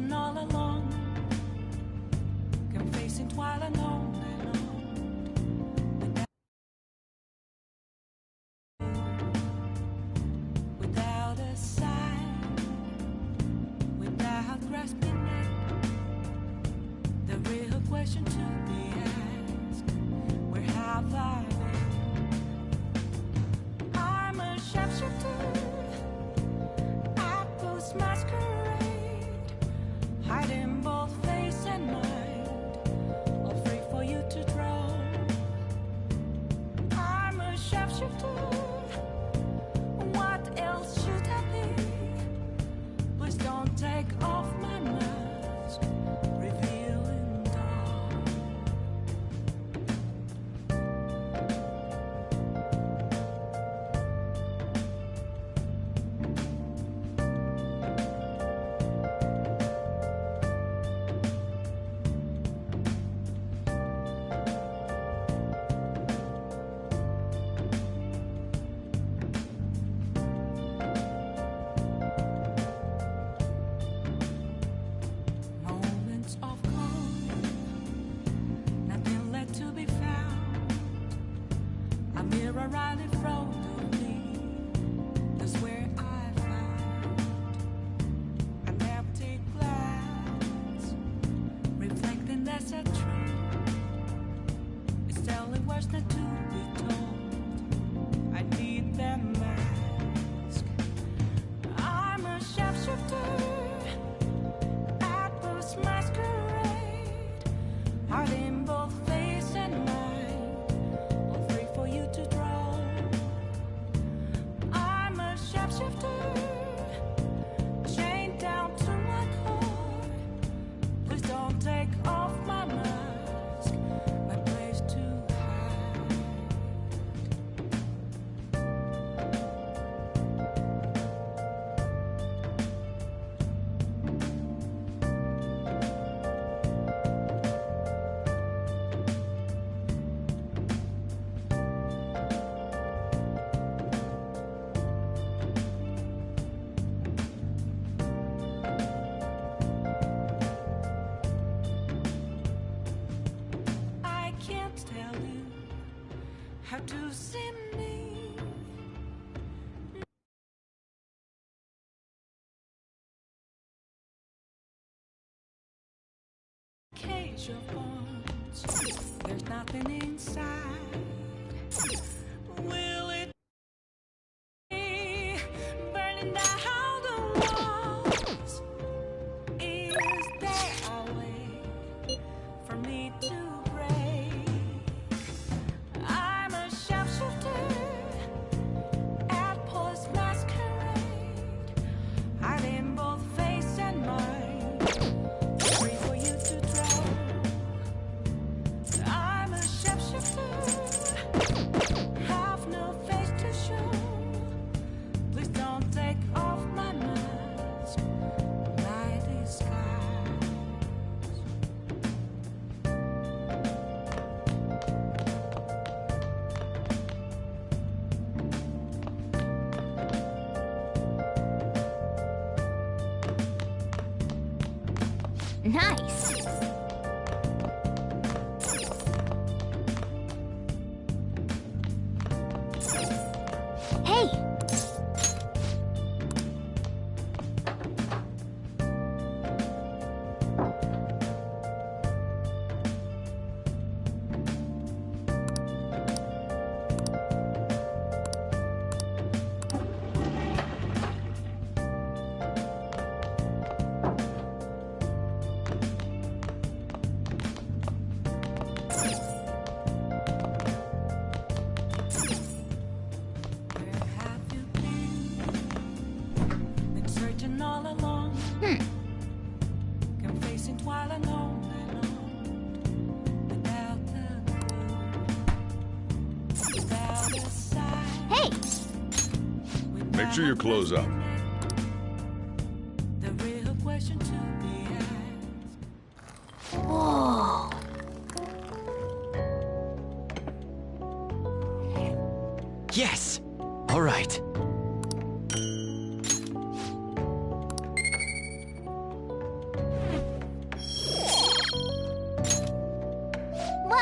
searching all along, confessing while alone and on. Without a sign, without grasping it, the real question to be asked: where have I been? I'm a sharpshooter at post masquerade, hiding both face and mind, all free for you to draw. I'm a sharpshooter. What else should I be? Please don't take off my mask, revealing dawn. Moments of calm, nothing left to be found. A mirror right in front of me, that's where I found an empty glass, reflecting that's a truth. It's telling words not to be told. I need that mask. I'm a sharpshooter at post masquerade, hiding both face and mind, all free for you to draw. I'm a sharpshooter, chained down to my core. Please don't take off my mask, my place to hide. I can't tell you how to see me. Cage of bones, there's nothing inside. Will it be burning down the walls? Is there a way for me to break? I'm a sharpshooter at post masquerade, hiding both face and mind, free for you to draw. I'm a sharpshooter, have no face to show. Please don't take off my mask, my disguise. Nice. Hey. Where have you been searching all along, confessing while alone and on, without the clue, without a sign. Hey. Make sure your clothes up. The real question to be asked. Whoa. Yes! All right.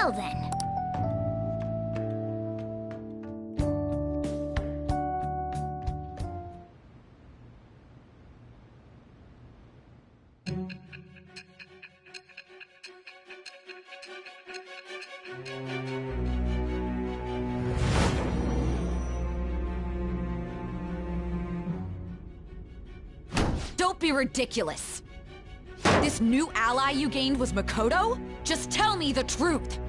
Well then. Don't be ridiculous. This new ally you gained was Makoto? Just tell me the truth.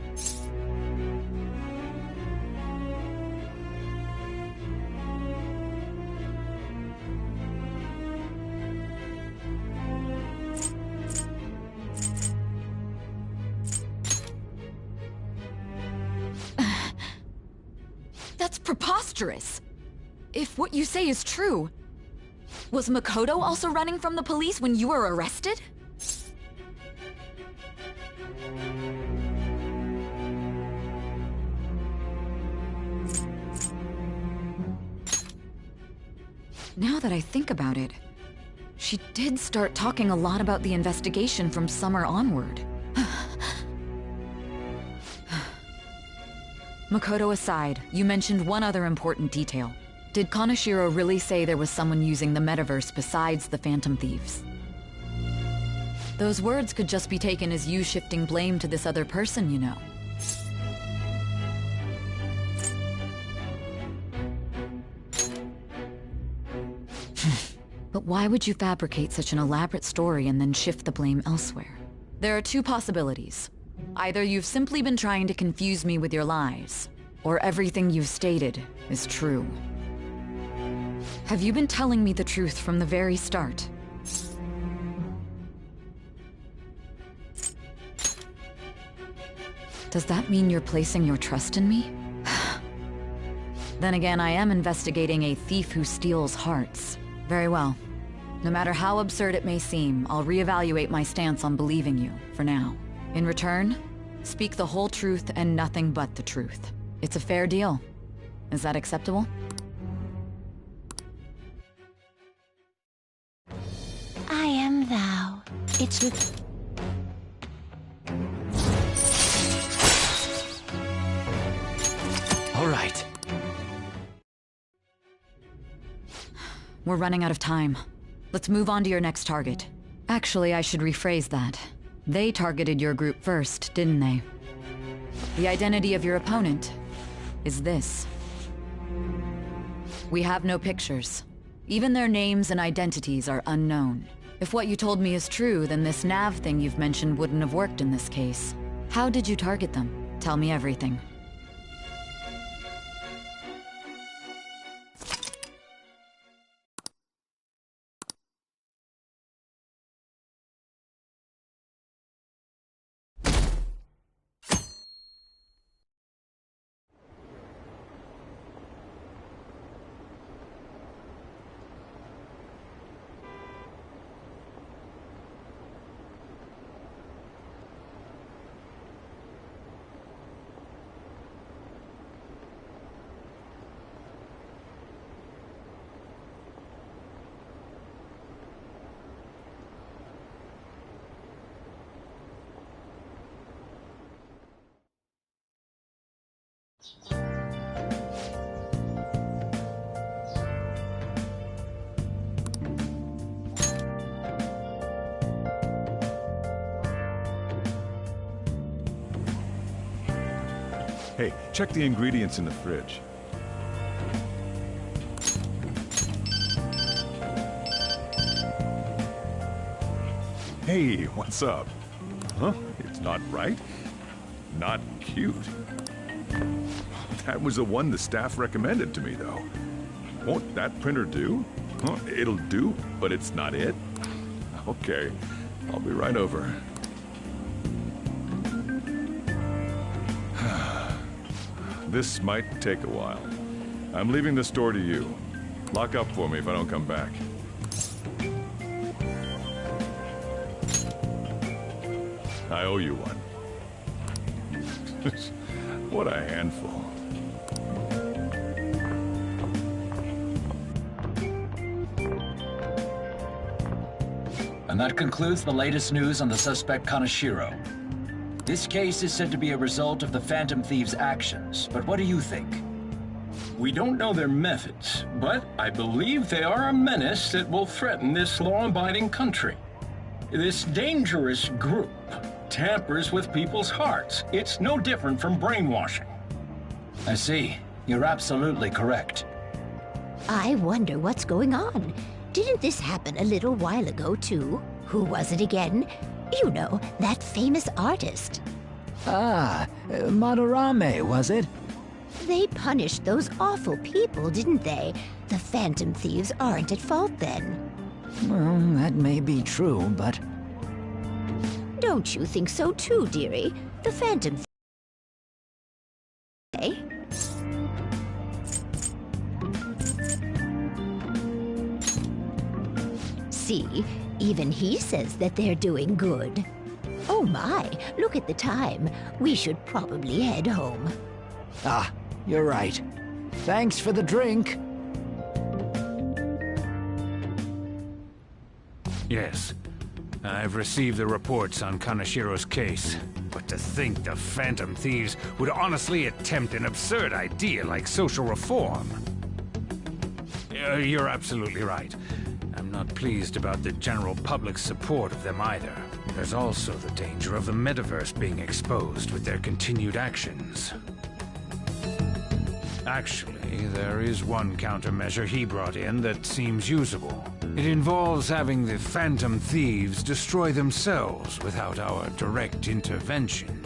That's preposterous. If what you say is true, was Makoto also running from the police when you were arrested? Now that I think about it, she did start talking a lot about the investigation from summer onward. Makoto aside, you mentioned one other important detail. Did Kaneshiro really say there was someone using the metaverse besides the Phantom Thieves? Those words could just be taken as you shifting blame to this other person, you know. But why would you fabricate such an elaborate story and then shift the blame elsewhere? There are two possibilities. Either you've simply been trying to confuse me with your lies, or everything you've stated is true. Have you been telling me the truth from the very start? Does that mean you're placing your trust in me? Then again, I am investigating a thief who steals hearts. Very well. No matter how absurd it may seem, I'll reevaluate my stance on believing you, for now. In return, speak the whole truth and nothing but the truth. It's a fair deal. Is that acceptable? I am thou. It's with... All right. We're running out of time. Let's move on to your next target. Actually, I should rephrase that. They targeted your group first, didn't they? The identity of your opponent is this. We have no pictures. Even their names and identities are unknown. If what you told me is true, then this nav thing you've mentioned wouldn't have worked in this case. How did you target them? Tell me everything. Hey, check the ingredients in the fridge. Hey, what's up? Huh? It's not right? Not cute. That was the one the staff recommended to me, though. Won't that printer do? Huh? It'll do, but it's not it? Okay, I'll be right over. This might take a while. I'm leaving the store to you. Lock up for me if I don't come back. I owe you one. What a handful. And that concludes the latest news on the suspect Kaneshiro. This case is said to be a result of the Phantom Thieves' actions, but what do you think? We don't know their methods, but I believe they are a menace that will threaten this law-abiding country. This dangerous group tampers with people's hearts. It's no different from brainwashing. I see. You're absolutely correct. I wonder what's going on. Didn't this happen a little while ago, too? Who was it again? You know, that famous artist. Madarame, was it? They punished those awful people, didn't they? The Phantom Thieves aren't at fault then. Well, that may be true, but... Don't you think so too, dearie? The Phantom Thieves... See, even he says that they're doing good. Oh my, look at the time. We should probably head home. Ah, you're right. Thanks for the drink. Yes. I've received the reports on Kanashiro's case. But to think the Phantom Thieves would honestly attempt an absurd idea like social reform. You're absolutely right. I'm not pleased about the general public's support of them either. There's also the danger of the metaverse being exposed with their continued actions. Actually, there is one countermeasure he brought in that seems usable. It involves having the Phantom Thieves destroy themselves without our direct intervention.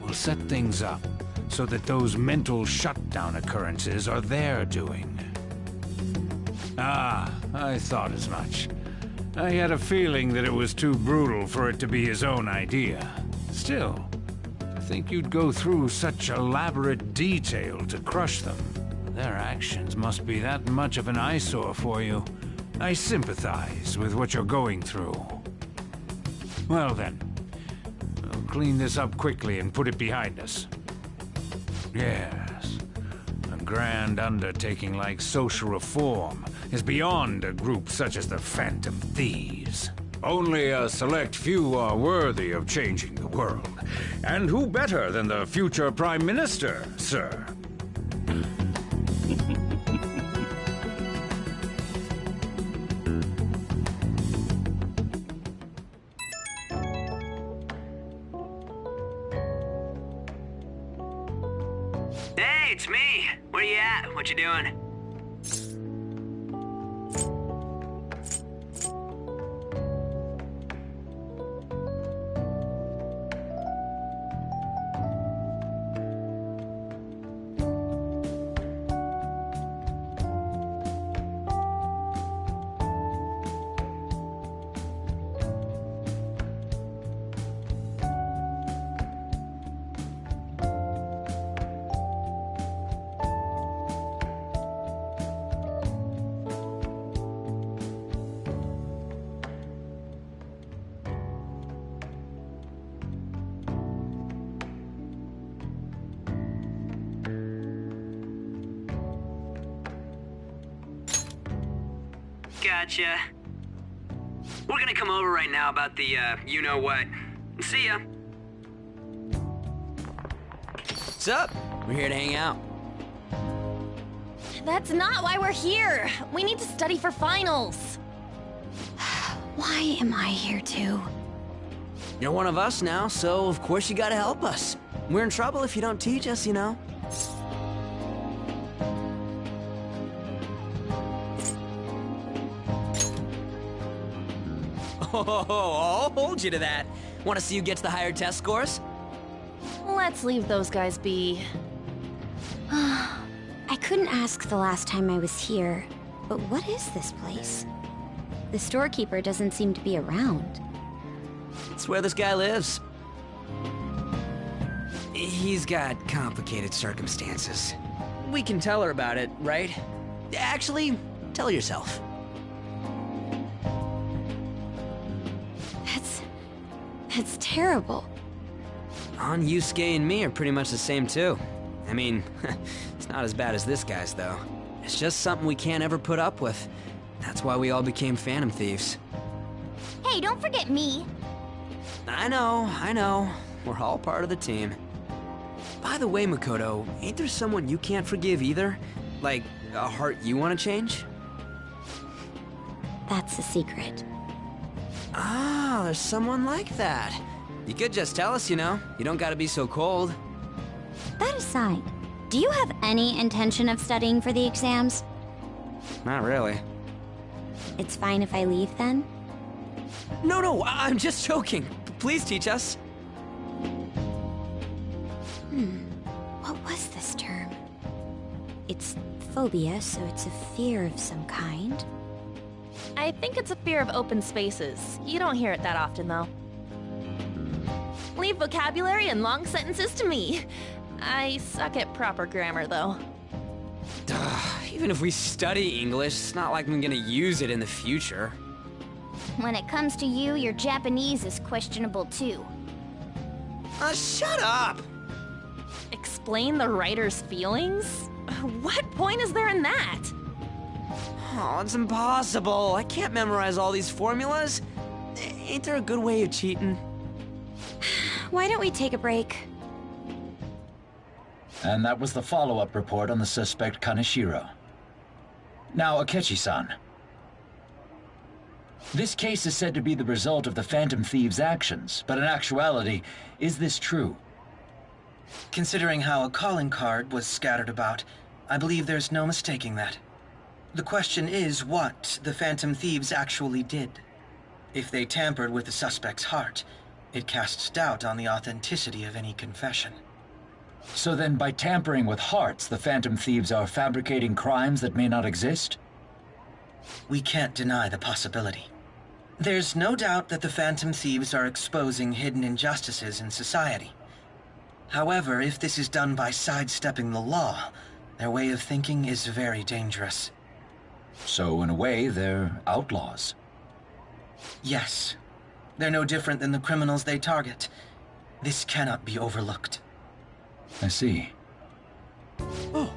We'll set things up so that those mental shutdown occurrences are their doing. Ah, I thought as much. I had a feeling that it was too brutal for it to be his own idea. Still, to think you'd go through such elaborate detail to crush them. Their actions must be that much of an eyesore for you. I sympathize with what you're going through. Well then, we'll clean this up quickly and put it behind us. Yes, a grand undertaking like social reform is beyond a group such as the Phantom Thieves. Only a select few are worthy of changing the world. And who better than the future Prime Minister, sir? Hey, it's me. Where you at? What you doing? Gotcha. We're gonna come over right now about the, you-know-what. See ya. What's up? We're here to hang out. That's not why we're here. We need to study for finals. Why am I here too? You're one of us now, so of course you gotta help us. We're in trouble if you don't teach us, you know. Oh, I'll hold you to that. Want to see who gets the higher test scores? Let's leave those guys be. I couldn't ask the last time I was here, but what is this place? The storekeeper doesn't seem to be around. It's where this guy lives. He's got complicated circumstances. We can tell her about it, right? Actually, tell her yourself. That's terrible. On Yusuke and me are pretty much the same too. I mean, it's not as bad as this guy's though. It's just something we can't ever put up with. That's why we all became Phantom Thieves. Hey, don't forget me. I know. We're all part of the team. By the way, Makoto, ain't there someone you can't forgive either? Like, a heart you want to change? That's a secret. Ah, there's someone like that. You could just tell us, you know. You don't gotta be so cold. That aside, do you have any intention of studying for the exams? Not really. It's fine if I leave then? No, I'm just joking. Please teach us. What was this term? It's phobia, so it's a fear of some kind. I think it's a fear of open spaces. You don't hear it that often, though. Leave vocabulary and long sentences to me. I suck at proper grammar, though. Even if we study English, it's not like I'm gonna use it in the future. When it comes to you, your Japanese is questionable too. Shut up! Explain the writer's feelings? What point is there in that? Oh, it's impossible. I can't memorize all these formulas. Ain't there a good way of cheating? Why don't we take a break? And that was the follow-up report on the suspect Kaneshiro. Now, Akechi-san. This case is said to be the result of the Phantom Thieves' actions, but in actuality, is this true? Considering how a calling card was scattered about, I believe there's no mistaking that. The question is what the Phantom Thieves actually did. If they tampered with the suspect's heart, it casts doubt on the authenticity of any confession. So then, by tampering with hearts, the Phantom Thieves are fabricating crimes that may not exist? We can't deny the possibility. There's no doubt that the Phantom Thieves are exposing hidden injustices in society. However, if this is done by sidestepping the law, their way of thinking is very dangerous. So, in a way, they're outlaws. Yes. They're no different than the criminals they target. This cannot be overlooked. I see. Oh,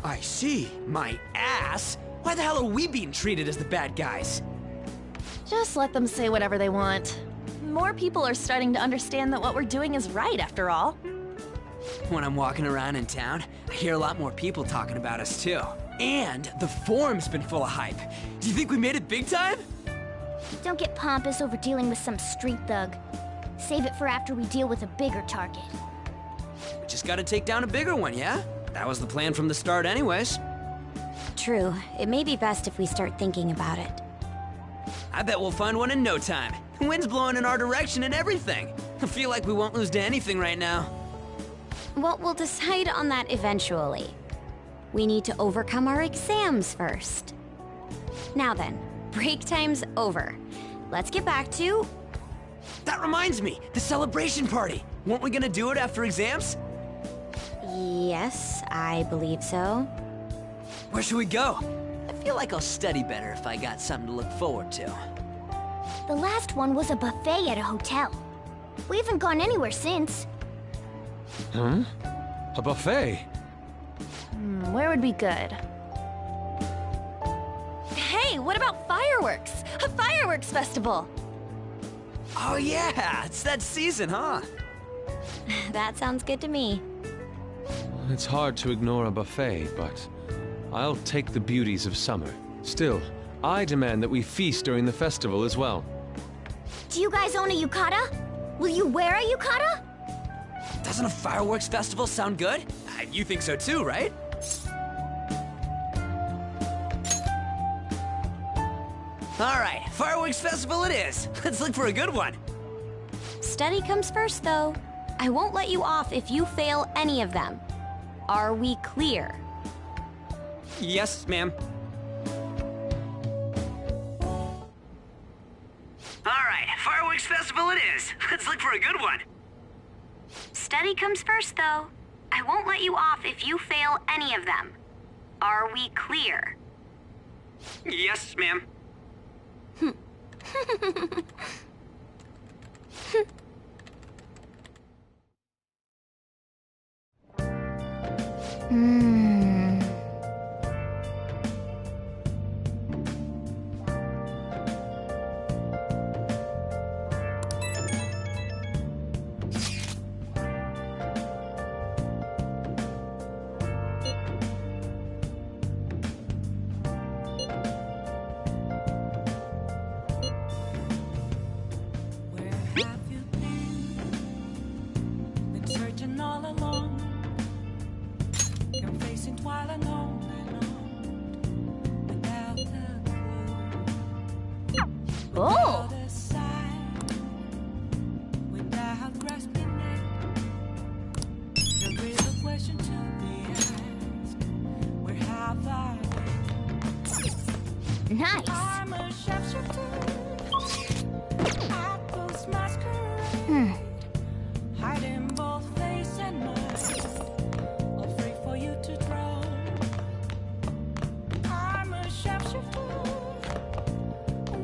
I see. My ass? Why the hell are we being treated as the bad guys? Just let them say whatever they want. More people are starting to understand that what we're doing is right, after all. When I'm walking around in town, I hear a lot more people talking about us, too. And the forum's been full of hype. Do you think we made it big time? Don't get pompous over dealing with some street thug. Save it for after we deal with a bigger target. We just gotta take down a bigger one, yeah? That was the plan from the start anyways. True. It may be best if we start thinking about it. I bet we'll find one in no time. The wind's blowing in our direction and everything. I feel like we won't lose to anything right now. Well, we'll decide on that eventually. We need to overcome our exams first. Now then, break time's over. Let's get back to... That reminds me, the celebration party. Weren't we gonna do it after exams? Yes, I believe so. Where should we go? I feel like I'll study better if I got something to look forward to. The last one was a buffet at a hotel. We haven't gone anywhere since. Huh? A buffet? Where would be good? Hey, what about fireworks? A fireworks festival! Oh yeah, it's that season, huh? That sounds good to me. It's hard to ignore a buffet, but I'll take the beauties of summer. Still, I demand that we feast during the festival as well. Do you guys own a yukata? Will you wear a yukata? Doesn't a fireworks festival sound good? You think so too, right? Alright, fireworks festival it is. Let's look for a good one. Study comes first, though. I won't let you off if you fail any of them. Are we clear? Yes, ma'am. Alright, fireworks festival it is. Let's look for a good one. Study comes first, though. I won't let you off if you fail any of them. Are we clear? Yes, ma'am. Nice. I'm a sharpshooter. I post masquerade. Hiding both face and mind. Afraid for you to drown. I'm a sharpshooter.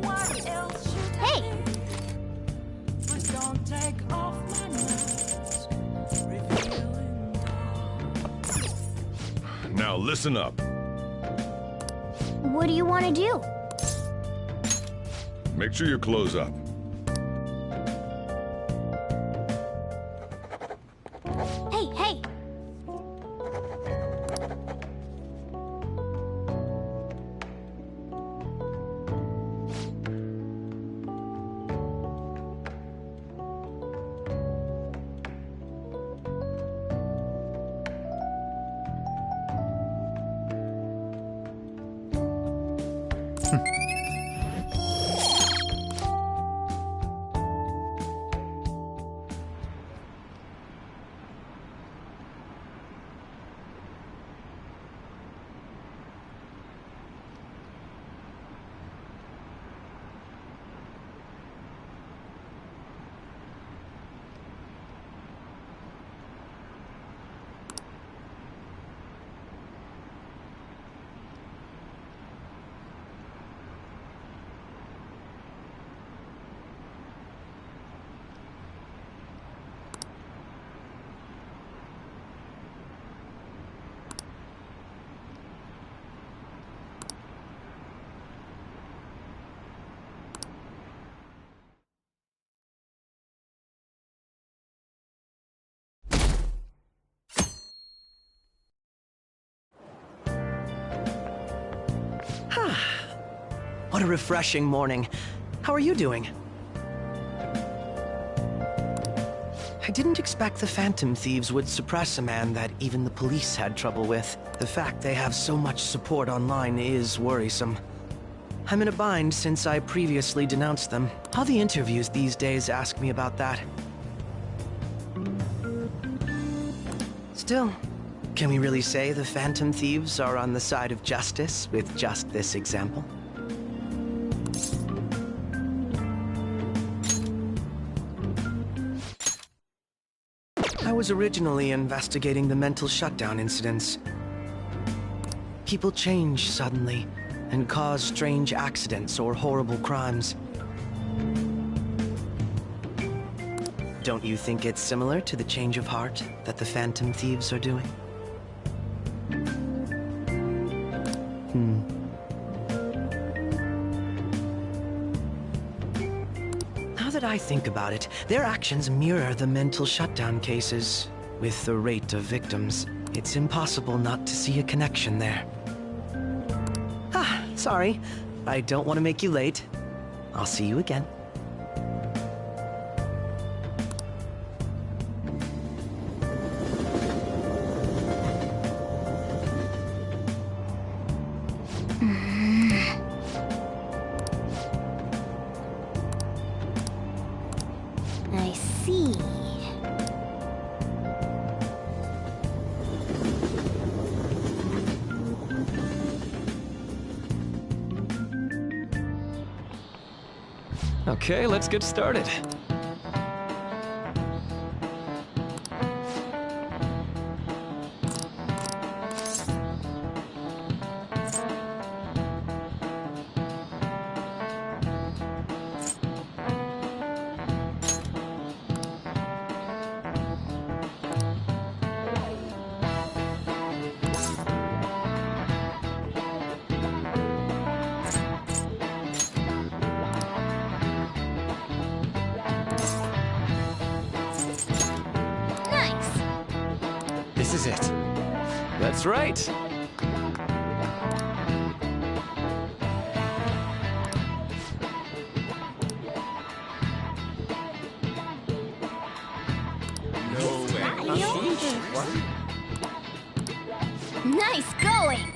What else should I Hey! be? But don't take off my mask. Revealing dark. Now listen up. What do you want to do? Make sure you close up. Hey, hey! What a refreshing morning. How are you doing? I didn't expect the Phantom Thieves would suppress a man that even the police had trouble with. The fact they have so much support online is worrisome. I'm in a bind since I previously denounced them. All the interviews these days ask me about that. Still, can we really say the Phantom Thieves are on the side of justice with just this example? I was originally investigating the mental shutdown incidents. People change suddenly and cause strange accidents or horrible crimes. Don't you think it's similar to the change of heart that the Phantom Thieves are doing? Now that I think about it, their actions mirror the mental shutdown cases. With the rate of victims, it's impossible not to see a connection there. Sorry. I don't want to make you late. I'll see you again. I see. Okay, let's get started. This is it. That's right. No way. Nice going.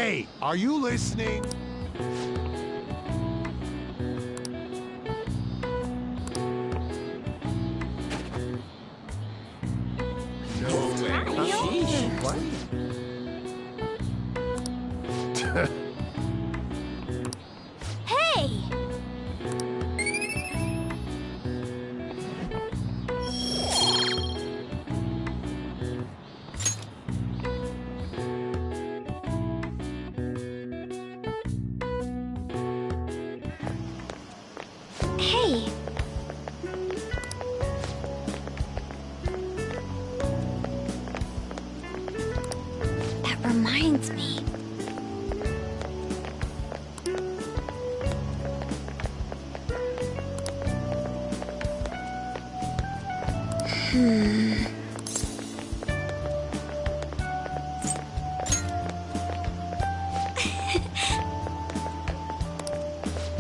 Hey, are you listening? Hey! Hey! That reminds me.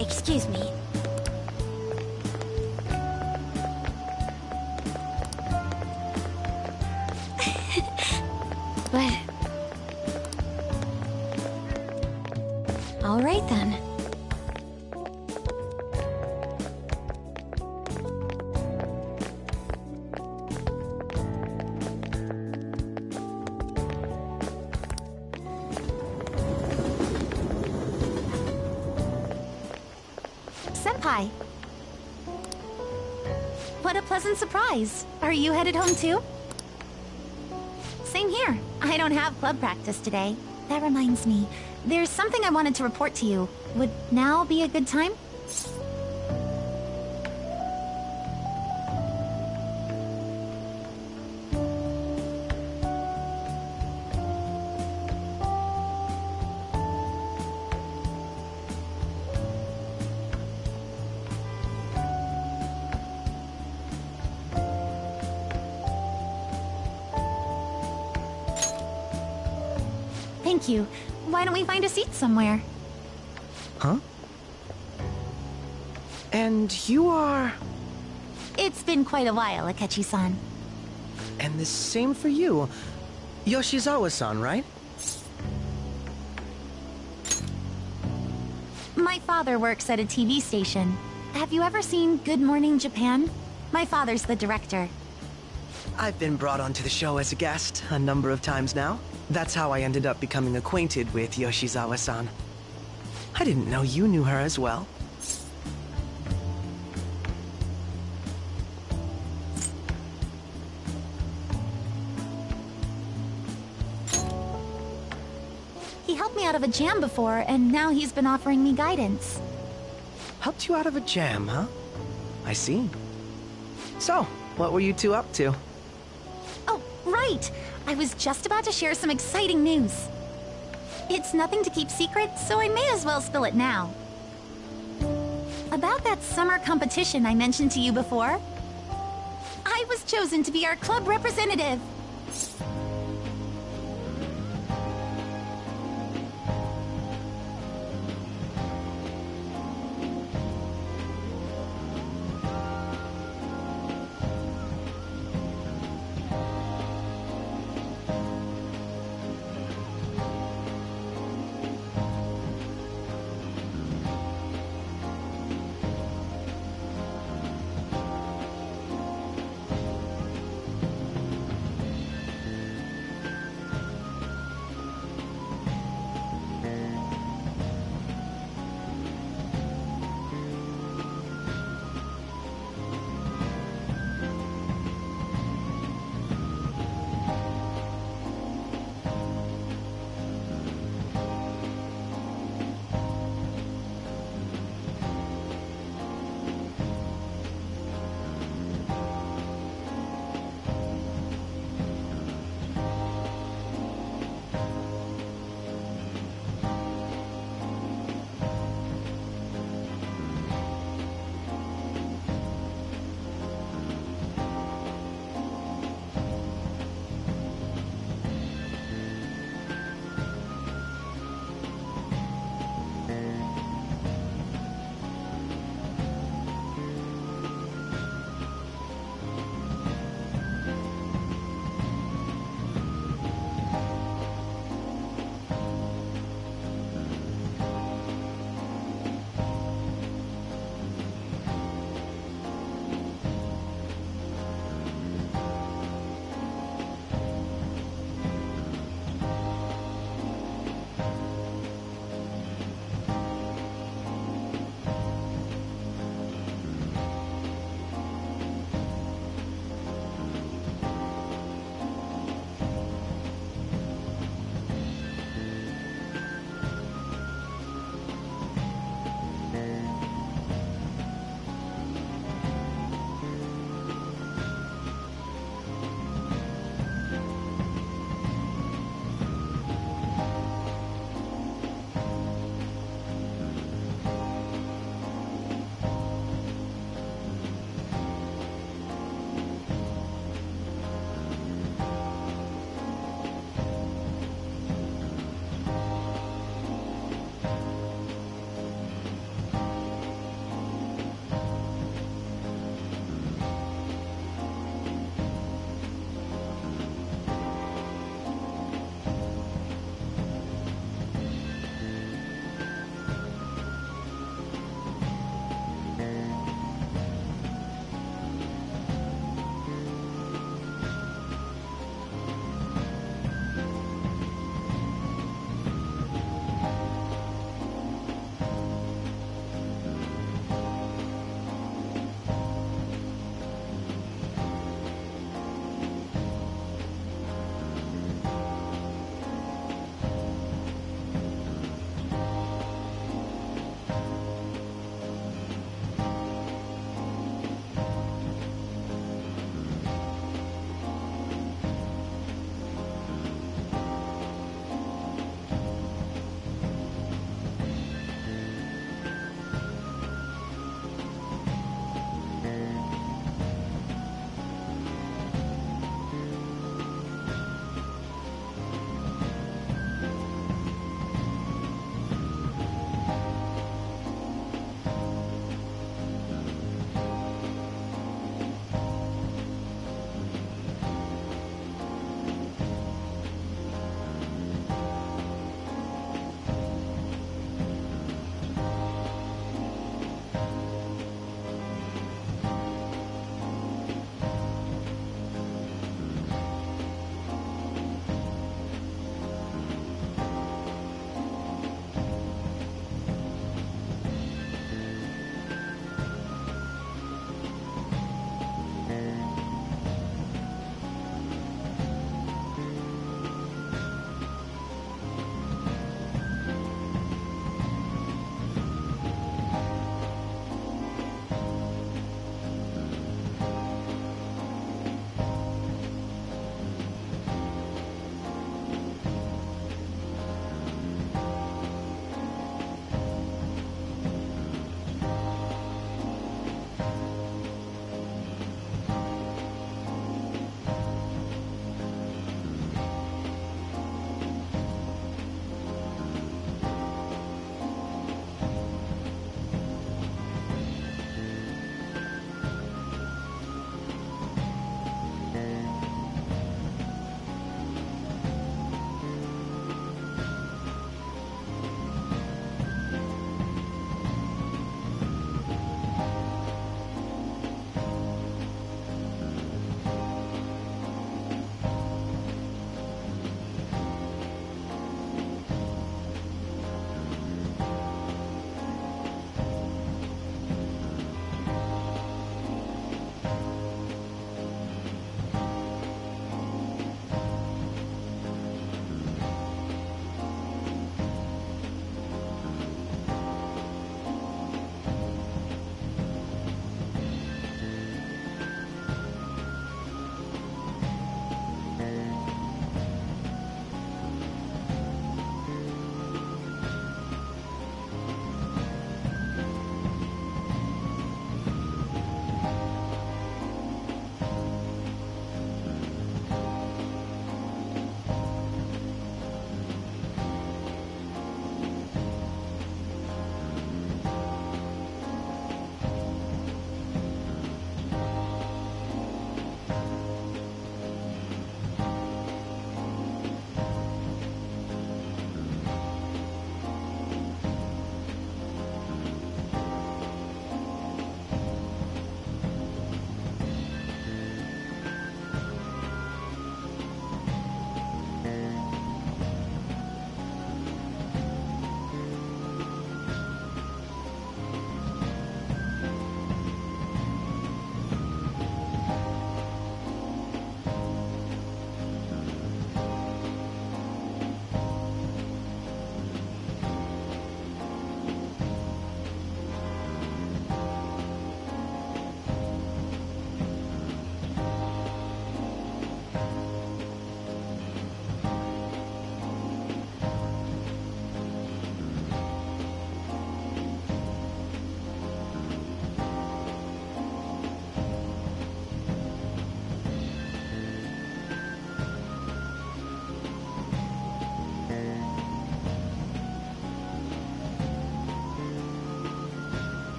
Excuse me. But... All right then. Senpai. What a pleasant surprise. Are you headed home too? Same here. I don't have club practice today. That reminds me, there's something I wanted to report to you. Would now be a good time? Thank you. Why don't we find a seat somewhere? Huh? And you are... It's been quite a while, Akechi-san. And the same for you. Yoshizawa-san, right? My father works at a TV station. Have you ever seen Good Morning Japan? My father's the director. I've been brought onto the show as a guest a number of times now. That's how I ended up becoming acquainted with Yoshizawa-san. I didn't know you knew her as well. He helped me out of a jam before, and now he's been offering me guidance. Helped you out of a jam, huh? I see. So, what were you two up to? Oh, right! I was just about to share some exciting news. It's nothing to keep secret, so I may as well spill it now. About that summer competition I mentioned to you before. I was chosen to be our club representative.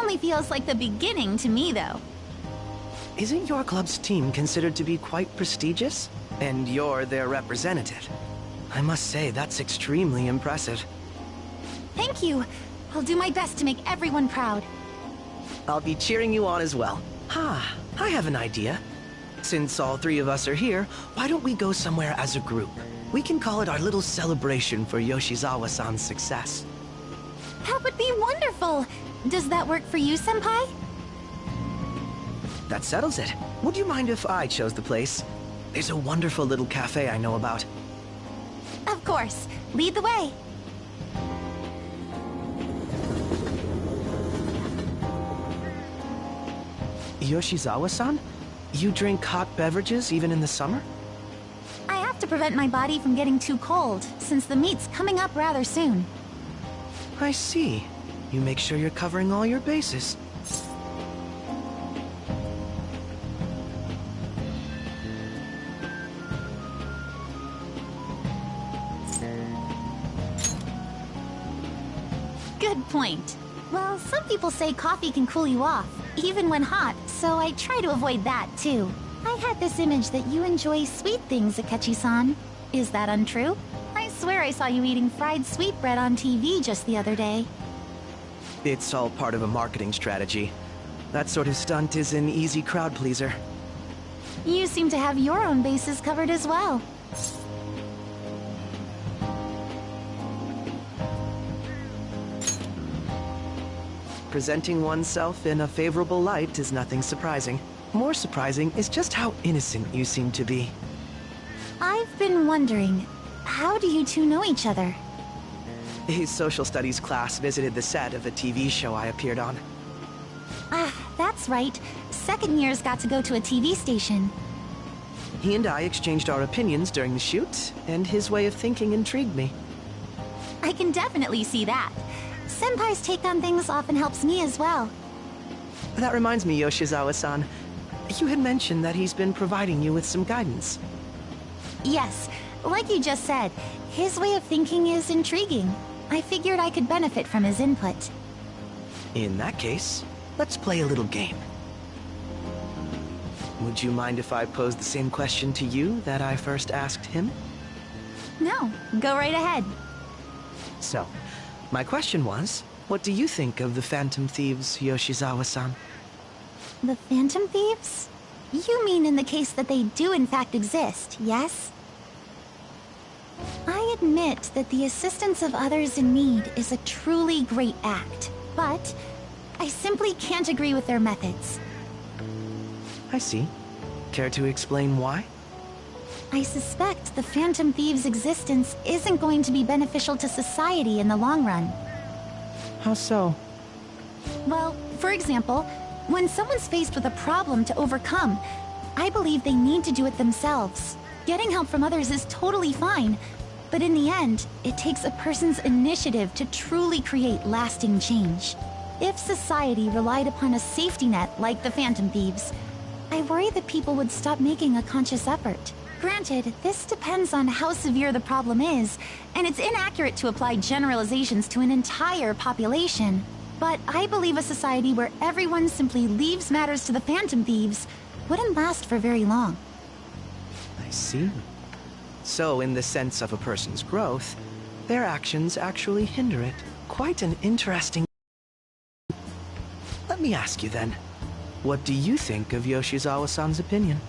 only feels like the beginning to me, though. Isn't your club's team considered to be quite prestigious? And you're their representative. I must say, that's extremely impressive. Thank you. I'll do my best to make everyone proud. I'll be cheering you on as well. I have an idea. Since all three of us are here, why don't we go somewhere as a group? We can call it our little celebration for Yoshizawa-san's success. That would be wonderful! Does that work for you, Senpai? That settles it. Would you mind if I chose the place? There's a wonderful little cafe I know about. Of course. Lead the way. Yoshizawa-san? You drink hot beverages even in the summer? I have to prevent my body from getting too cold, since the meet's coming up rather soon. I see. You make sure you're covering all your bases. Good point. Well, some people say coffee can cool you off, even when hot, so I try to avoid that, too. I had this image that you enjoy sweet things, Akechi-san. Is that untrue? I swear I saw you eating fried sweetbread on TV just the other day. It's all part of a marketing strategy. That sort of stunt is an easy crowd pleaser. You seem to have your own bases covered as well. Presenting oneself in a favorable light is nothing surprising. More surprising is just how innocent you seem to be. I've been wondering, how do you two know each other? A social studies class visited the set of a TV show I appeared on. Ah, that's right. Second years got to go to a TV station. He and I exchanged our opinions during the shoot, and his way of thinking intrigued me. I can definitely see that. Senpai's take on things often helps me as well. That reminds me, Yoshizawa-san. You had mentioned that he's been providing you with some guidance. Yes, like you just said, his way of thinking is intriguing. I figured I could benefit from his input. In that case, let's play a little game. Would you mind if I posed the same question to you that I first asked him? No, go right ahead. So, my question was, what do you think of the Phantom Thieves, Yoshizawa-san? The Phantom Thieves? You mean in the case that they do in fact exist, yes? I admit that the assistance of others in need is a truly great act, but I simply can't agree with their methods. I see. Care to explain why? I suspect the Phantom Thieves' existence isn't going to be beneficial to society in the long run. How so? Well, for example, when someone's faced with a problem to overcome, I believe they need to do it themselves. Getting help from others is totally fine, but in the end, it takes a person's initiative to truly create lasting change. If society relied upon a safety net like the Phantom Thieves, I worry that people would stop making a conscious effort. Granted, this depends on how severe the problem is, and it's inaccurate to apply generalizations to an entire population. But I believe a society where everyone simply leaves matters to the Phantom Thieves wouldn't last for very long. I see. So, in the sense of a person's growth, their actions actually hinder it. Quite an interesting... Let me ask you then, what do you think of Yoshizawa-san's opinion?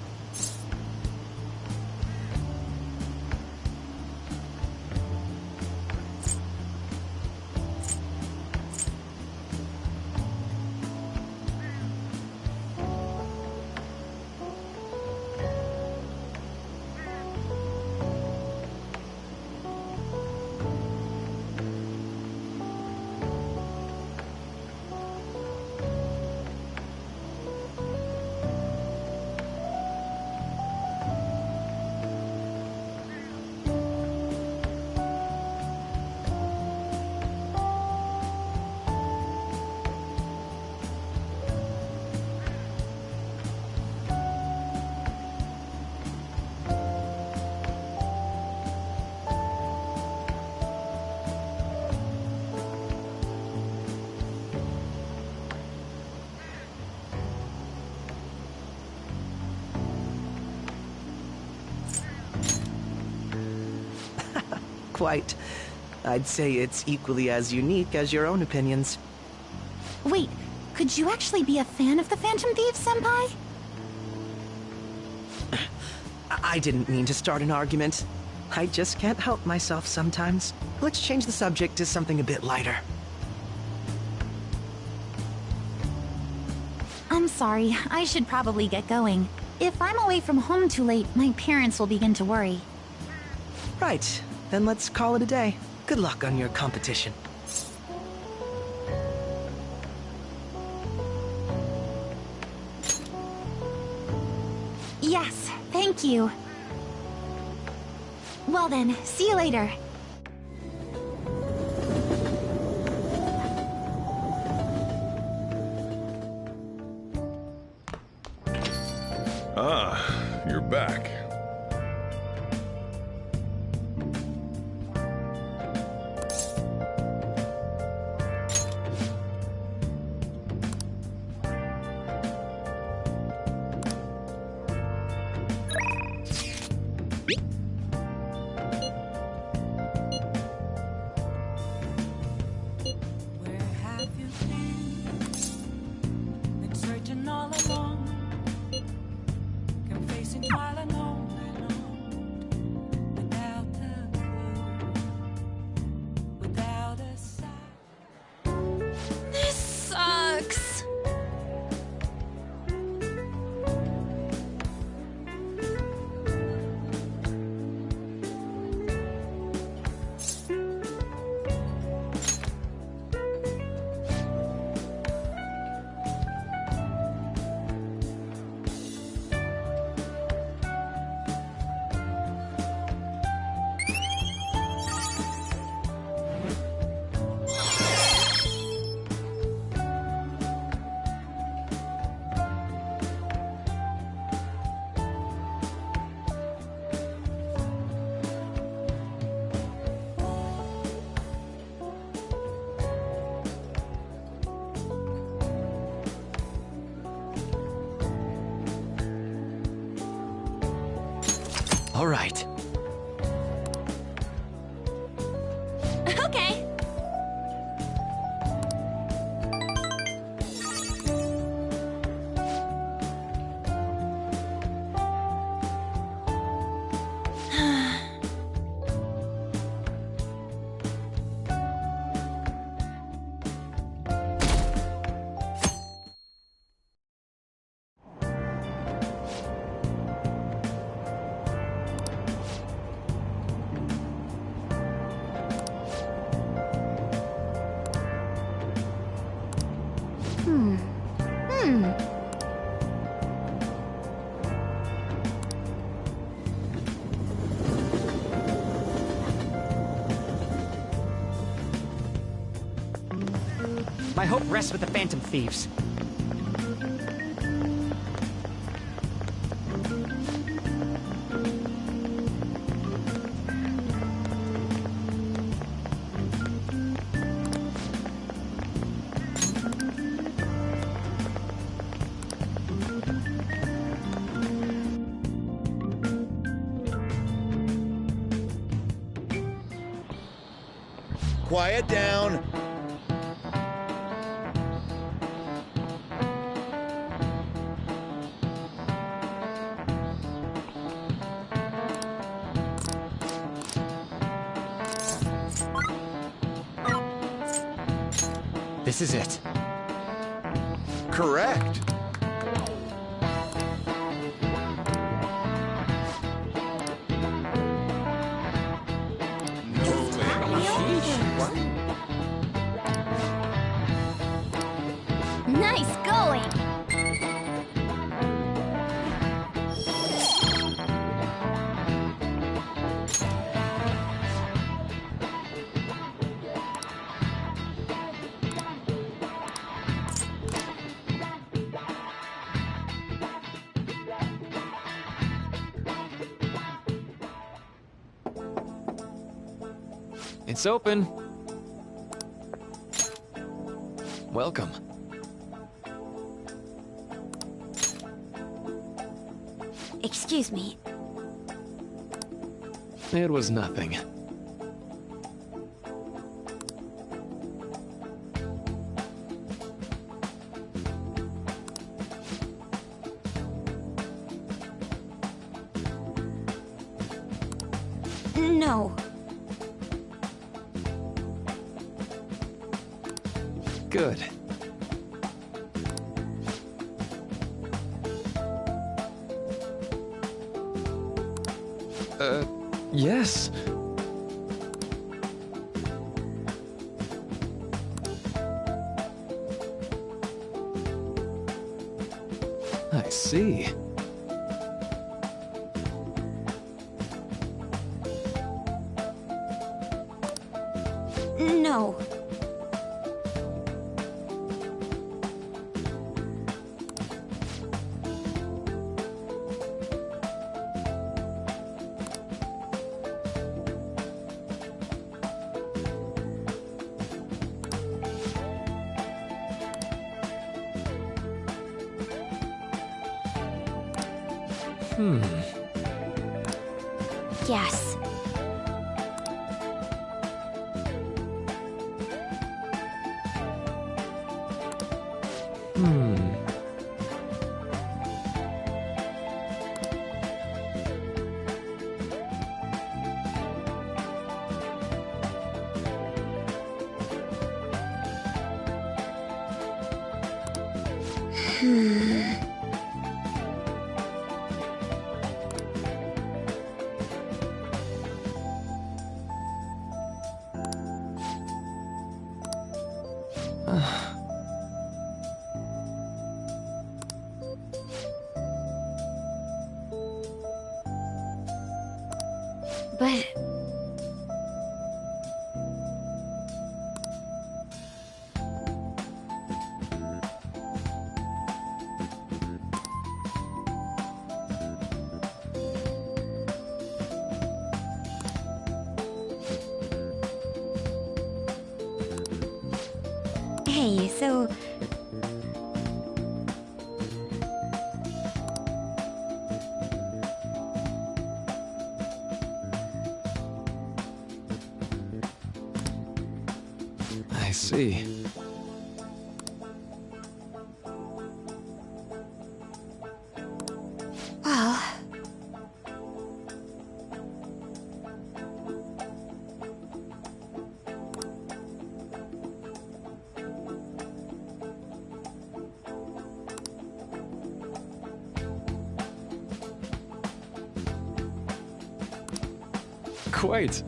quite. I'd say it's equally as unique as your own opinions. Wait, could you actually be a fan of the Phantom Thieves, Senpai? I didn't mean to start an argument. I just can't help myself sometimes. Let's change the subject to something a bit lighter. I'm sorry, I should probably get going. If I'm away from home too late, my parents will begin to worry. Right, then let's call it a day. Good luck on your competition. Yes, thank you. Well then, see you later. Ah, you're back. All right. Okay. My hope rests with the Phantom Thieves. Quiet down. This is it. Correct. Nice going! It's open. Welcome. Excuse me. It was nothing. No. Good. Yes. I see. No. Yes. But... Hey, so... I see. Well... Quite.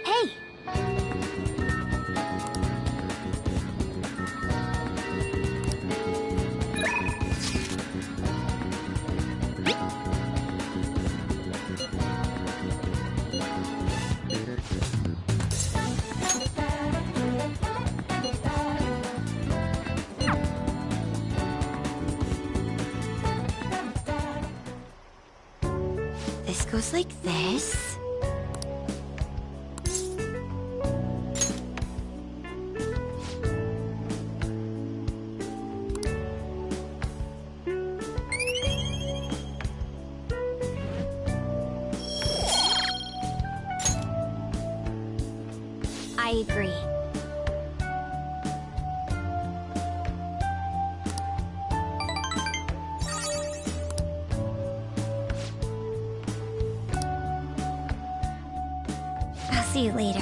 Hey! This goes like this. I agree. I'll see you later.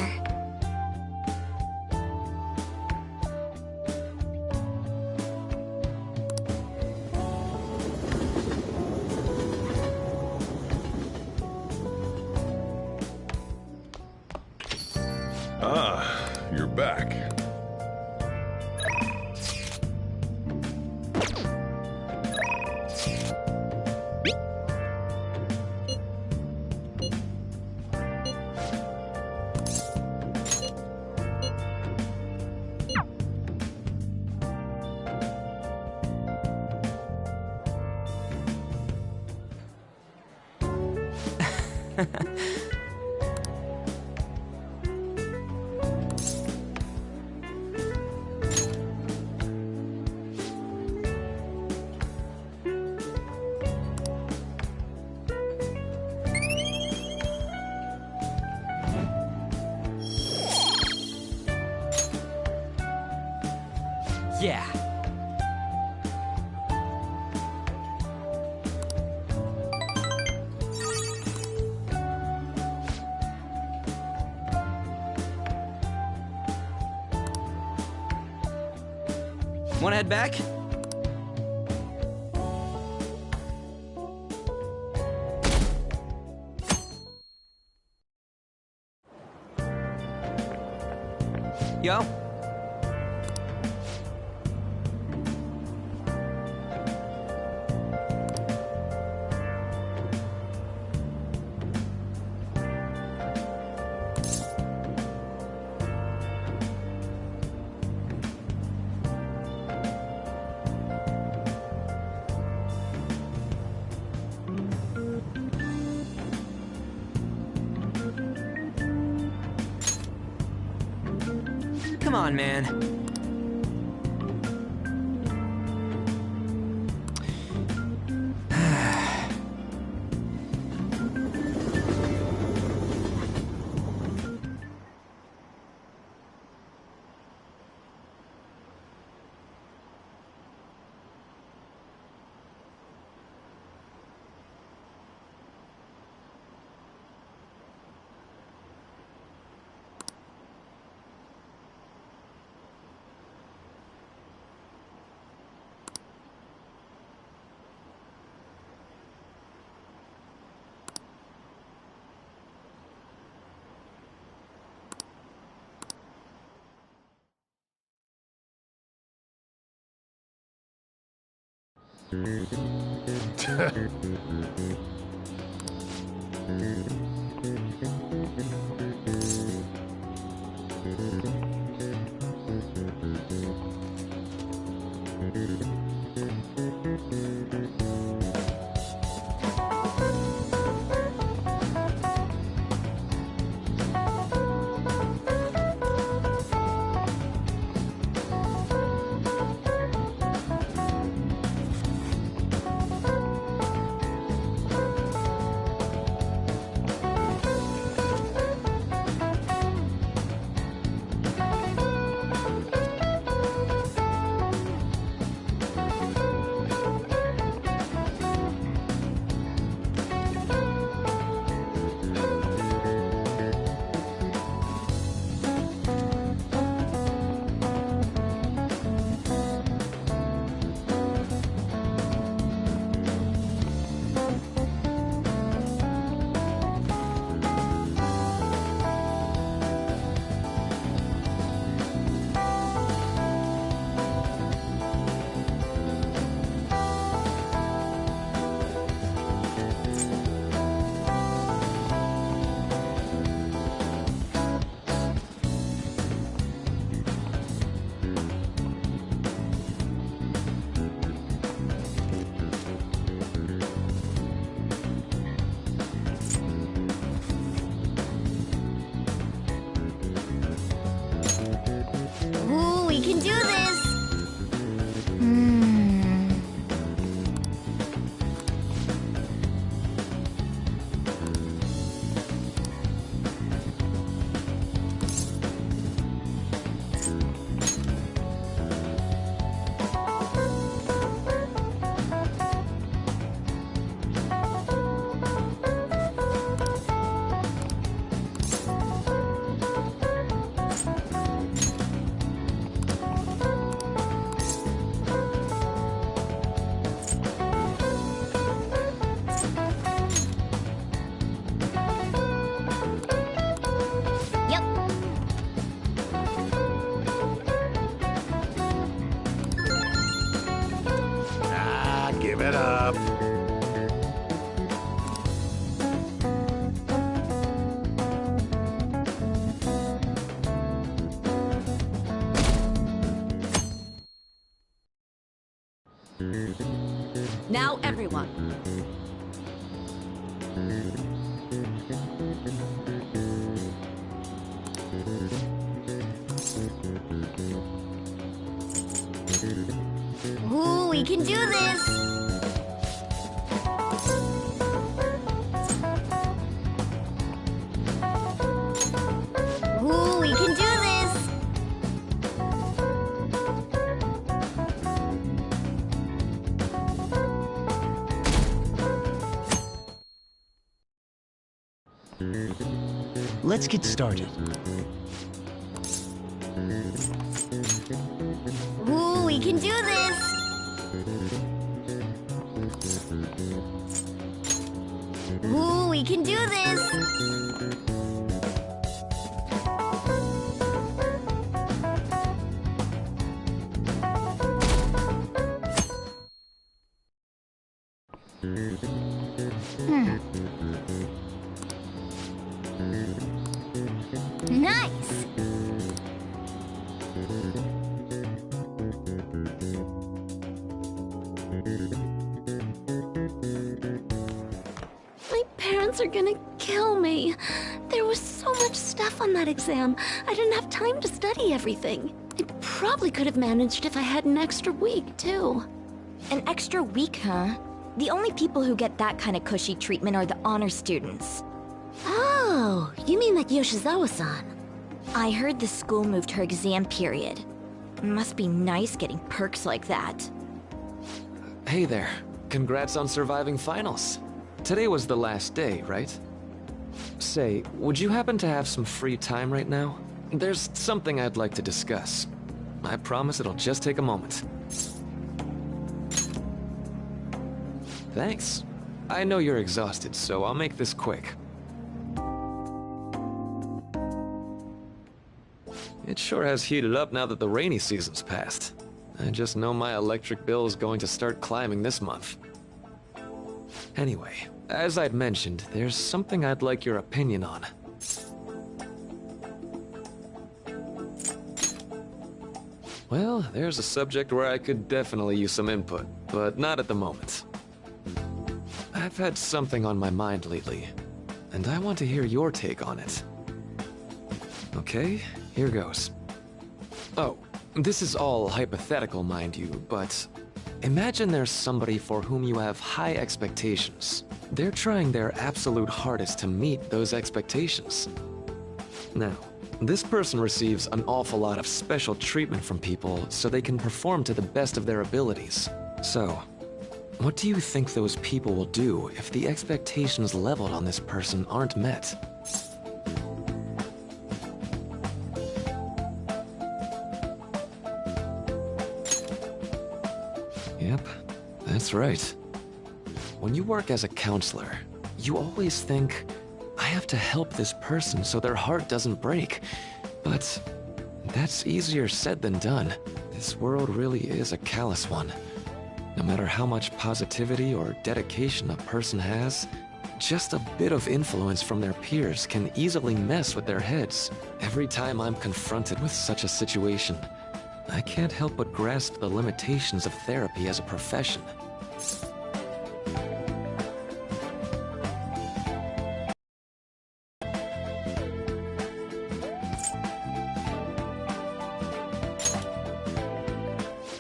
Ah, you're back. Yeah. Wanna head back? Yo. Come on, man. Ooh, we can do this! Give it up. Now, everyone. Ooh, we can do this! Ooh, we can do this! Let's get started. Ooh, we can do this! Ooh, we can do this! Nice! My parents are gonna kill me. There was so much stuff on that exam. I didn't have time to study everything. I probably could have managed if I had an extra week, too. An extra week, huh? The only people who get that kind of cushy treatment are the honor students. Oh, you mean like Yoshizawa-san? I heard the school moved her exam period. Must be nice getting perks like that. Hey there. Congrats on surviving finals. Today was the last day, right? Say, would you happen to have some free time right now? There's something I'd like to discuss. I promise it'll just take a moment. Thanks. I know you're exhausted, so I'll make this quick. It sure has heated up now that the rainy season's passed. I just know my electric bill is going to start climbing this month. Anyway, as I'd mentioned, there's something I'd like your opinion on. Well, there's a subject where I could definitely use some input, but not at the moment. I've had something on my mind lately, and I want to hear your take on it. Okay, here goes. Oh, this is all hypothetical, mind you, but imagine there's somebody for whom you have high expectations. They're trying their absolute hardest to meet those expectations. Now, this person receives an awful lot of special treatment from people so they can perform to the best of their abilities. So, what do you think those people will do if the expectations leveled on this person aren't met? Yep, that's right. When you work as a counselor, you always think, I have to help this person so their heart doesn't break. But that's easier said than done. This world really is a callous one. No matter how much positivity or dedication a person has, just a bit of influence from their peers can easily mess with their heads. Every time I'm confronted with such a situation, I can't help but grasp the limitations of therapy as a profession.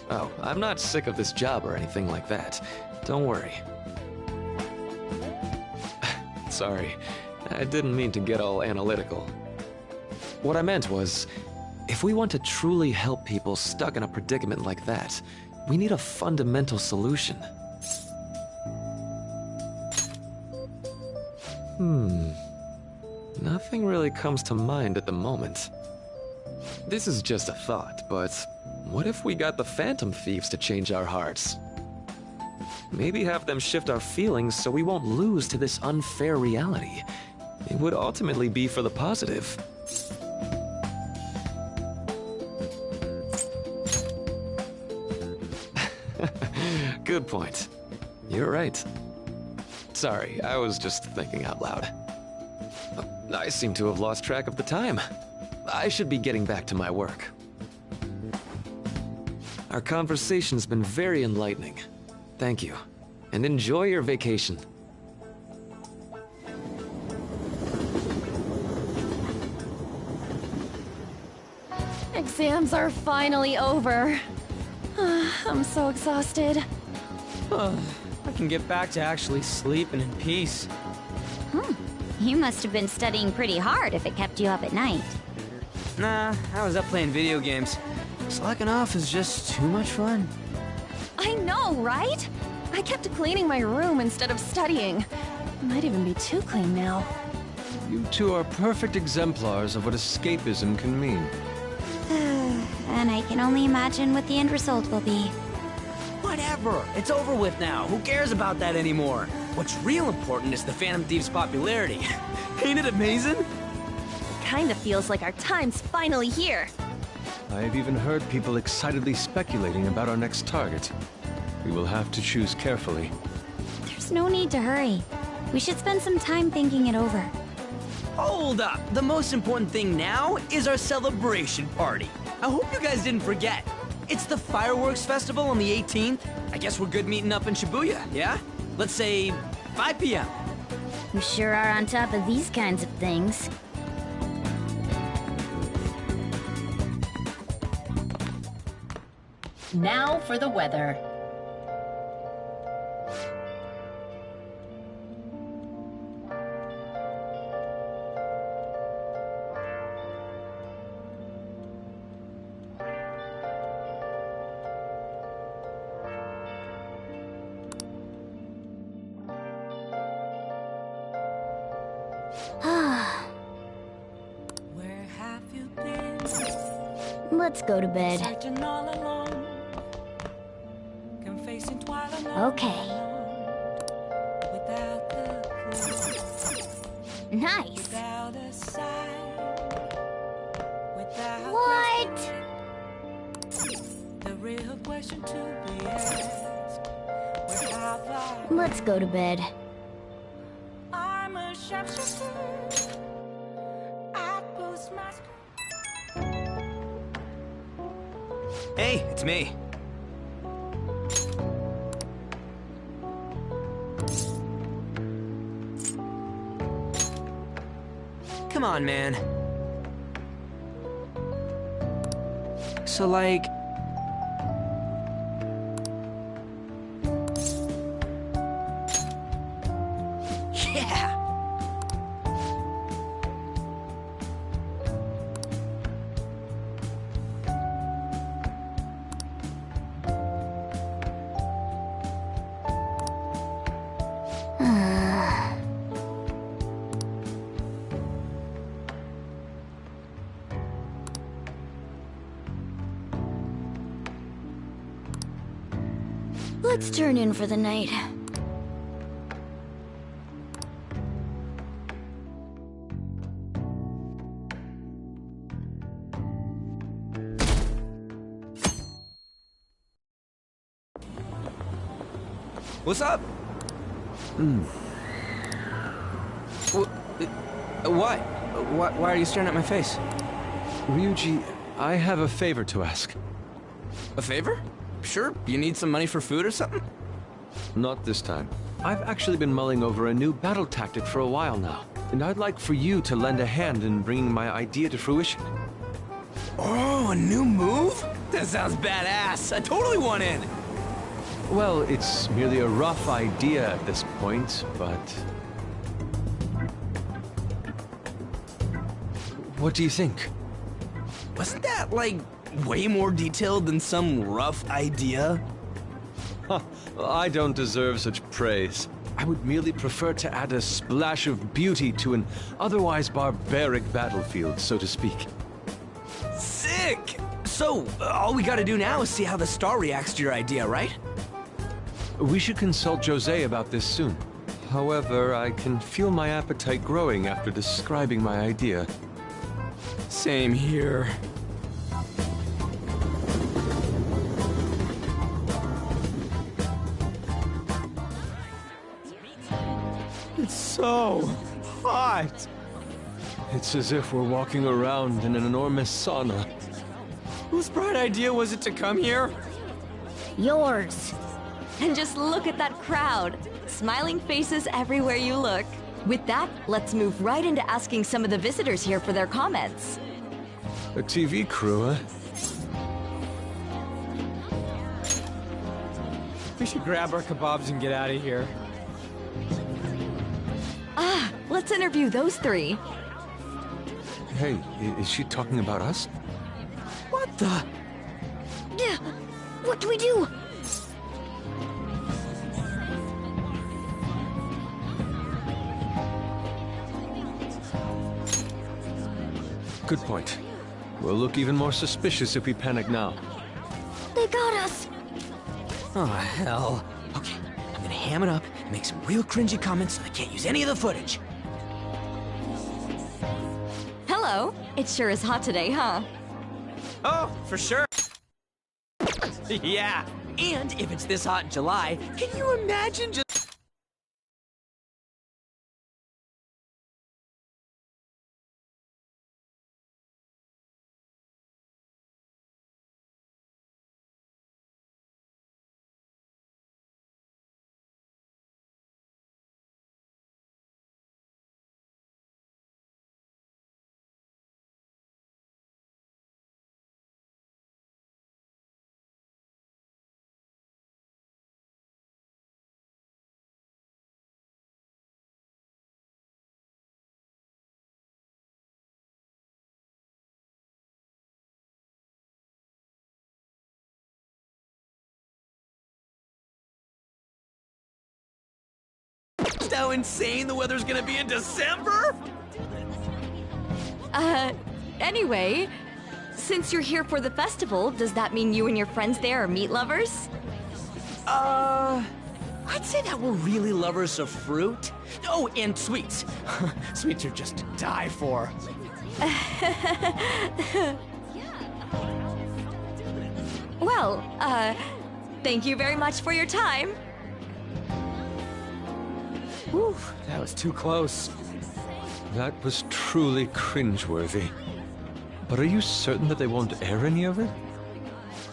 Oh, I'm not sick of this job or anything like that. Don't worry. Sorry, I didn't mean to get all analytical. What I meant was, if we want to truly help people stuck in a predicament like that, we need a fundamental solution. Nothing really comes to mind at the moment. This is just a thought, but what if we got the Phantom Thieves to change our hearts? Maybe have them shift our feelings so we won't lose to this unfair reality. It would ultimately be for the positive. Good point. You're right. Sorry, I was just thinking out loud. I seem to have lost track of the time. I should be getting back to my work. Our conversation's been very enlightening. Thank you, and enjoy your vacation. Exams are finally over. I'm so exhausted. I can get back to actually sleeping in peace. You must have been studying pretty hard if it kept you up at night. Nah, I was up playing video games. Slacking off is just too much fun. I know, right? I kept cleaning my room instead of studying. Might even be too clean now. You two are perfect exemplars of what escapism can mean. And I can only imagine what the end result will be. Whatever. It's over with now. Who cares about that anymore? What's real important is the Phantom Thieves' popularity. Ain't it amazing? Kinda feels like our time's finally here. I've even heard people excitedly speculating about our next target. We will have to choose carefully. There's no need to hurry. We should spend some time thinking it over. Hold up! The most important thing now is our celebration party. I hope you guys didn't forget. It's the fireworks festival on the 18th. I guess we're good meeting up in Shibuya, yeah? Let's say 5 p.m. You sure are on top of these kinds of things. Now for the weather. Where have you been? Let's go to bed. Searching all alone. Confessing twilight. Okay. Without the clue. Nice. Without a sign. Without What? the real question to be asked. Where have I? Let's go to bed. I'm a sharpshooter. I post mask. Hey, it's me. Come on, man. So, like... Yeah! Let's turn in for the night. What's up? What? Why are you staring at my face? Ryuji, I have a favor to ask. A favor? Sure. You need some money for food or something? Not this time. I've actually been mulling over a new battle tactic for a while now, and I'd like for you to lend a hand in bringing my idea to fruition. Oh, a new move? That sounds badass. I totally want in. Well, it's merely a rough idea at this point, but... What do you think? Wasn't that, like, way more detailed than some rough idea? Huh, I don't deserve such praise. I would merely prefer to add a splash of beauty to an otherwise barbaric battlefield, so to speak. Sick! So, all we gotta do now is see how the star reacts to your idea, right? We should consult Jose about this soon. However, I can feel my appetite growing after describing my idea. Same here. It's so hot. It's as if we're walking around in an enormous sauna. Whose bright idea was it to come here? Yours. And just look at that crowd. Smiling faces everywhere you look. With that, let's move right into asking some of the visitors here for their comments. A TV crew, huh? We should grab our kebabs and get out of here. Ah, let's interview those three. Hey, is she talking about us? What the? What do we do? Good point. We'll look even more suspicious if we panic now. They got us! Oh, hell. Okay, I'm gonna ham it up and make some real cringy comments so I can't use any of the footage. Hello. It sure is hot today, huh? Oh, for sure. Yeah, and if it's this hot in July, can you imagine just... how insane the weather's gonna be in December? Anyway, since you're here for the festival, does that mean you and your friends there are meat lovers? I'd say that we're really lovers of fruit. Oh, and sweets. Sweets are just to die for. Well, thank you very much for your time. Whew, that was too close. That was truly cringeworthy. But are you certain that they won't air any of it?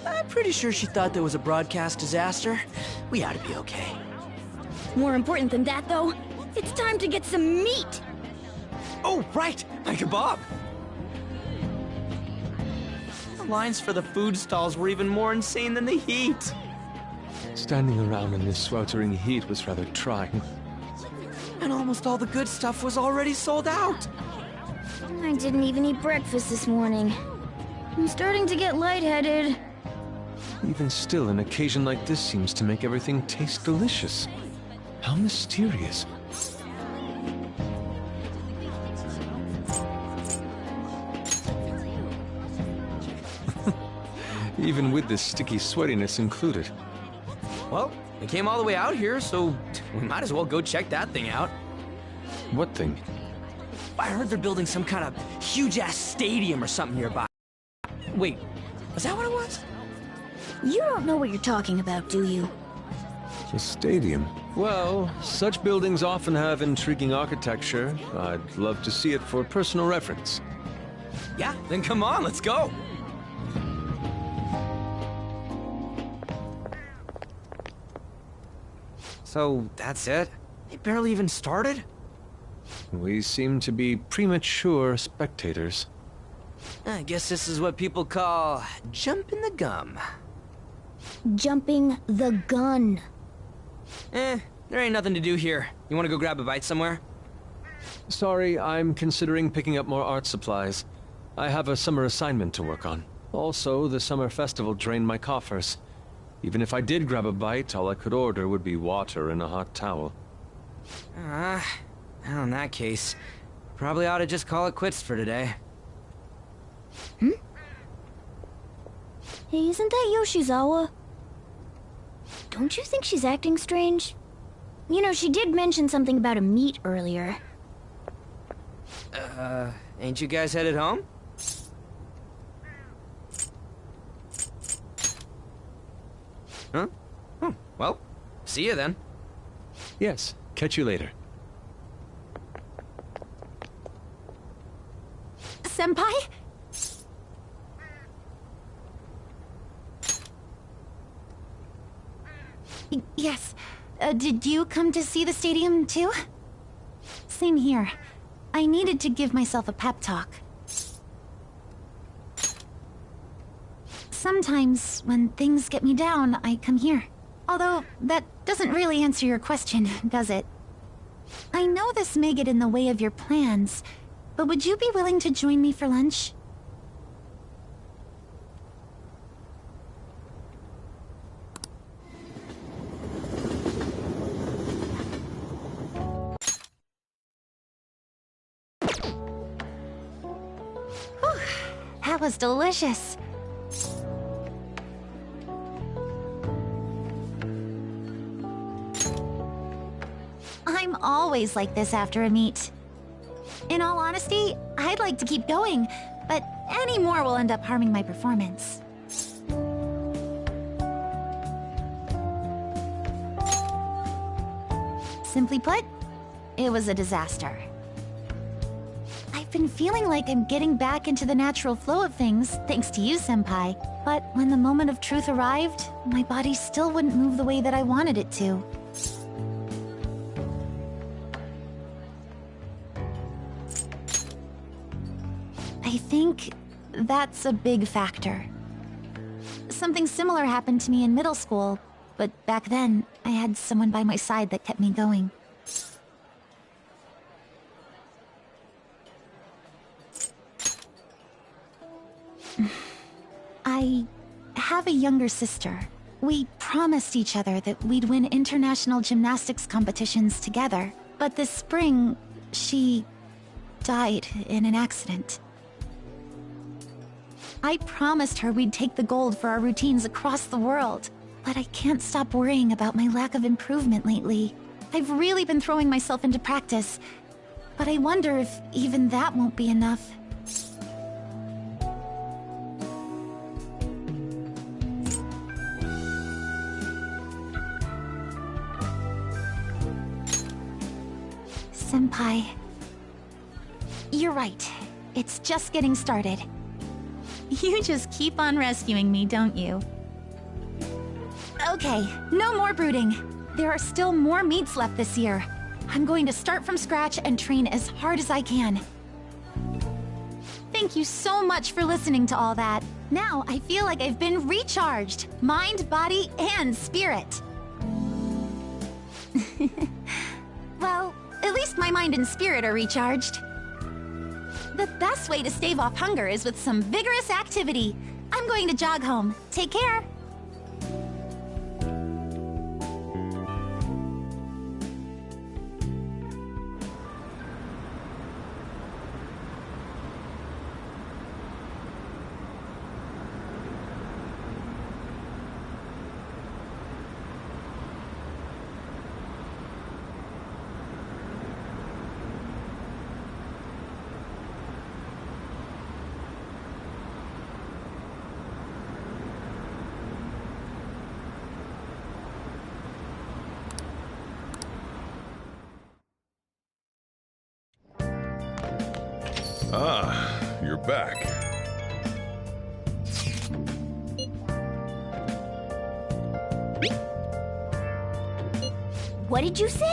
I'm pretty sure she thought there was a broadcast disaster. We ought to be okay. More important than that, though, it's time to get some meat! Oh, right! My kebab! The lines for the food stalls were even more insane than the heat. Standing around in this sweltering heat was rather trying. And almost all the good stuff was already sold out. I didn't even eat breakfast this morning. I'm starting to get lightheaded. Even still, an occasion like this seems to make everything taste delicious. How mysterious. Even with this sticky sweatiness included. Well, we came all the way out here, so we might as well go check that thing out. What thing? I heard they're building some kind of huge-ass stadium or something nearby. Wait, was that what it was? You don't know what you're talking about, do you? A stadium? Well, such buildings often have intriguing architecture. I'd love to see it for personal reference. Yeah, then come on, let's go! So, that's it? They barely even started? We seem to be premature spectators. I guess this is what people call jumping the gum. Jumping the gun. There ain't nothing to do here. You wanna go grab a bite somewhere? Sorry, I'm considering picking up more art supplies. I have a summer assignment to work on. Also, the summer festival drained my coffers. Even if I did grab a bite, all I could order would be water and a hot towel. Well, in that case, probably ought to just call it quits for today. Hey, isn't that Yoshizawa? Don't you think she's acting strange? You know, she did mention something about a meat earlier. Ain't you guys headed home? Huh? Oh, well, see you then. Yes, catch you later. Senpai? Yes. Did you come to see the stadium, too? Same here. I needed to give myself a pep talk. Sometimes, when things get me down, I come here. Although, that doesn't really answer your question, does it? I know this may get in the way of your plans, but would you be willing to join me for lunch? Whew. was delicious. I'm always like this after a meet. In all honesty, I'd like to keep going, but any more will end up harming my performance. Simply put, it was a disaster. I've been feeling like I'm getting back into the natural flow of things, thanks to you, Senpai. But when the moment of truth arrived, my body still wouldn't move the way that I wanted it to. I think that's a big factor. Something similar happened to me in middle school, but back then, I had someone by my side that kept me going. I have a younger sister. We promised each other that we'd win international gymnastics competitions together. But this spring, she died in an accident. I promised her we'd take the gold for our routines across the world. But I can't stop worrying about my lack of improvement lately. I've really been throwing myself into practice, but I wonder if even that won't be enough. Senpai, you're right. It's just getting started. You just keep on rescuing me, don't you? Okay, no more brooding. There are still more meets left this year. I'm going to start from scratch and train as hard as I can. Thank you so much for listening to all that. Now I feel like I've been recharged. Mind, body, and spirit. Well, at least my mind and spirit are recharged. The best way to stave off hunger is with some vigorous activity. I'm going to jog home. Take care. Ah, you're back. What did you say?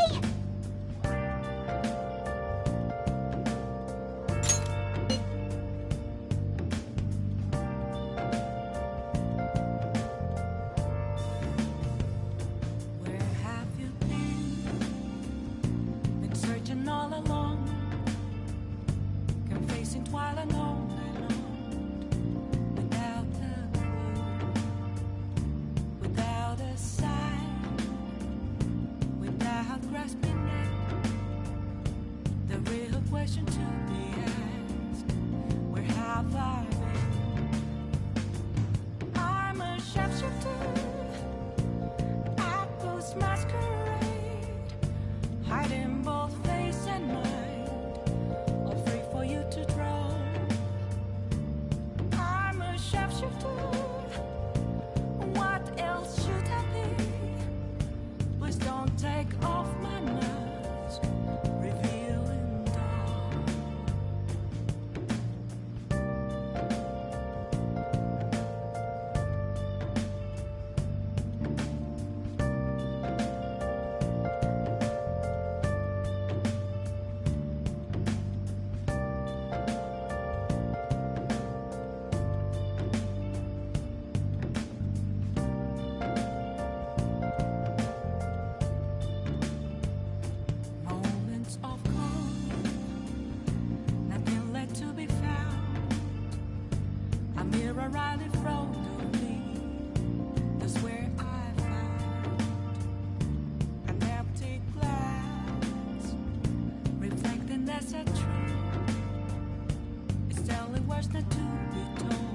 It's only worse not to be told.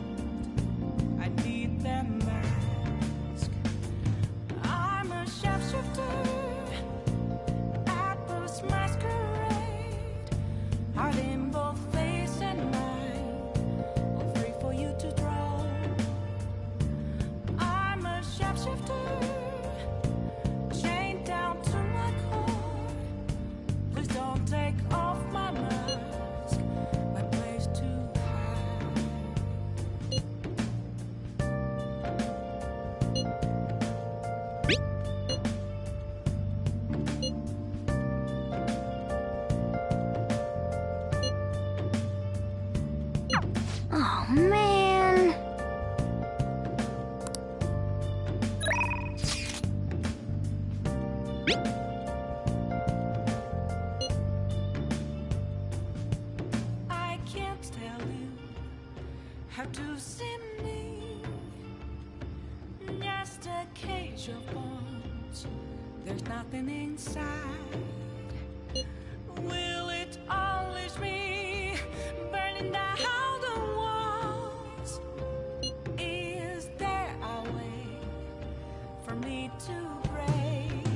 a cage of bones. There's nothing inside. Will it unleash me, burning down the walls? Is there a way for me to break?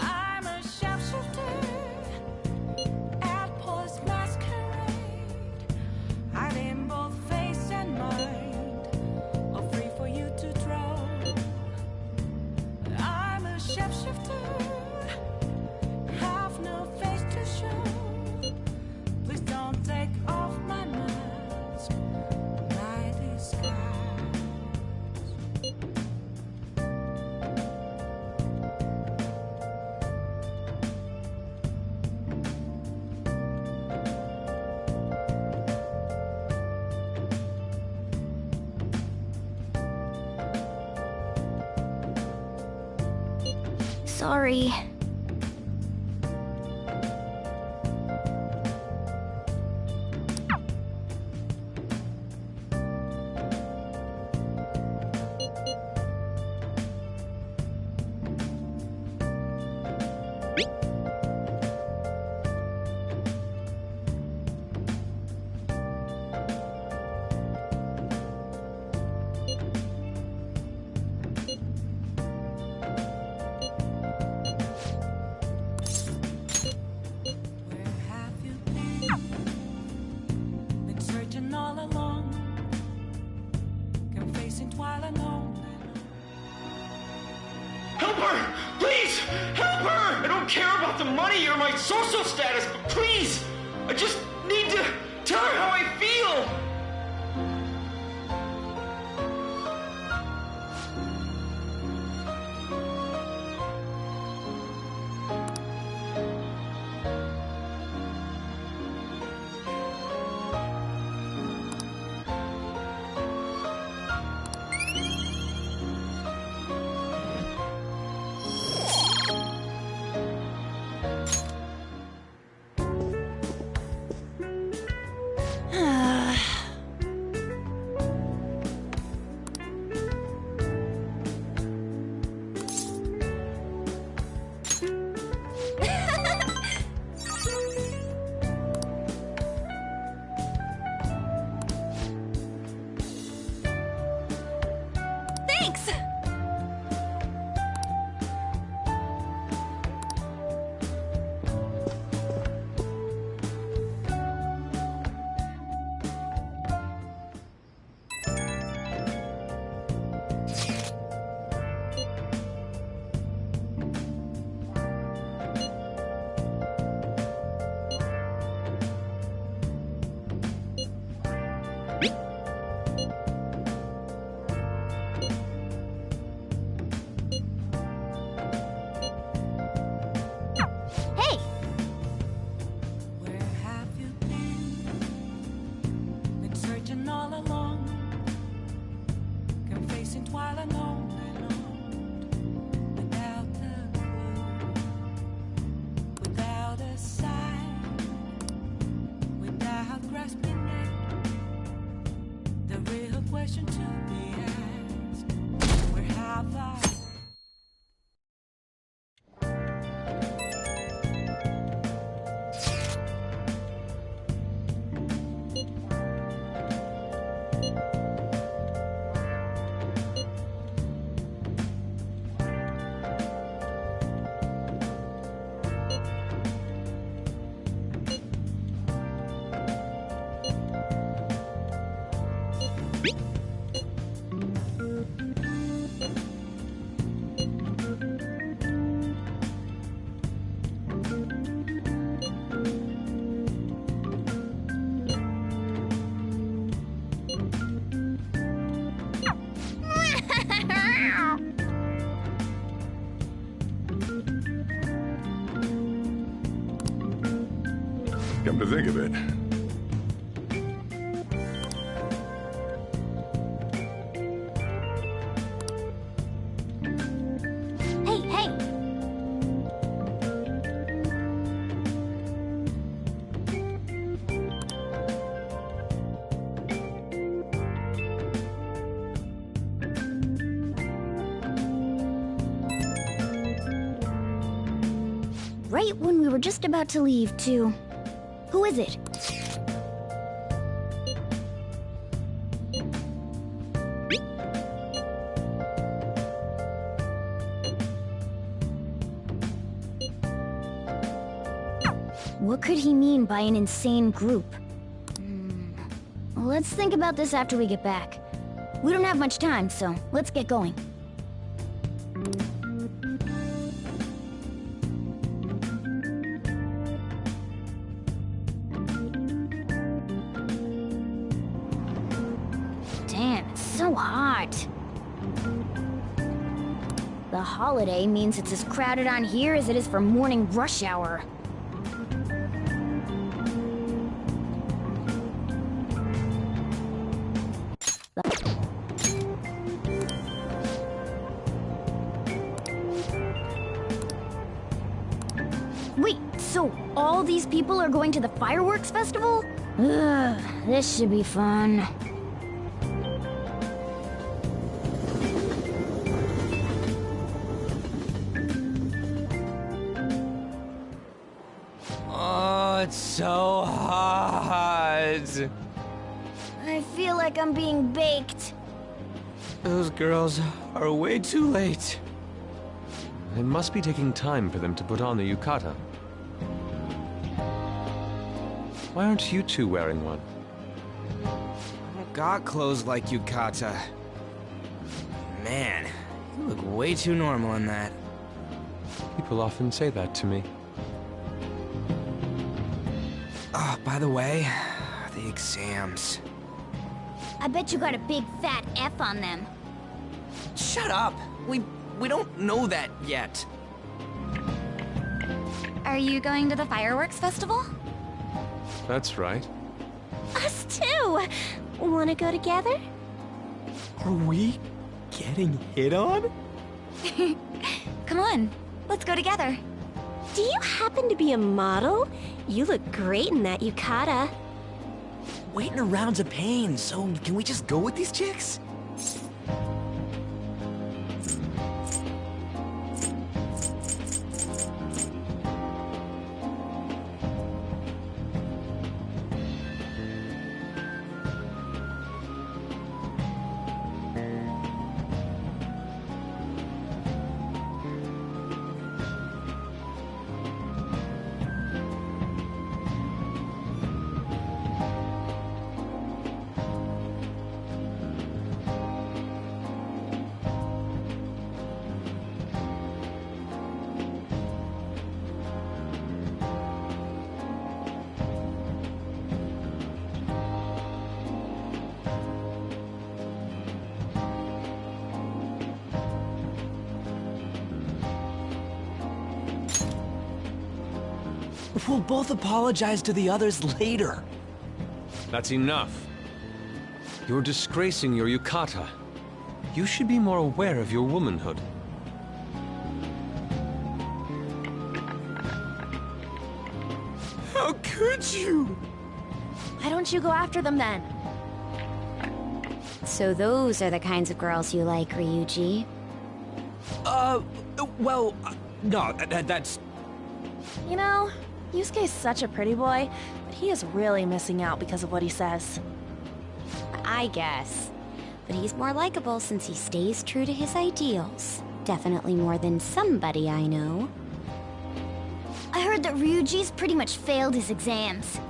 I'm a sharpshooter at Paul's masquerade, hiding both face and mind, all free for you to draw. I'm a sharpshooter, have no face to show. Please don't take off my mask, my disguise. Sorry. Been searching all along, confessing while alone. Help her! Please! Help her! I don't care about the money or my social status, but please! I just need to tell her how I feel! Thanks! Hey! Where have you been searching all along, confessing while alone and on, without a clue, without a sign, without grasping it. The real question to be asked: where have I? Come to think of it, Hey, hey! right when we were just about to leave, too. Who is it? What could he mean by an insane group? Let's think about this after we get back. We don't have much time, so let's get going. Damn, it's so hot. The holiday means it's as crowded on here as it is for morning rush hour. Wait, so all these people are going to the fireworks festival? Ugh, this should be fun. Oh, it's so hot. I feel like I'm being baked. Those girls are way too late. It must be taking time for them to put on the yukata. Why aren't you two wearing one? I don't got clothes like yukata. Man, you look way too normal in that. People often say that to me. Oh, by the way, the exams. I bet you got a big fat F on them. Shut up! We don't know that yet. Are you going to the fireworks festival? That's right. Us too! Wanna go together? Are we getting hit on? Come on, let's go together. Do you happen to be a model? You look great in that yukata. Waiting around's a pain, so can we just go with these chicks? We'll both apologize to the others later. That's enough. You're disgracing your yukata. You should be more aware of your womanhood. How could you? Why don't you go after them then? So those are the kinds of girls you like, Ryuji? Well, no, that's... You know, Yusuke's such a pretty boy, but he is really missing out because of what he says. I guess. But he's more likable since he stays true to his ideals. Definitely more than somebody I know. I heard that Ryuji's pretty much failed his exams.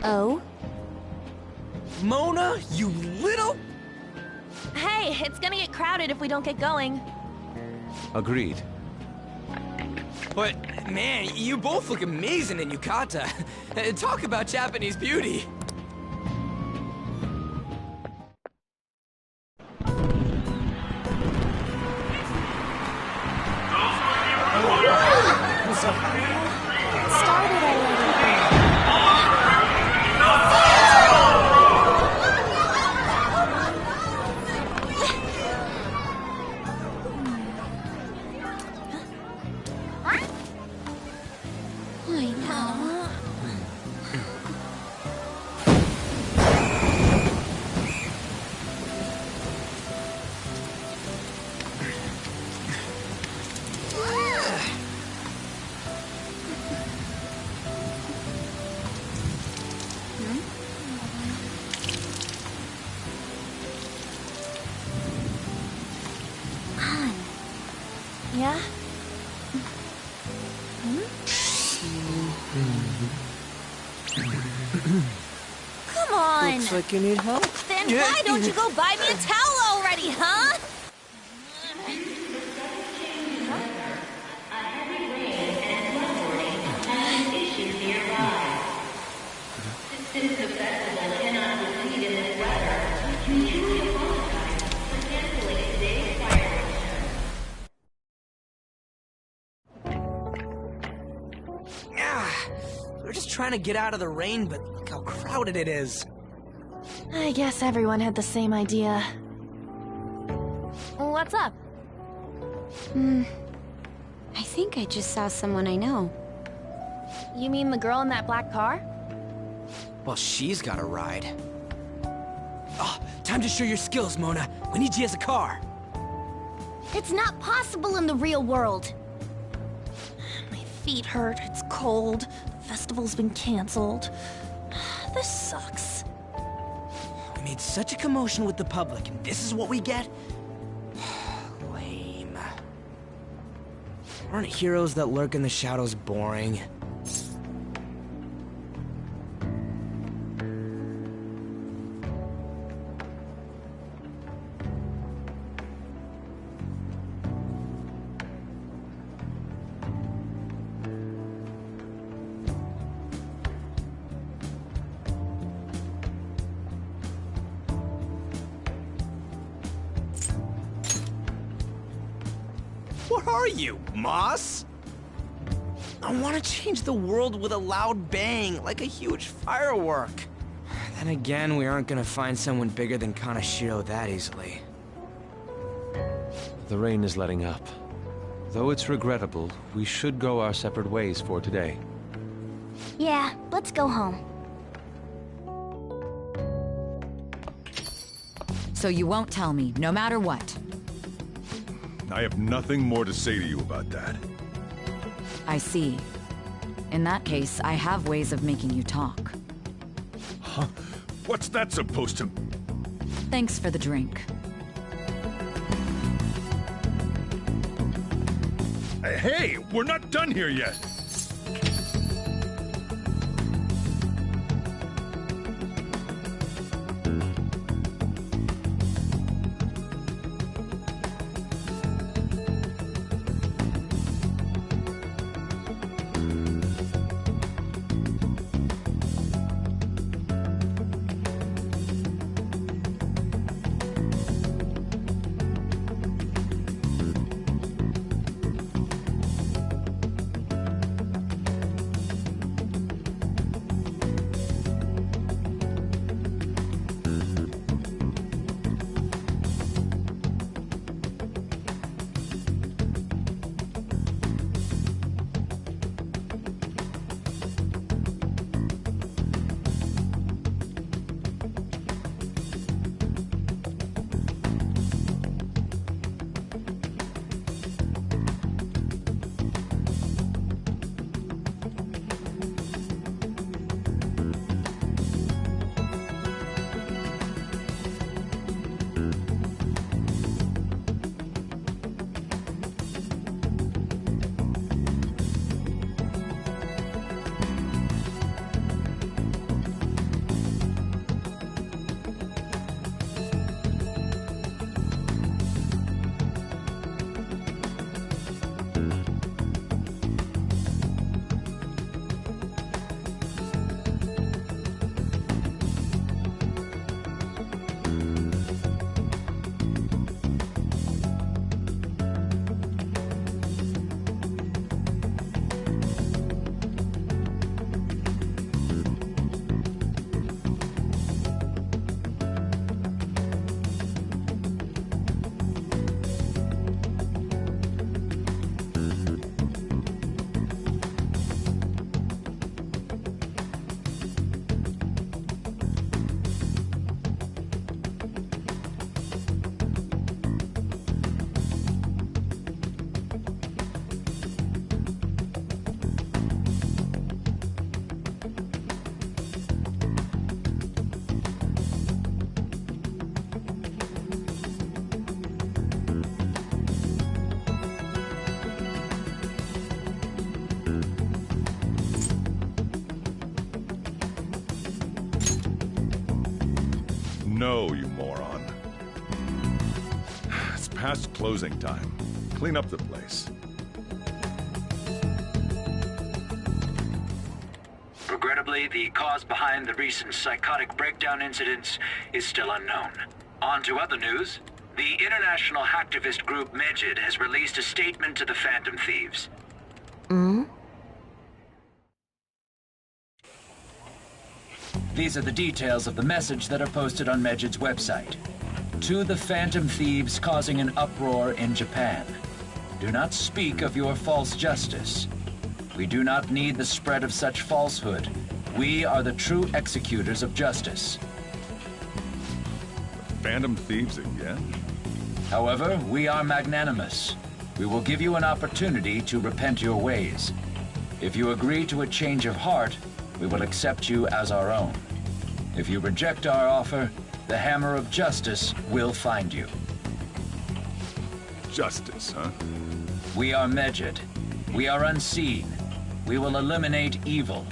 Oh? Mona, you little... Hey, it's gonna get crowded if we don't get going. Agreed. But, man, you both look amazing in yukata. Talk about Japanese beauty. Come on! Looks like you need help. Then why don't you go buy me a towel already, huh? We're just trying to get out of the rain, but look how crowded it is. I guess everyone had the same idea. What's up? I think I just saw someone I know. You mean the girl in that black car? Well, she's got a ride. Oh, time to show your skills, Mona. We need you as a car. It's not possible in the real world. My feet hurt, it's cold, the festival's been canceled. This sucks. We made such a commotion with the public, and this is what we get? Lame. Aren't heroes that lurk in the shadows boring? What are you, Moss? I want to change the world with a loud bang, like a huge firework. Then again, we aren't gonna find someone bigger than Kanashiro that easily. The rain is letting up. Though it's regrettable, we should go our separate ways for today. Yeah, let's go home. So you won't tell me, no matter what? I have nothing more to say to you about that. I see. In that case, I have ways of making you talk. Huh? What's that supposed to... Thanks for the drink. Hey, we're not done here yet! No, you moron. It's past closing time. Clean up the place. Regrettably, the cause behind the recent psychotic breakdown incidents is still unknown. On to other news. The international hacktivist group Medjed has released a statement to the Phantom Thieves. These are the details of the message that are posted on Medjed's website. To the Phantom Thieves causing an uproar in Japan. Do not speak of your false justice. We do not need the spread of such falsehood. We are the true executors of justice. Phantom Thieves again? However, we are magnanimous. We will give you an opportunity to repent your ways. If you agree to a change of heart, we will accept you as our own. If you reject our offer, the hammer of justice will find you. Justice, huh? We are Medjed. We are unseen. We will eliminate evil.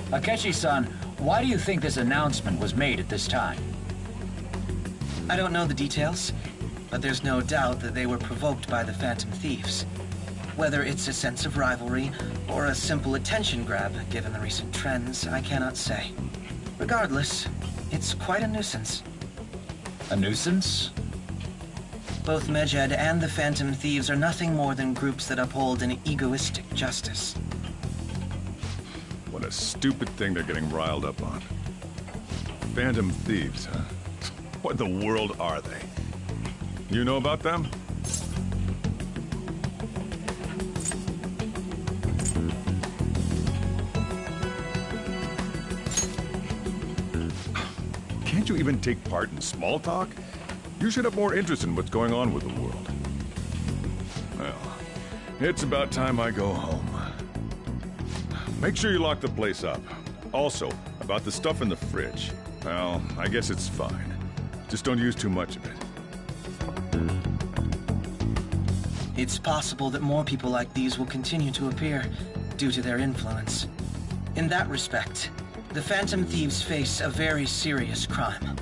Akechi-san, why do you think this announcement was made at this time? I don't know the details, but there's no doubt that they were provoked by the Phantom Thieves. Whether it's a sense of rivalry or a simple attention grab, given the recent trends, I cannot say. Regardless, it's quite a nuisance. A nuisance? Both Medjed and the Phantom Thieves are nothing more than groups that uphold an egoistic justice. What a stupid thing they're getting riled up on. Phantom Thieves, huh? What in the world are they? You know about them? Can't you even take part in small talk? You should have more interest in what's going on with the world. Well, it's about time I go home. Make sure you lock the place up. Also, about the stuff in the fridge. Well, I guess it's fine. Just don't use too much of it. It's possible that more people like these will continue to appear due to their influence. In that respect, the Phantom Thieves face a very serious crime.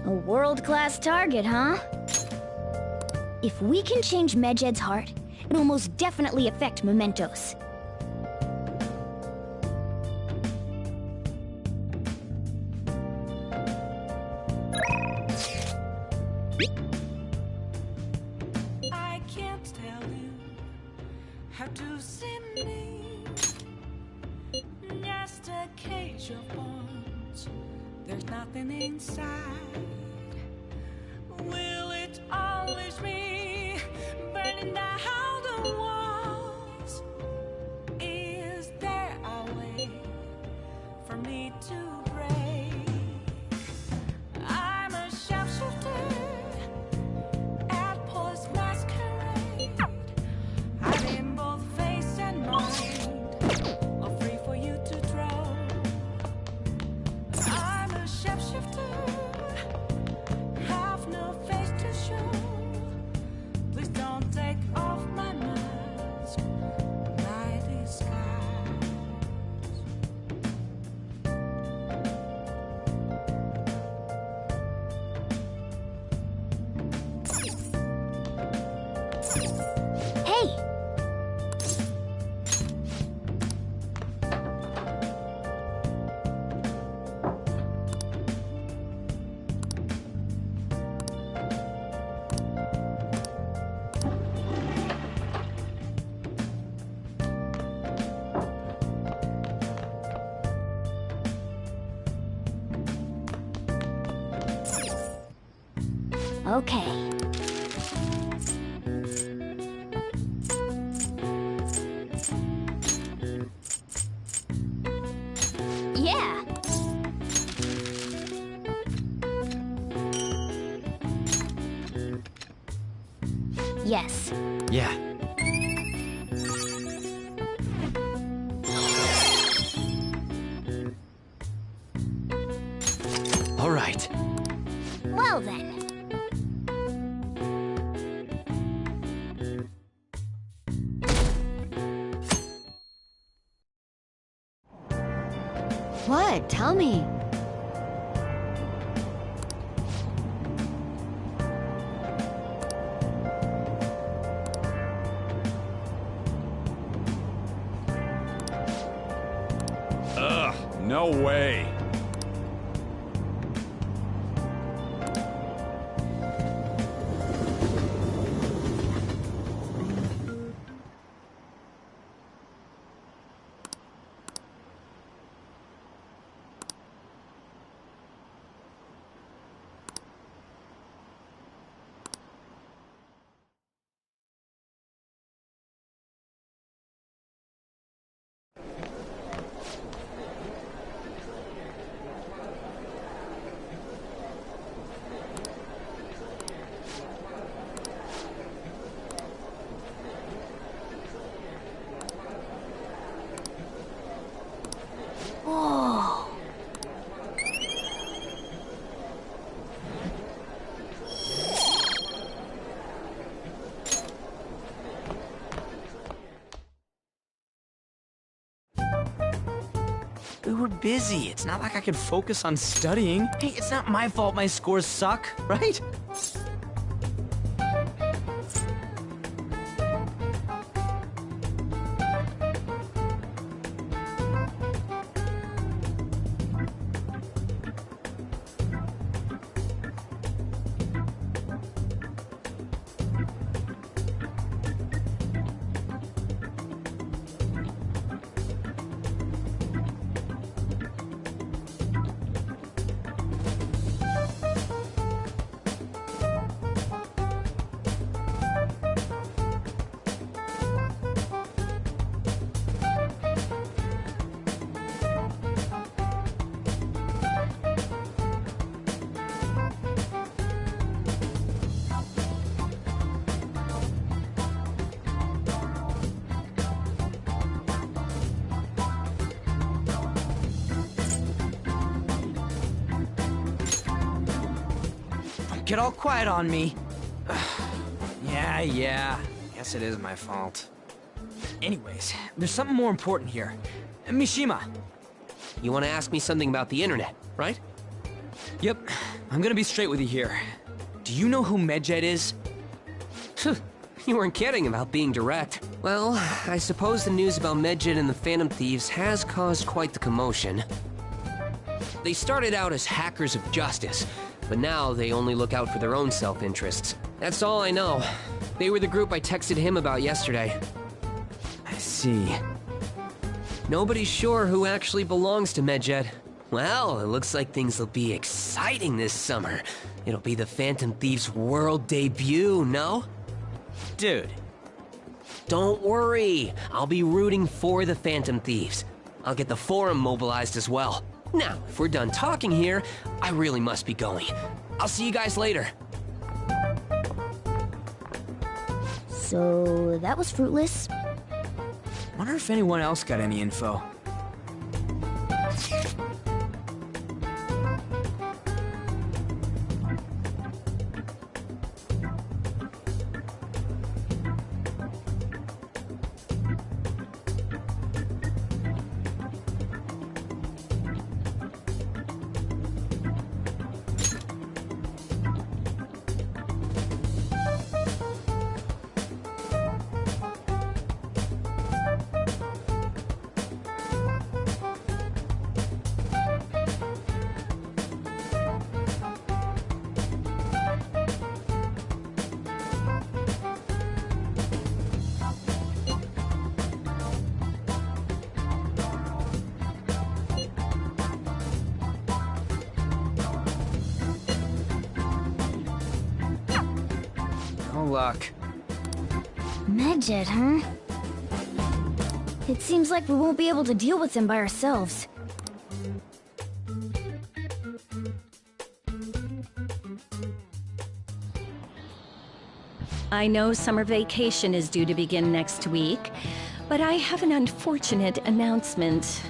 A world-class target, huh? If we can change Medjed's heart, it'll most definitely affect Mementos. I can't tell you how to see me. Just a cage of bones. There's nothing inside. Will it always be burning down the walls? Is there a way for me to break? I'm a sharpshooter at Paul's masquerade. I'm in both face and mind, all free for you to draw. I'm a sharpshooter. Have no face to show. Please don't take off my mask, my disguise. Hey! Okay. Yeah. Yes. Yeah. All right. Well then. What? Tell me. Ugh, no way. Whoa. We were busy. It's not like I could focus on studying. Hey, it's not my fault my scores suck, right? Get all quiet on me. Yeah. Guess it is my fault. Anyways, there's something more important here. Mishima. You want to ask me something about the internet, right? Yep. I'm gonna be straight with you here. Do you know who Medjed is? You weren't kidding about being direct. Well, I suppose the news about Medjed and the Phantom Thieves has caused quite the commotion. They started out as hackers of justice, but now they only look out for their own self-interests. That's all I know. They were the group I texted him about yesterday. I see. Nobody's sure who actually belongs to Medjed. Well, it looks like things will be exciting this summer. It'll be the Phantom Thieves' world debut, no? Dude. Don't worry. I'll be rooting for the Phantom Thieves. I'll get the forum mobilized as well. Now, if we're done talking here, I really must be going. I'll see you guys later. So, that was fruitless. Wonder if anyone else got any info. Luck. Medjed, huh? It seems like we won't be able to deal with them by ourselves. I know summer vacation is due to begin next week, but I have an unfortunate announcement.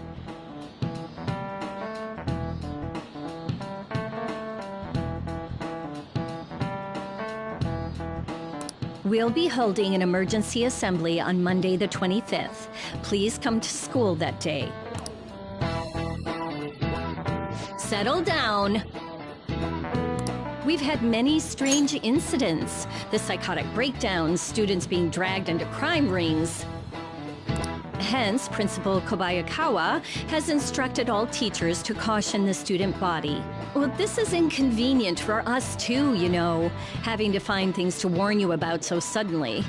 We'll be holding an emergency assembly on Monday the 25th. Please come to school that day. Settle down. We've had many strange incidents. The psychotic breakdowns, students being dragged into crime rings. Hence, Principal Kobayakawa has instructed all teachers to caution the student body. Well, this is inconvenient for us too, you know, having to find things to warn you about so suddenly.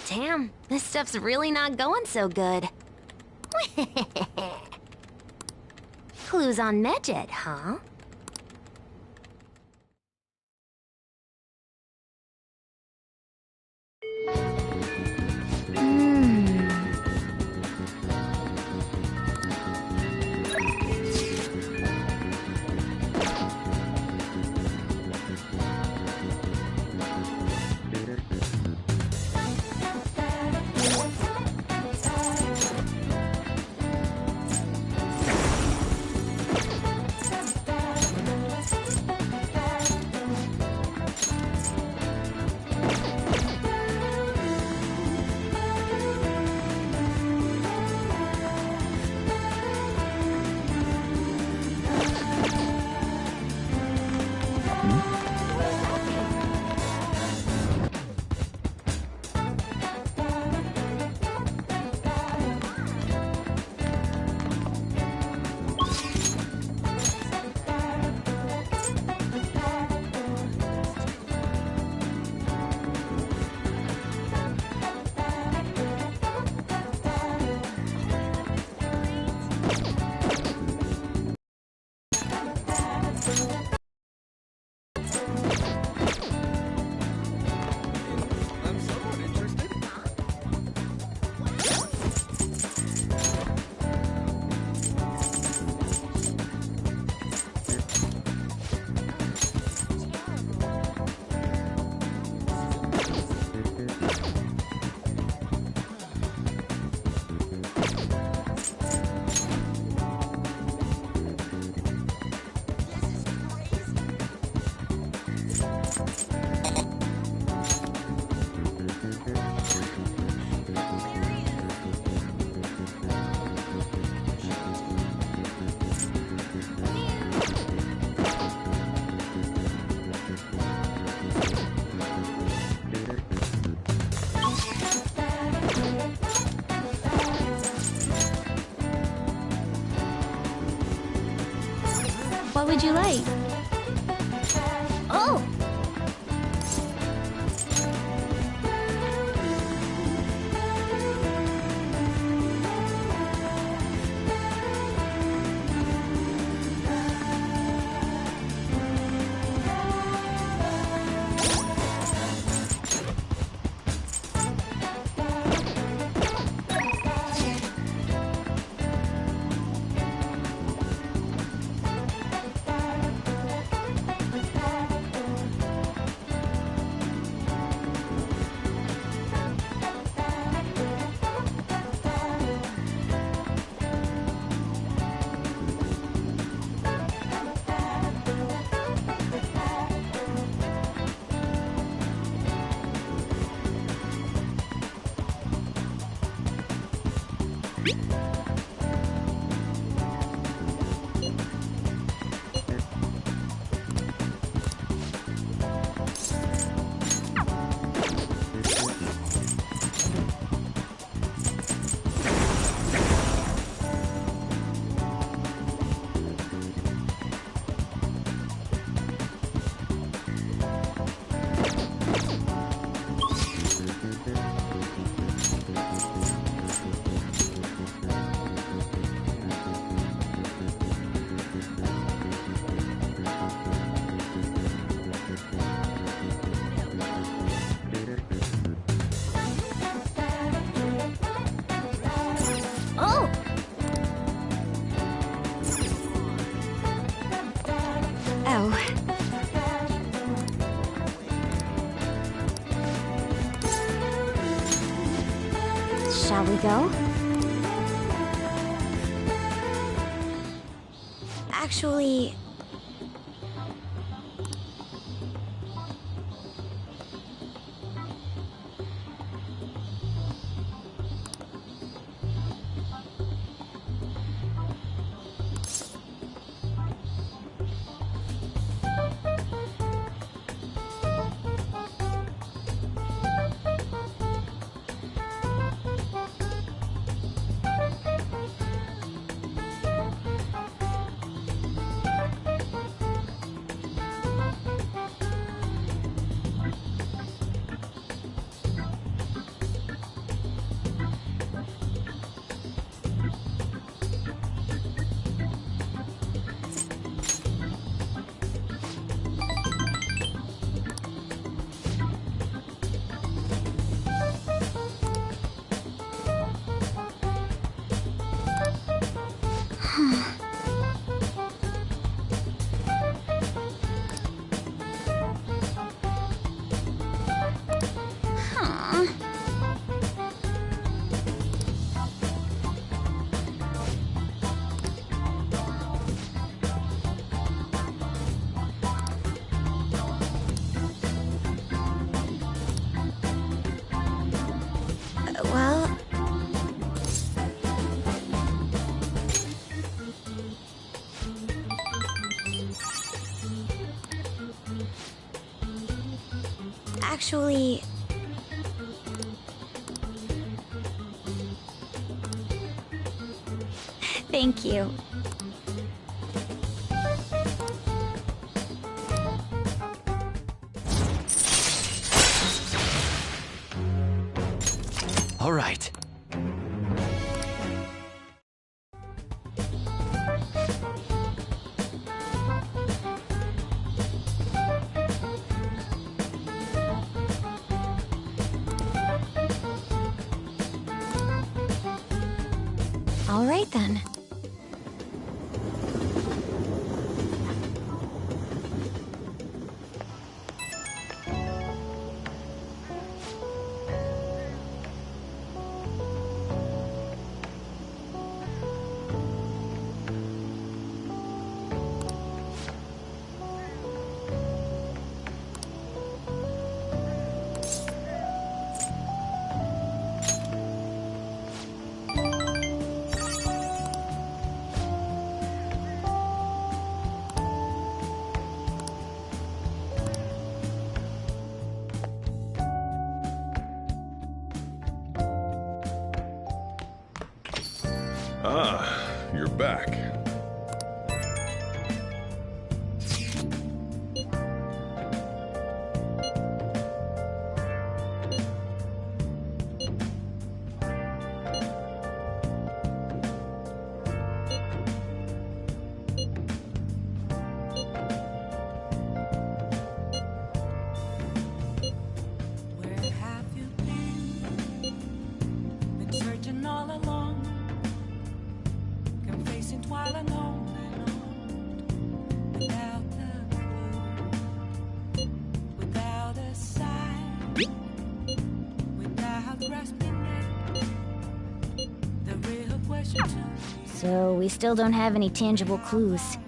Damn, this stuff's really not going so good. Clues on Medjed, huh? right. Oh! Shall we go? Actually... Well... Actually... Thank you. All right. All right then. Ah, you're back. all along, complacent while alone and on, without the clue, without a sign, without grasping it. The real question to me. So we still don't have any tangible clues.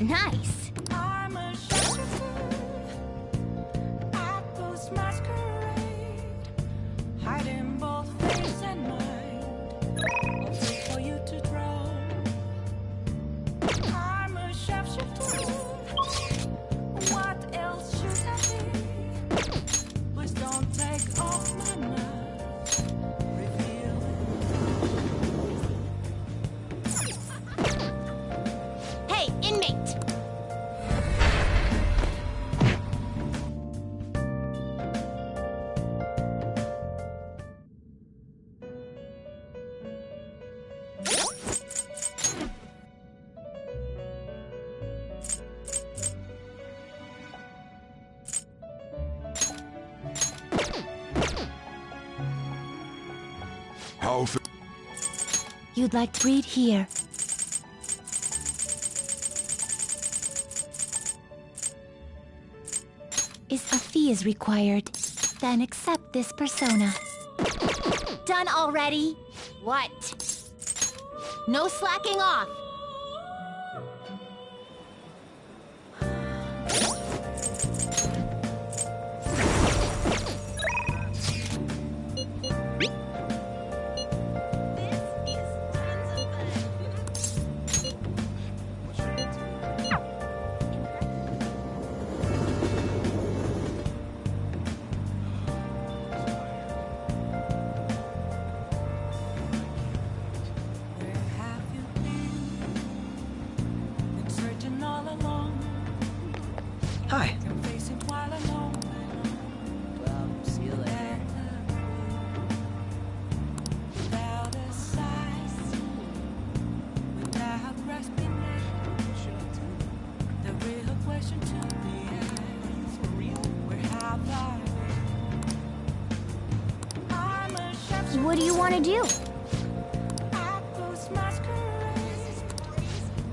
Nice. I'm a shapeshifter at this masquerade, hiding both face and mind, only for you to draw. I'm a shapeshifter. What else should I be? Please don't take off my mask. Reveal it. Hey, inmate! You'd like to read here. If a fee is required, then accept this persona. Done already? What? No slacking off! Hi. See you later. What do you want to do?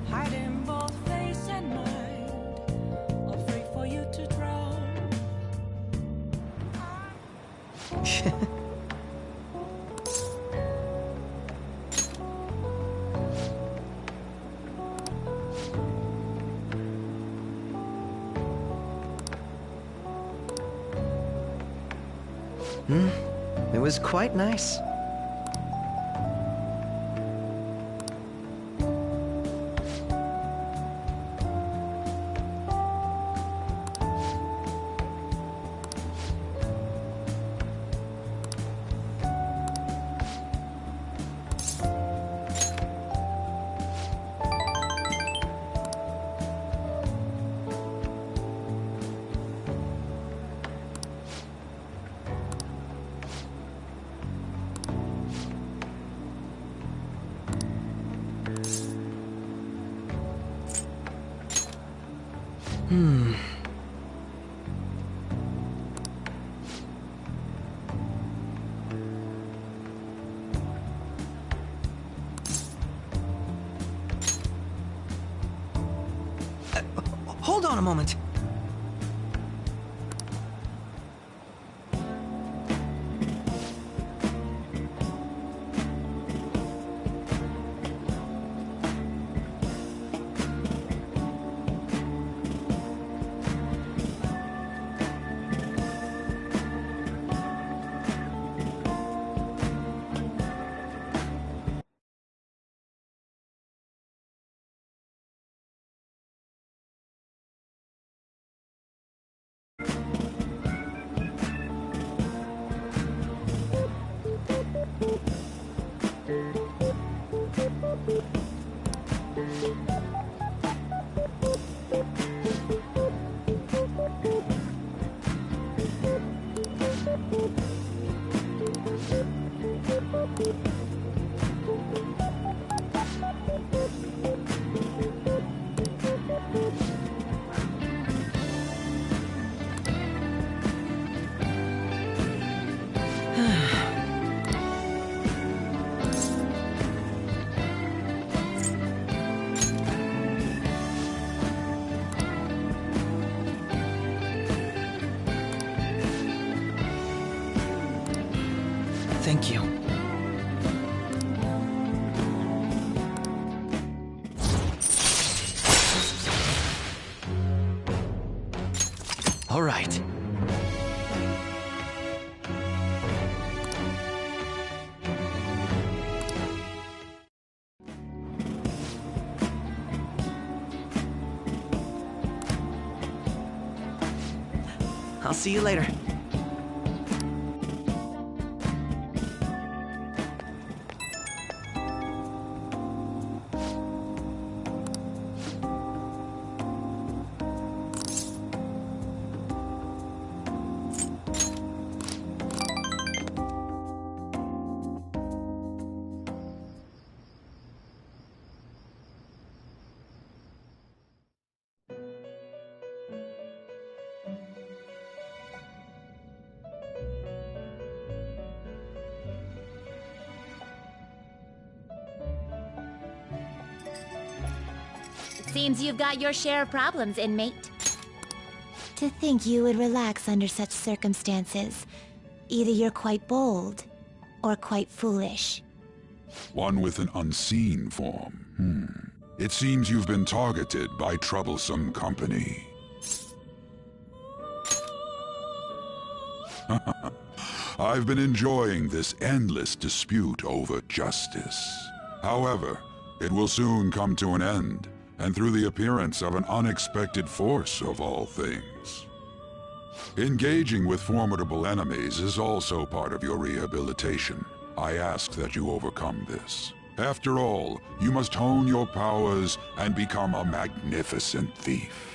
Hiding both face and mind, all free for you to draw. It was quite nice. Hold on a moment. Thank you. All right. I'll see you later. Seems you've got your share of problems, inmate. To think you would relax under such circumstances. Either you're quite bold, or quite foolish. One with an unseen form. It seems you've been targeted by troublesome company. I've been enjoying this endless dispute over justice. However, it will soon come to an end, and through the appearance of an unexpected force of all things. Engaging with formidable enemies is also part of your rehabilitation. I ask that you overcome this. After all, you must hone your powers and become a magnificent thief.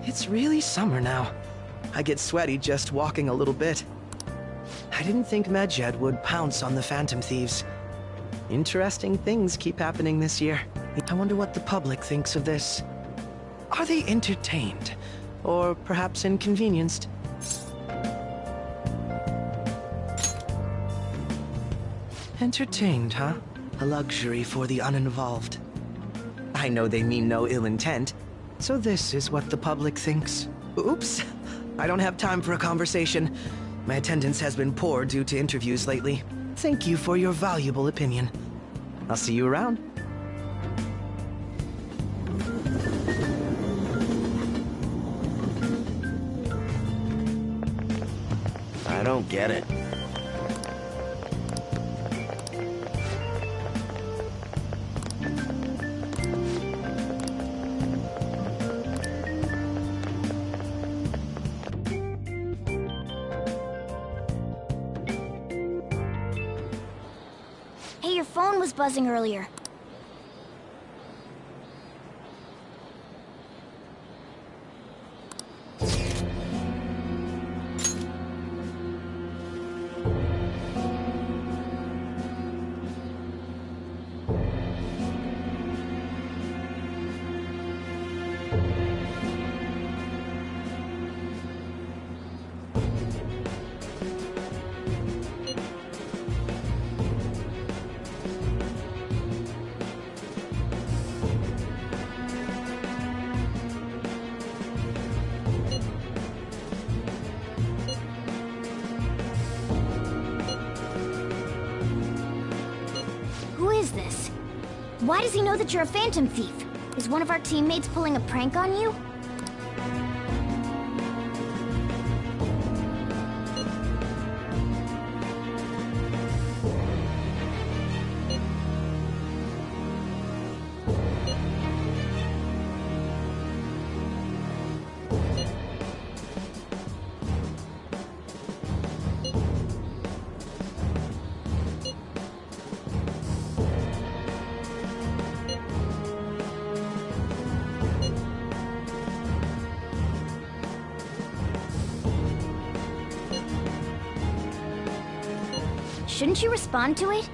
It's really summer now. I get sweaty just walking a little bit. I didn't think Medjed would pounce on the Phantom Thieves. Interesting things keep happening this year. I wonder what the public thinks of this. Are they entertained? Or perhaps inconvenienced? Entertained, huh? A luxury for the uninvolved. I know they mean no ill intent. So this is what the public thinks. Oops, I don't have time for a conversation. My attendance has been poor due to interviews lately. Thank you for your valuable opinion. I'll see you around. I don't get it. Hey, your phone was buzzing earlier. Who is this? Why does he know that you're a Phantom Thief? Is one of our teammates pulling a prank on you? Shouldn't you respond to it?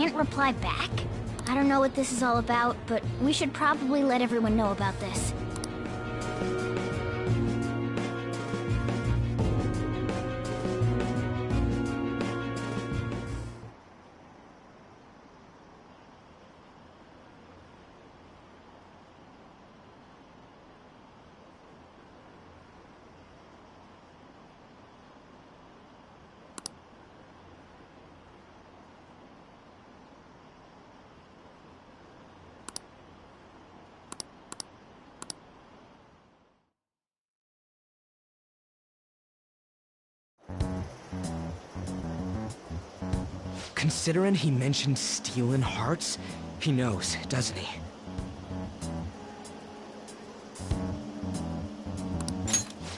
can't reply back? I don't know what this is all about, but we should probably let everyone know about this. Considering he mentioned stealing hearts, he knows, doesn't he?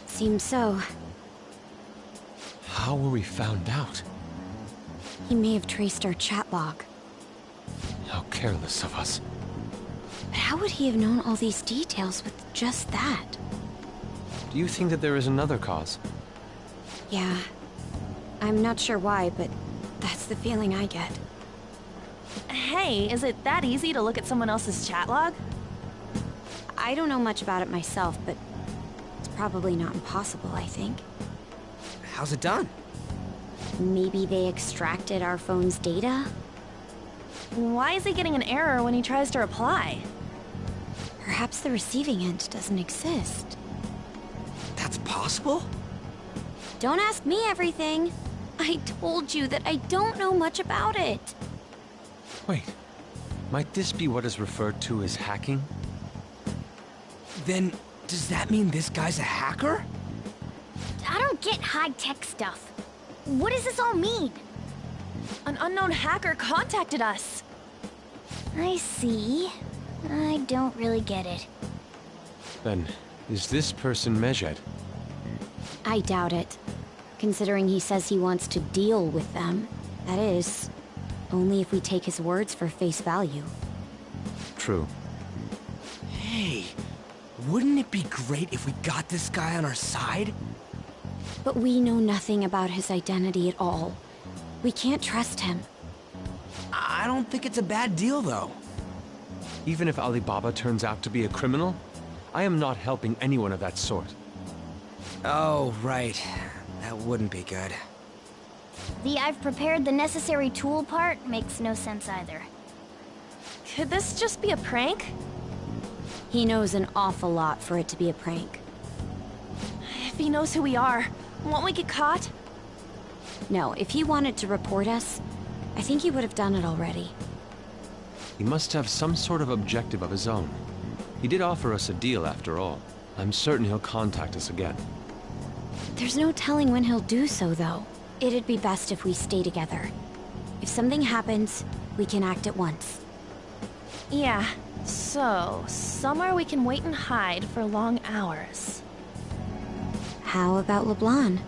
Seems so. How were we found out? He may have traced our chat log. How careless of us. But how would he have known all these details with just that? Do you think that there is another cause? Yeah. I'm not sure why, but that's the feeling I get. Hey, is it that easy to look at someone else's chat log? I don't know much about it myself, but it's probably not impossible, I think. How's it done? Maybe they extracted our phone's data? Why is he getting an error when he tries to reply? Perhaps the receiving end doesn't exist. That's possible? Don't ask me everything. I told you that I don't know much about it. Wait, might this be what is referred to as hacking? Then, does that mean this guy's a hacker? I don't get high-tech stuff. What does this all mean? An unknown hacker contacted us. I see. I don't really get it. Then, is this person Medjed? I doubt it. Considering he says he wants to deal with them. That is, only if we take his words for face value. True. Hey, wouldn't it be great if we got this guy on our side? But we know nothing about his identity at all. We can't trust him. I don't think it's a bad deal, though. Even if Alibaba turns out to be a criminal, I am not helping anyone of that sort. Oh, right. That wouldn't be good. The "I've prepared the necessary tool" part makes no sense either. Could this just be a prank? He knows an awful lot for it to be a prank. If he knows who we are, won't we get caught? No, if he wanted to report us, I think he would have done it already. He must have some sort of objective of his own. He did offer us a deal after all. I'm certain he'll contact us again. There's no telling when he'll do so, though. It'd be best if we stay together. If something happens, we can act at once. Yeah, so somewhere we can wait and hide for long hours. How about LeBlanc?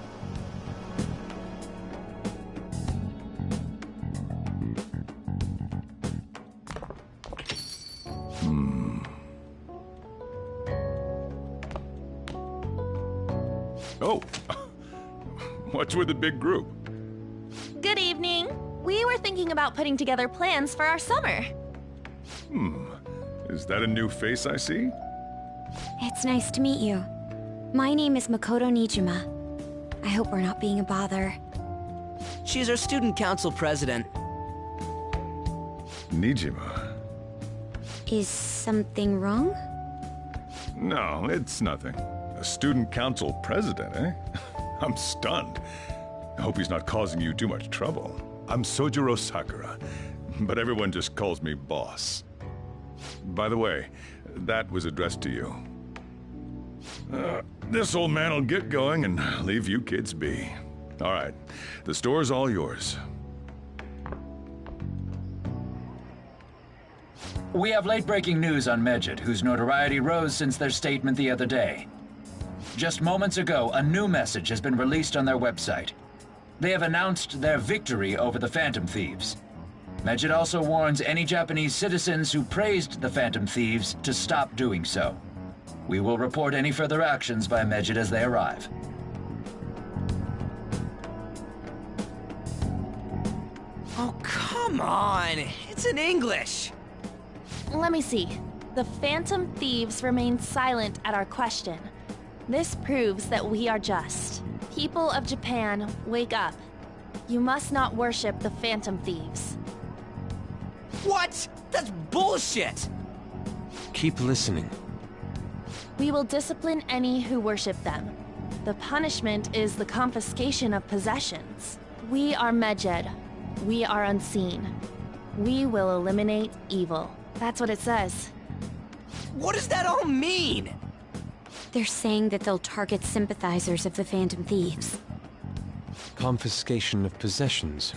Oh, what's with the big group? Good evening. We were thinking about putting together plans for our summer. Is that a new face I see? It's nice to meet you. My name is Makoto Nijima. I hope we're not being a bother. She's our student council president. Nijima? Is something wrong? No, it's nothing. A student council president, eh? I'm stunned. I hope he's not causing you too much trouble. I'm Sojiro Sakura, but everyone just calls me boss. By the way, that was addressed to you. This old man will get going and leave you kids be. All right, the store's all yours. We have late-breaking news on Medjed, whose notoriety rose since their statement the other day. Just moments ago, a new message has been released on their website. They have announced their victory over the Phantom Thieves. Medjed also warns any Japanese citizens who praised the Phantom Thieves to stop doing so. We will report any further actions by Medjed as they arrive. Oh, come Come on, it's in English. Let me see. The Phantom Thieves remain silent at our question. This proves that we are just. People of Japan, wake up. You must not worship the Phantom Thieves. What? That's bullshit! Keep listening. We will discipline any who worship them. The punishment is the confiscation of possessions. We are Medjed. We are unseen. We will eliminate evil. That's what it says. What does that all mean? They're saying that they'll target sympathizers of the Phantom Thieves. Confiscation of possessions,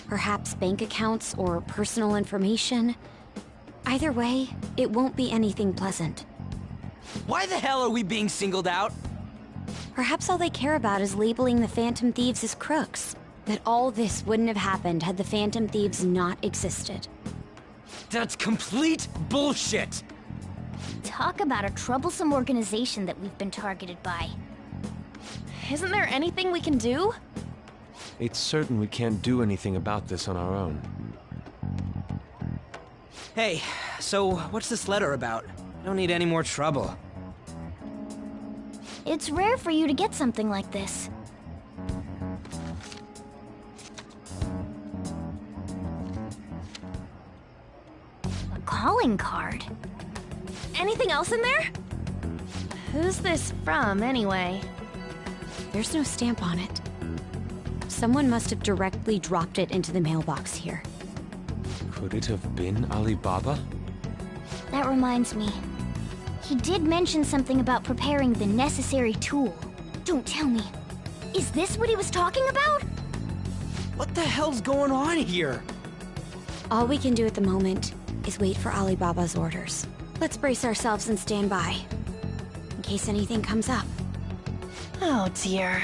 Perhaps bank accounts or personal information. Either way, it won't be anything pleasant. Why the hell are we being singled out? Perhaps all they care about is labeling the Phantom Thieves as crooks. That all this wouldn't have happened had the Phantom Thieves not existed. That's complete bullshit! Talk about a troublesome organization that we've been targeted by. Isn't there anything we can do? It's certain we can't do anything about this on our own. Hey, so what's this letter about? I don't need any more trouble. It's rare for you to get something like this. A calling card? Anything else in there? Who's this from, anyway? There's no stamp on it. Someone must have directly dropped it into the mailbox here. Could it have been Alibaba? That reminds me. He did mention something about preparing the necessary tool. Don't tell me. Is this what he was talking about? What the hell's going on here? All we can do at the moment is wait for Alibaba's orders. Let's brace ourselves and stand by, in case anything comes up. Oh dear.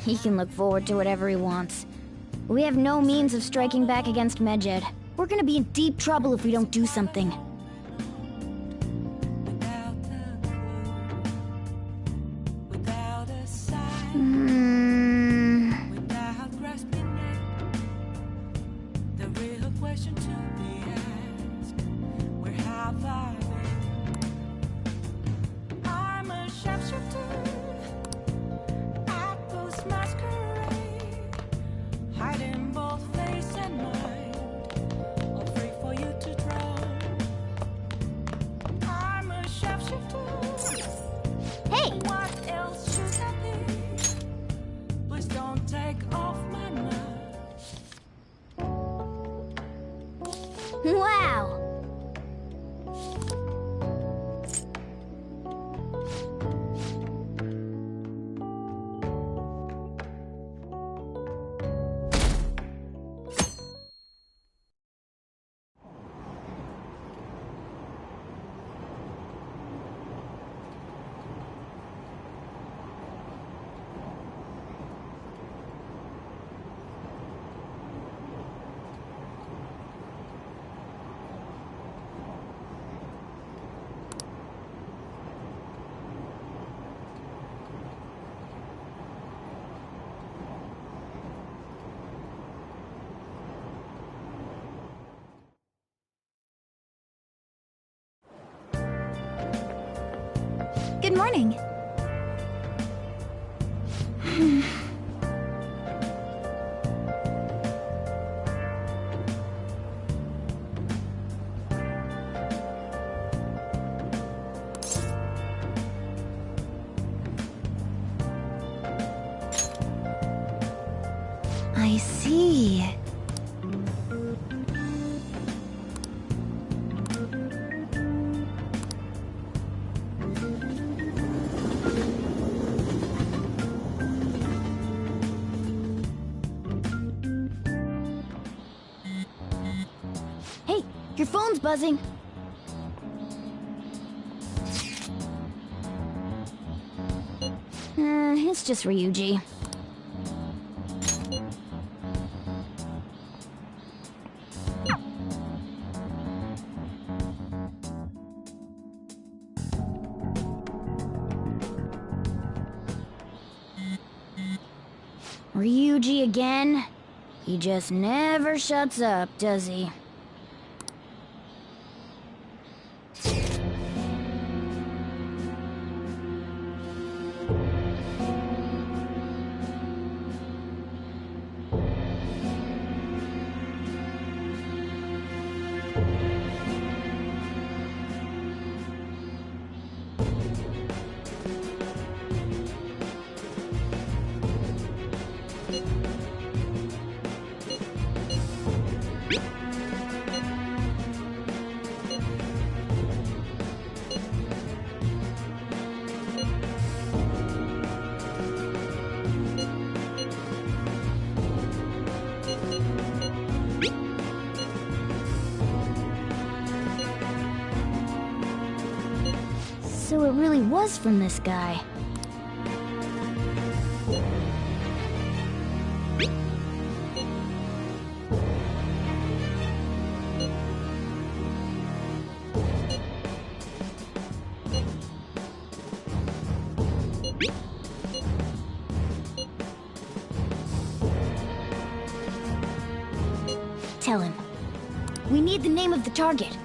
He can look forward to whatever he wants. We have no means of striking back against Medjed. We're gonna be in deep trouble if we don't do something. Wow! Good morning. I see. your phone's buzzing. It's just Ryuji. Ryuji again? He just never shuts up, does he? So it really was from this guy. Tell him. We need the name of the target.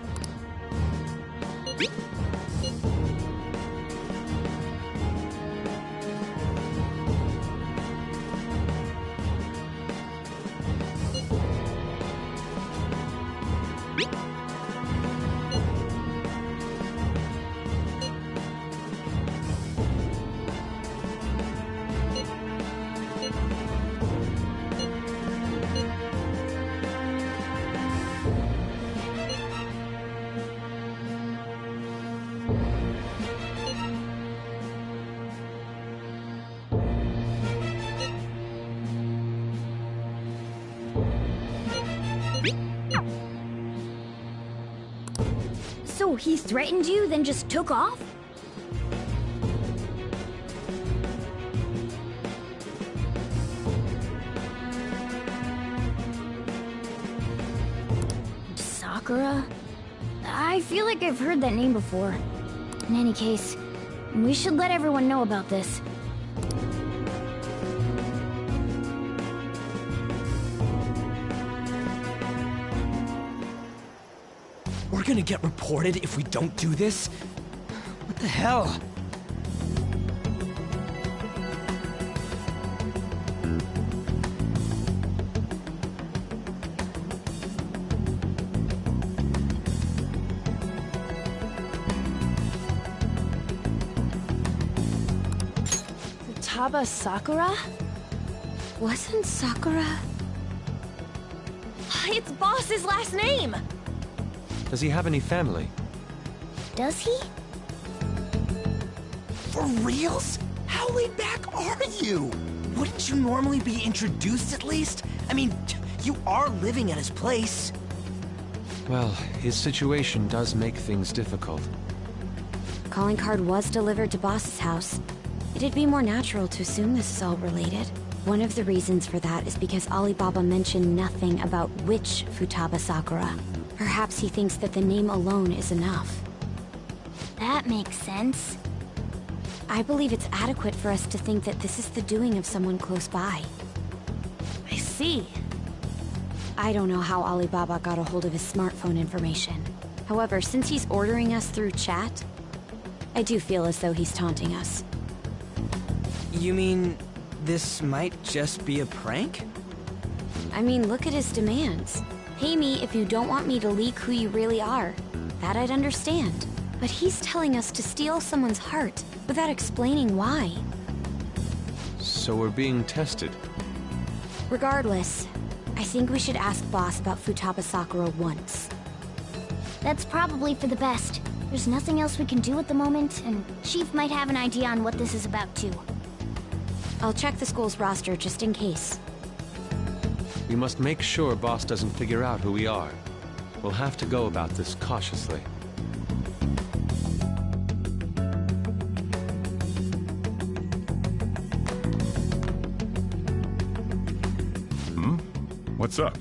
So he threatened you, then just took off? Sakura? I feel like I've heard that name before. In any case, we should let everyone know about this. We're gonna get reported if we don't do this? What the hell? Futaba Sakura? Wasn't Sakura? It's Boss's last name! Does he have any family? Does he? For reals? How laid back are you? Wouldn't you normally be introduced at least? I mean, you are living at his place. Well, his situation does make things difficult. Calling card was delivered to Boss's house. It'd be more natural to assume this is all related. One of the reasons for that is because Alibaba mentioned nothing about which Futaba Sakura. Perhaps he thinks that the name alone is enough. That makes sense. I believe it's adequate for us to think that this is the doing of someone close by. I see. I don't know how Alibaba got a hold of his smartphone information. However, since he's ordering us through chat, I do feel as though he's taunting us. You mean this might just be a prank? I mean, look at his demands. Pay me if you don't want me to leak who you really are. That I'd understand. But he's telling us to steal someone's heart without explaining why. So we're being tested. Regardless, I think we should ask Boss about Futaba Sakura once. That's probably for the best. There's nothing else we can do at the moment, and Chief might have an idea on what this is about too. I'll check the school's roster just in case. We must make sure Boss doesn't figure out who we are. We'll have to go about this cautiously. What's up?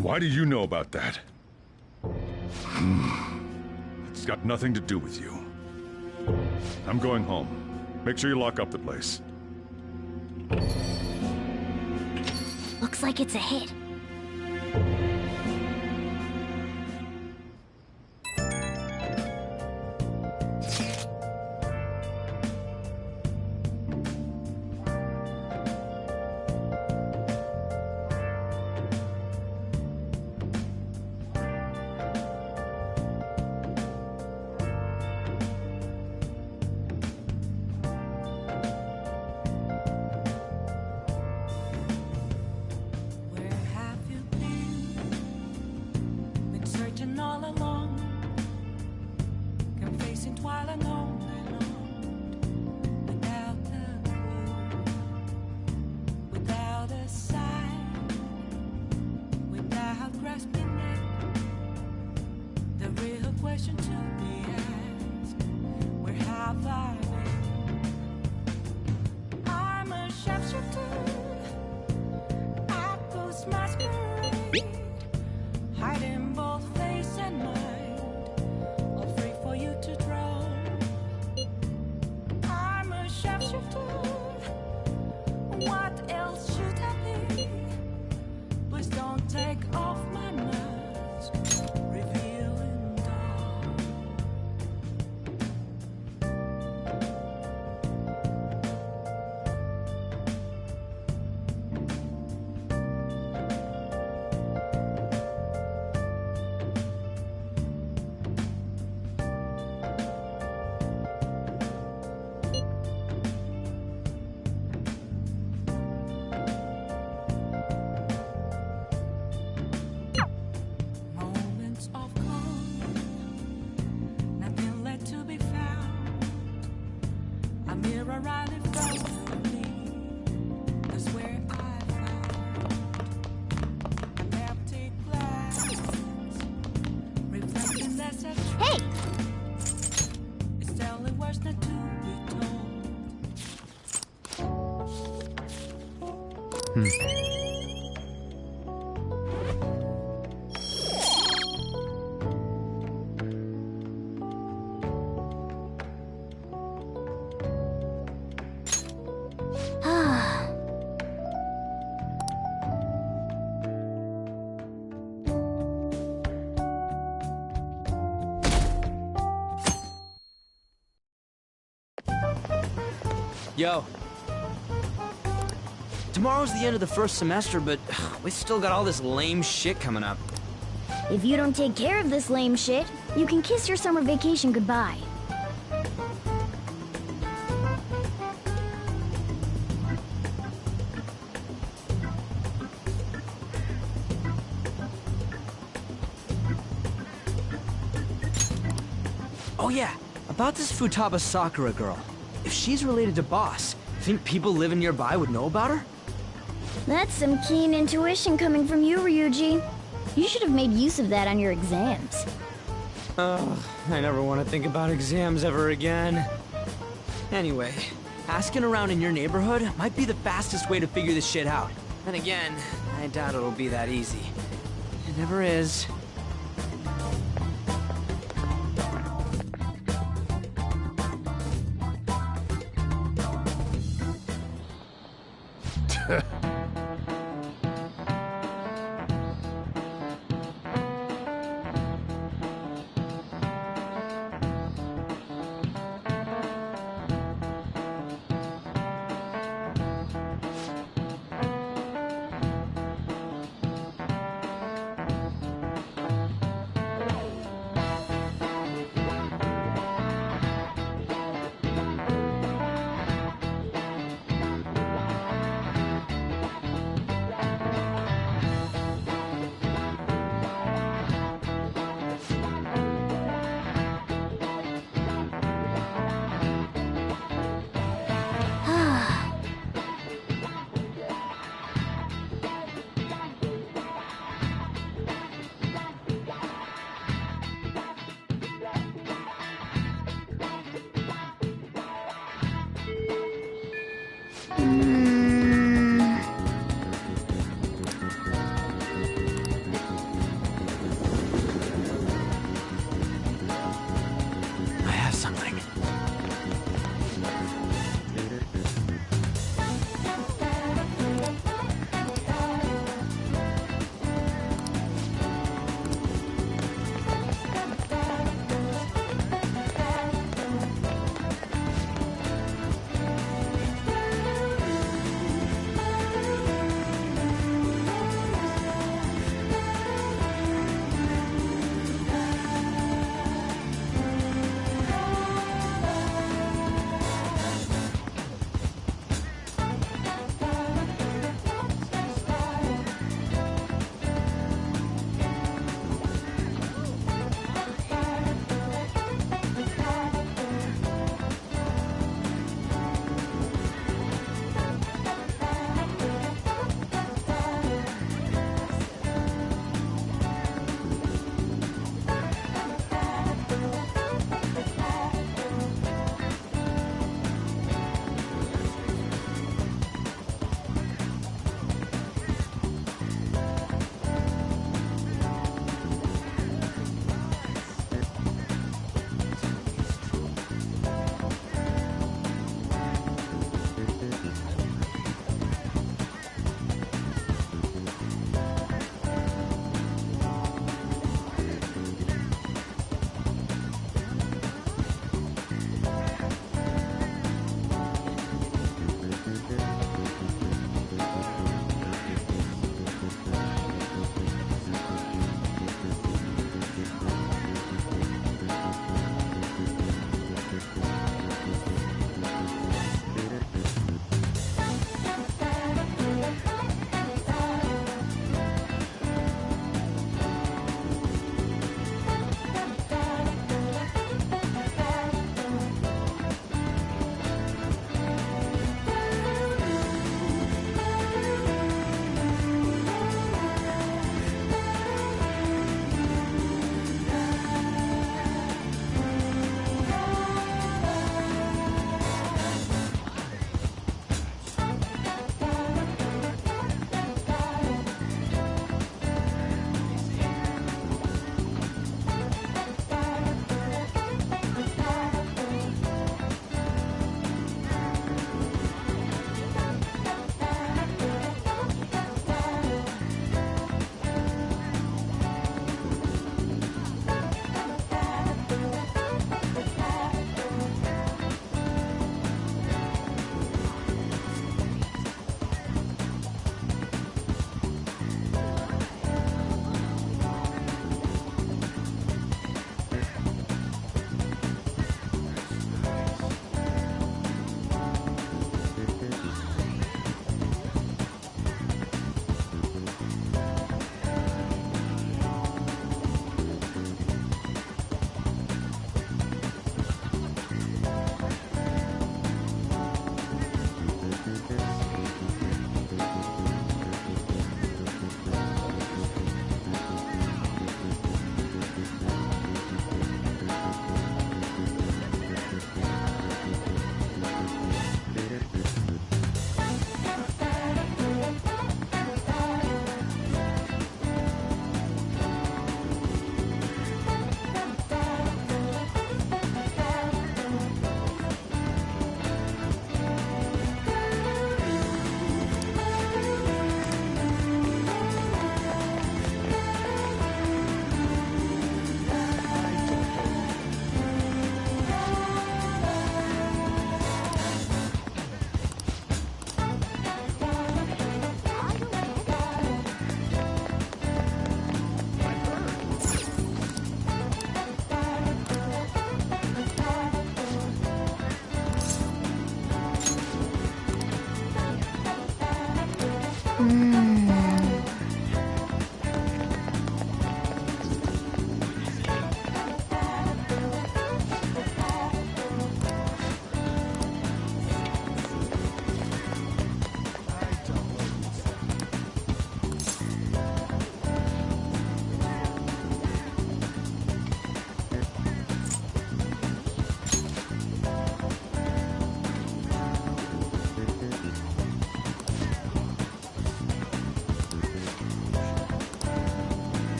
Why do you know about that? It's got nothing to do with you. I'm going home. Make sure you lock up the place. Looks like it's a hit. Yo. Tomorrow's the end of the first semester, but we still got all this lame shit coming up. If you don't take care of this lame shit, you can kiss your summer vacation goodbye. Oh yeah, about this Futaba Sakura girl. If she's related to Boss, think people living nearby would know about her? That's some keen intuition coming from you, Ryuji. You should have made use of that on your exams. Ugh, I never want to think about exams ever again. Anyway, asking around in your neighborhood might be the fastest way to figure this shit out. Then again, I doubt it'll be that easy. It never is.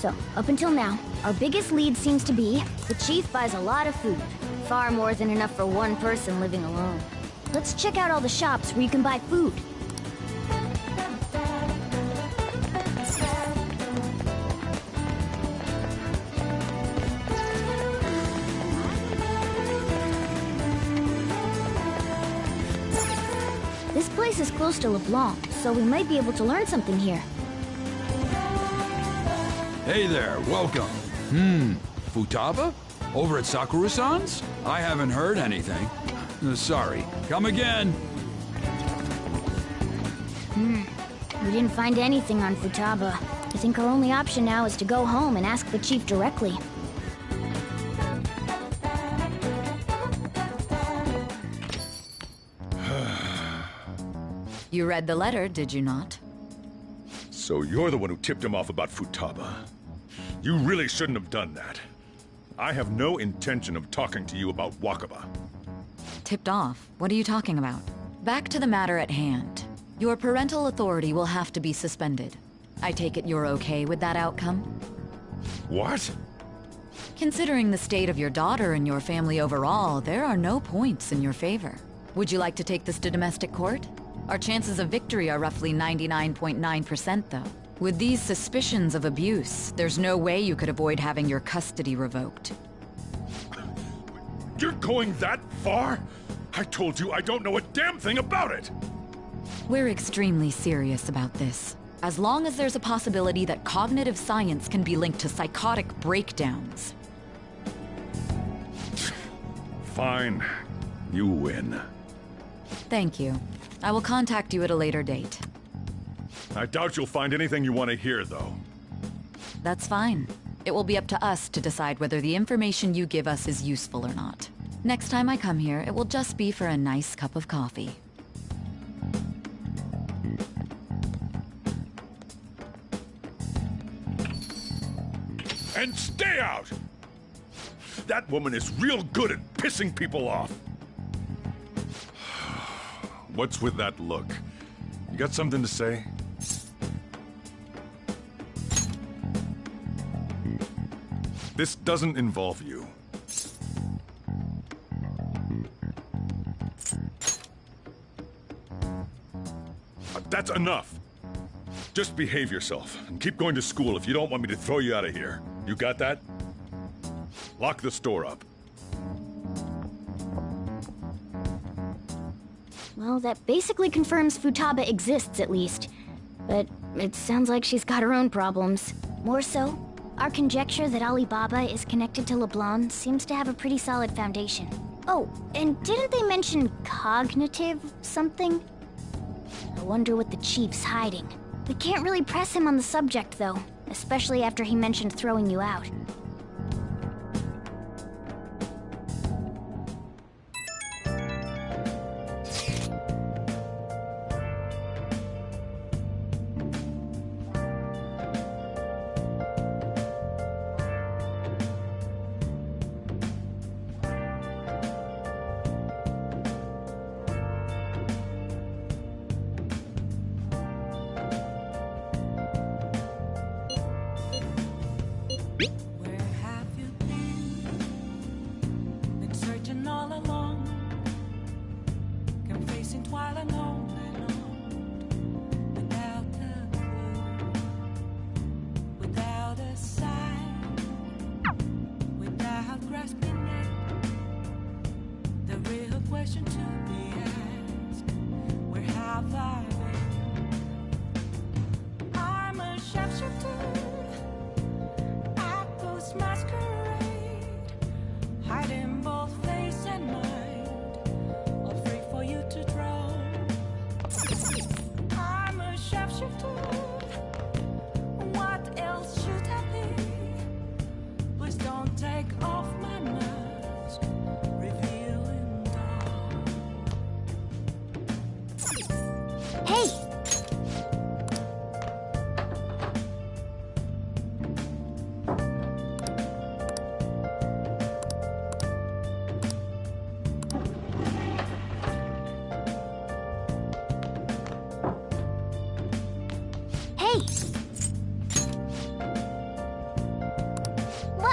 So, up until now, our biggest lead seems to be the chief buys a lot of food. Far more than enough for one person living alone. Let's check out all the shops where you can buy food. This place is close to LeBlanc, so we might be able to learn something here. Hey there, welcome. Futaba? Over at Sakura-san's? I haven't heard anything. Sorry. Come again. We didn't find anything on Futaba. I think our only option now is to go home and ask the chief directly. You read the letter, did you not? So you're the one who tipped him off about Futaba. You really shouldn't have done that. I have no intention of talking to you about Wakaba. Tipped off? What are you talking about? Back to the matter at hand. Your parental authority will have to be suspended. I take it you're okay with that outcome? What? Considering the state of your daughter and your family overall, there are no points in your favor. Would you like to take this to domestic court? Our chances of victory are roughly 99.9%, though. With these suspicions of abuse, there's no way you could avoid having your custody revoked. You're going that far? I told you I don't know a damn thing about it! We're extremely serious about this. As long as there's a possibility that cognitive science can be linked to psychotic breakdowns. Fine. You win. Thank you. I will contact you at a later date. I doubt you'll find anything you want to hear, though. That's fine. It will be up to us to decide whether the information you give us is useful or not. Next time I come here, it will just be for a nice cup of coffee. And stay out! That woman is real good at pissing people off. What's with that look? You got something to say? This doesn't involve you. That's enough. Just behave yourself and keep going to school if you don't want me to throw you out of here. You got that? Lock the store up. Well, that basically confirms Futaba exists, at least. But it sounds like she's got her own problems. More so, our conjecture that Alibaba is connected to LeBlanc seems to have a pretty solid foundation. Oh, and didn't they mention cognitive something? I wonder what the chief's hiding. We can't really press him on the subject, though, especially after he mentioned throwing you out.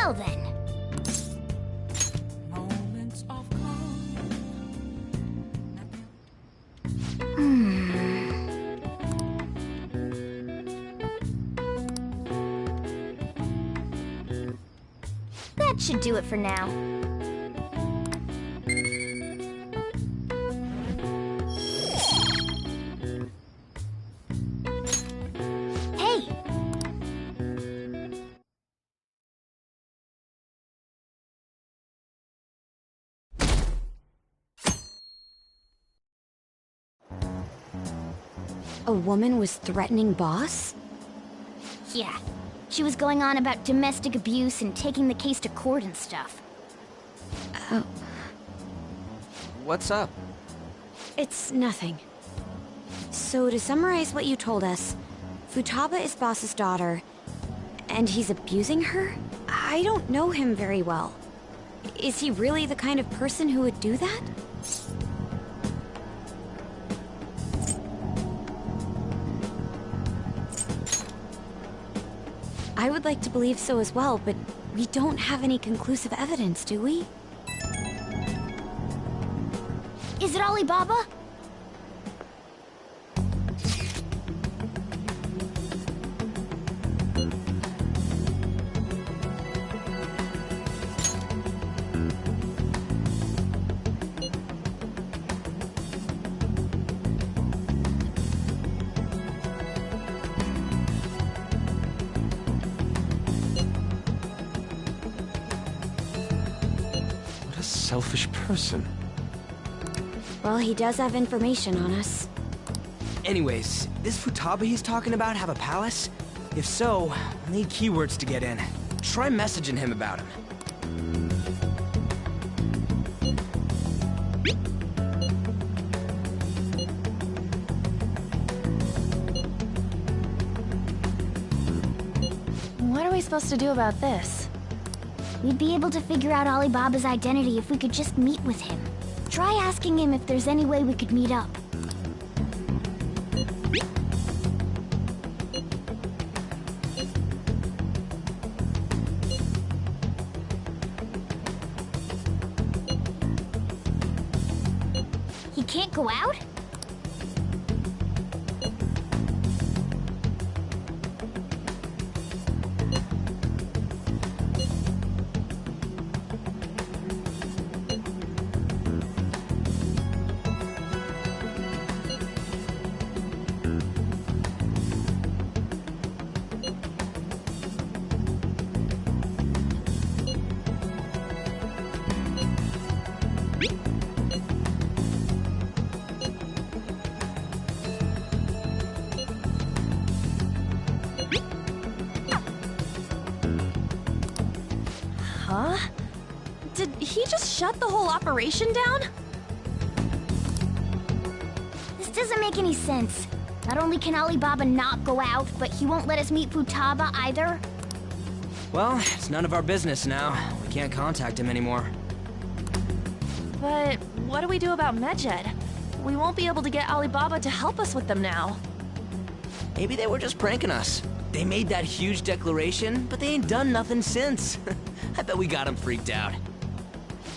Well then. Moments of calm. That should do it for now. Hey! A woman was threatening Boss? Yeah. She was going on about domestic abuse and taking the case to court and stuff. Oh. What's up? It's nothing. So, to summarize what you told us, Futaba is Boss's daughter, and he's abusing her? I don't know him very well. Is he really the kind of person who would do that? I would like to believe so as well, but we don't have any conclusive evidence, do we? Is it Alibaba? Selfish person. Well, he does have information on us. Anyways, this Futaba he's talking about have a palace? If so, we'll need keywords to get in. Try messaging him about him. What are we supposed to do about this? We'd be able to figure out Alibaba's identity if we could just meet with him. Try asking him if there's any way we could meet up. He can't go out? Huh? Did he just shut the whole operation down? This doesn't make any sense. Not only can Alibaba not go out, but he won't let us meet Futaba either. Well, it's none of our business now. We can't contact him anymore. But what do we do about Medjed? We won't be able to get Alibaba to help us with them now. Maybe they were just pranking us. They made that huge declaration, but they ain't done nothing since. I bet we got them freaked out.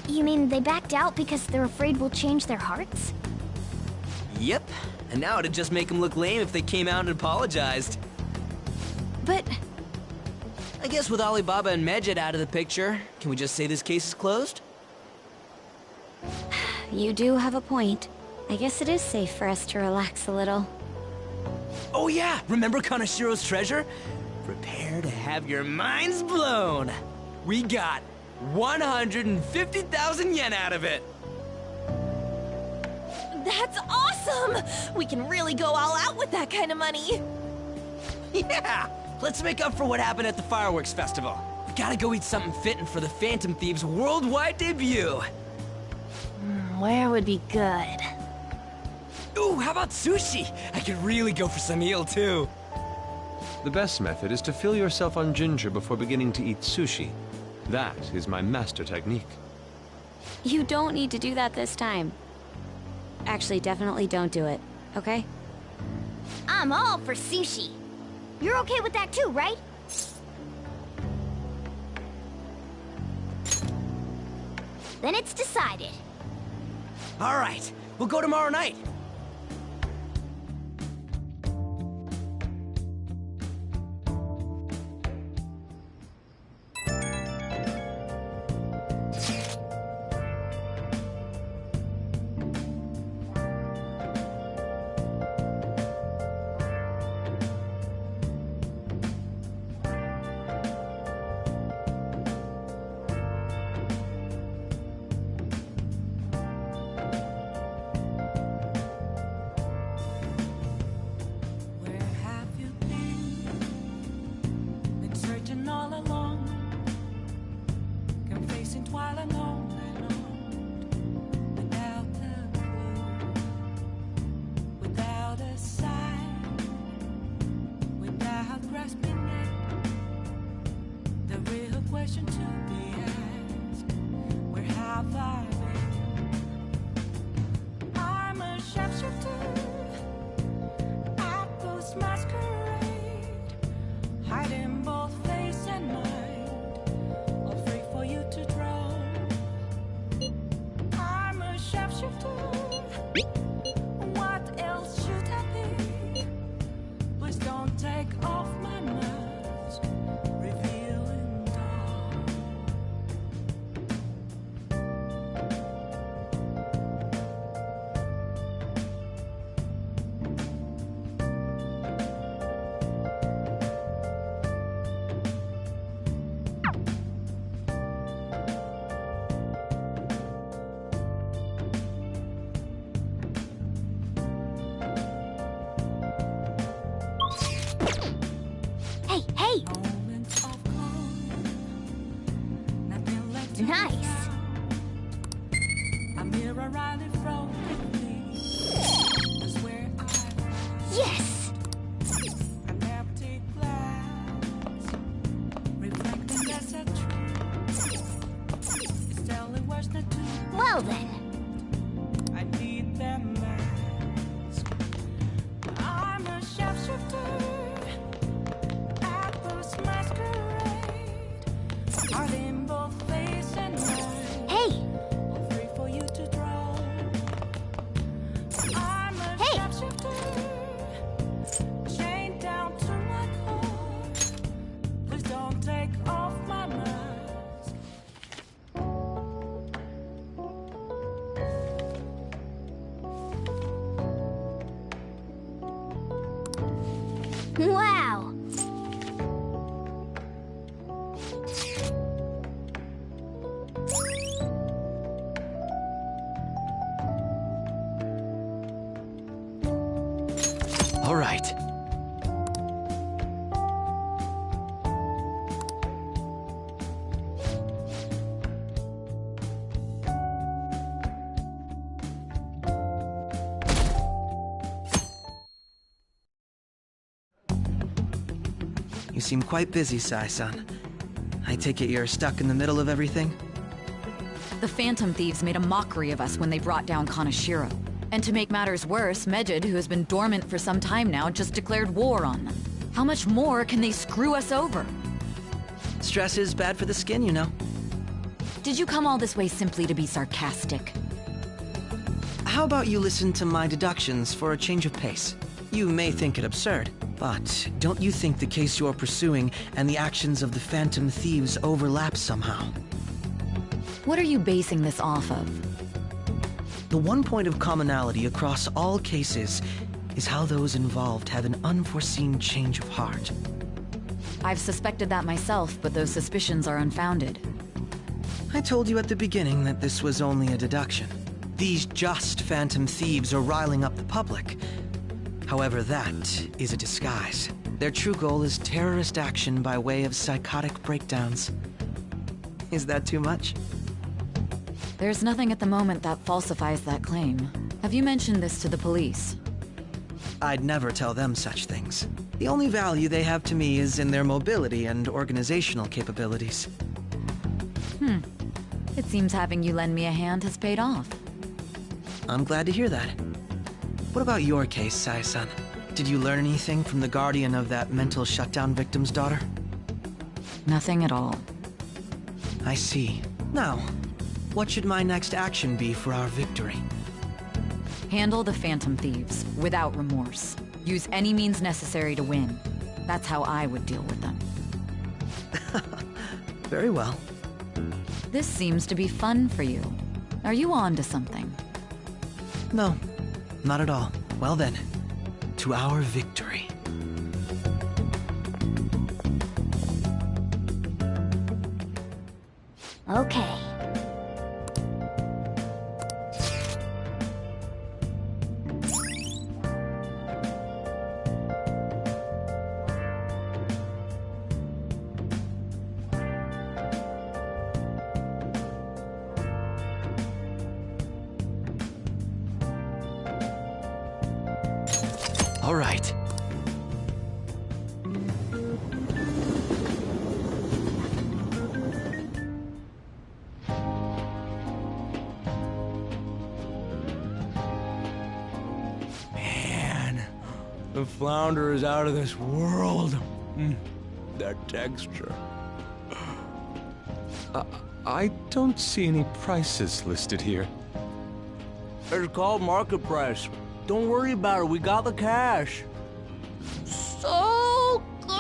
You mean they backed out because they're afraid we'll change their hearts? Yep. And now it'd just make them look lame if they came out and apologized. But I guess with Alibaba and Medjed out of the picture, can we just say this case is closed? You do have a point. I guess it is safe for us to relax a little. Oh yeah, remember Kanashiro's treasure? Prepare to have your minds blown. We got 150,000 yen out of it. that's awesome! We can really go all out with that kind of money. Yeah! Let's make up for what happened at the fireworks festival. We gotta go eat something fitting for the Phantom Thieves' worldwide debut. Where would be good? Ooh, how about sushi? I could really go for some eel, too. The best method is to fill yourself on ginger before beginning to eat sushi. That is my master technique. You don't need to do that this time. Actually, definitely don't do it, okay? I'm all for sushi. You're okay with that too, right? Then it's decided. All right, we'll go tomorrow night. Where have you been? Been searching all along, confessing while alone and on, without a clue, without a sign, without grasping it. The real question to be asked: where have I been? I'm a sharpshooter. Masquerade, hiding both face and mind, all free for you to draw. I'm a sharpshooter. What else should I be? Please don't take off my mask, revealing dawn. Hey, hey! Moments of calm, nothing left to Nice. A mirror right in front of me is where I Yes! an empty glass, reflecting as a truth. It's telling words not to. Well then. I need them mask. I'm a sharpshooter. Apples masquerade. Heart in both face and mind. Hey! All free for you to draw. I'm a Hey! sharpshooter. Chained down to my core. Please don't take off my mask. Wow! All right. You seem quite busy, Sai-san. I take it you're stuck in the middle of everything? The Phantom Thieves made a mockery of us when they brought down Kaneshiro. And to make matters worse, Medjed, who has been dormant for some time now, just declared war on them. How much more can they screw us over? Stress is bad for the skin, you know. Did you come all this way simply to be sarcastic? How about you listen to my deductions for a change of pace? You may think it absurd, but don't you think the case you're pursuing and the actions of the Phantom Thieves overlap somehow? What are you basing this off of? The one point of commonality across all cases is how those involved have an unforeseen change of heart. I've suspected that myself, but those suspicions are unfounded. I told you at the beginning that this was only a deduction. These just Phantom Thieves are riling up the public. However, that is a disguise. Their true goal is terrorist action by way of psychotic breakdowns. Is that too much? There's nothing at the moment that falsifies that claim. Have you mentioned this to the police? I'd never tell them such things. The only value they have to me is in their mobility and organizational capabilities. It seems having you lend me a hand has paid off. I'm glad to hear that. What about your case, Sai-san? Did you learn anything from the guardian of that mental shutdown victim's daughter? Nothing at all. I see. Now, What should my next action be for our victory? Handle the Phantom Thieves without remorse. Use any means necessary to win. That's how I would deal with them. Very well. This seems to be fun for you. Are you on to something? No, not at all. Well then, to our victory. Okay. All right. Man, the flounder is out of this world. That texture. I don't see any prices listed here. It's called market price. Don't worry about it, we got the cash. So good!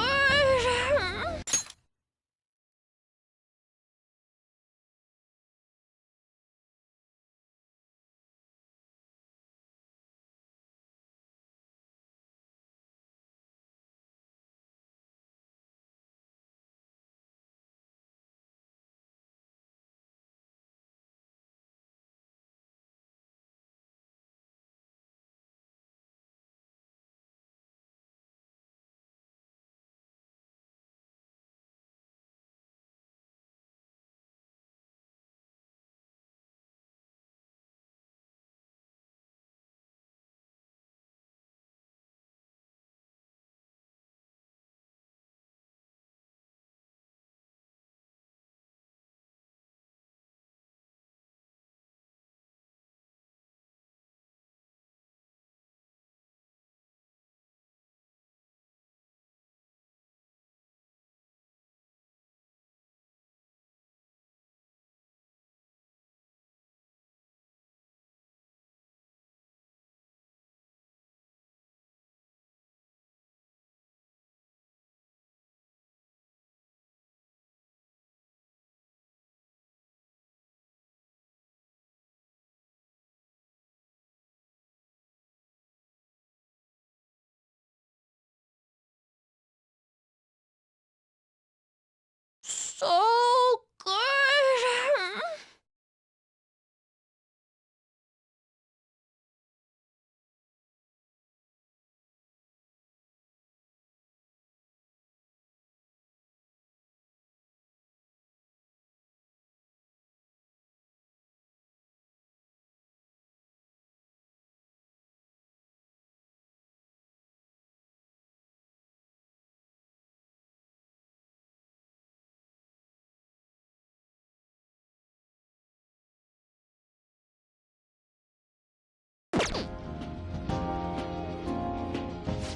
So good!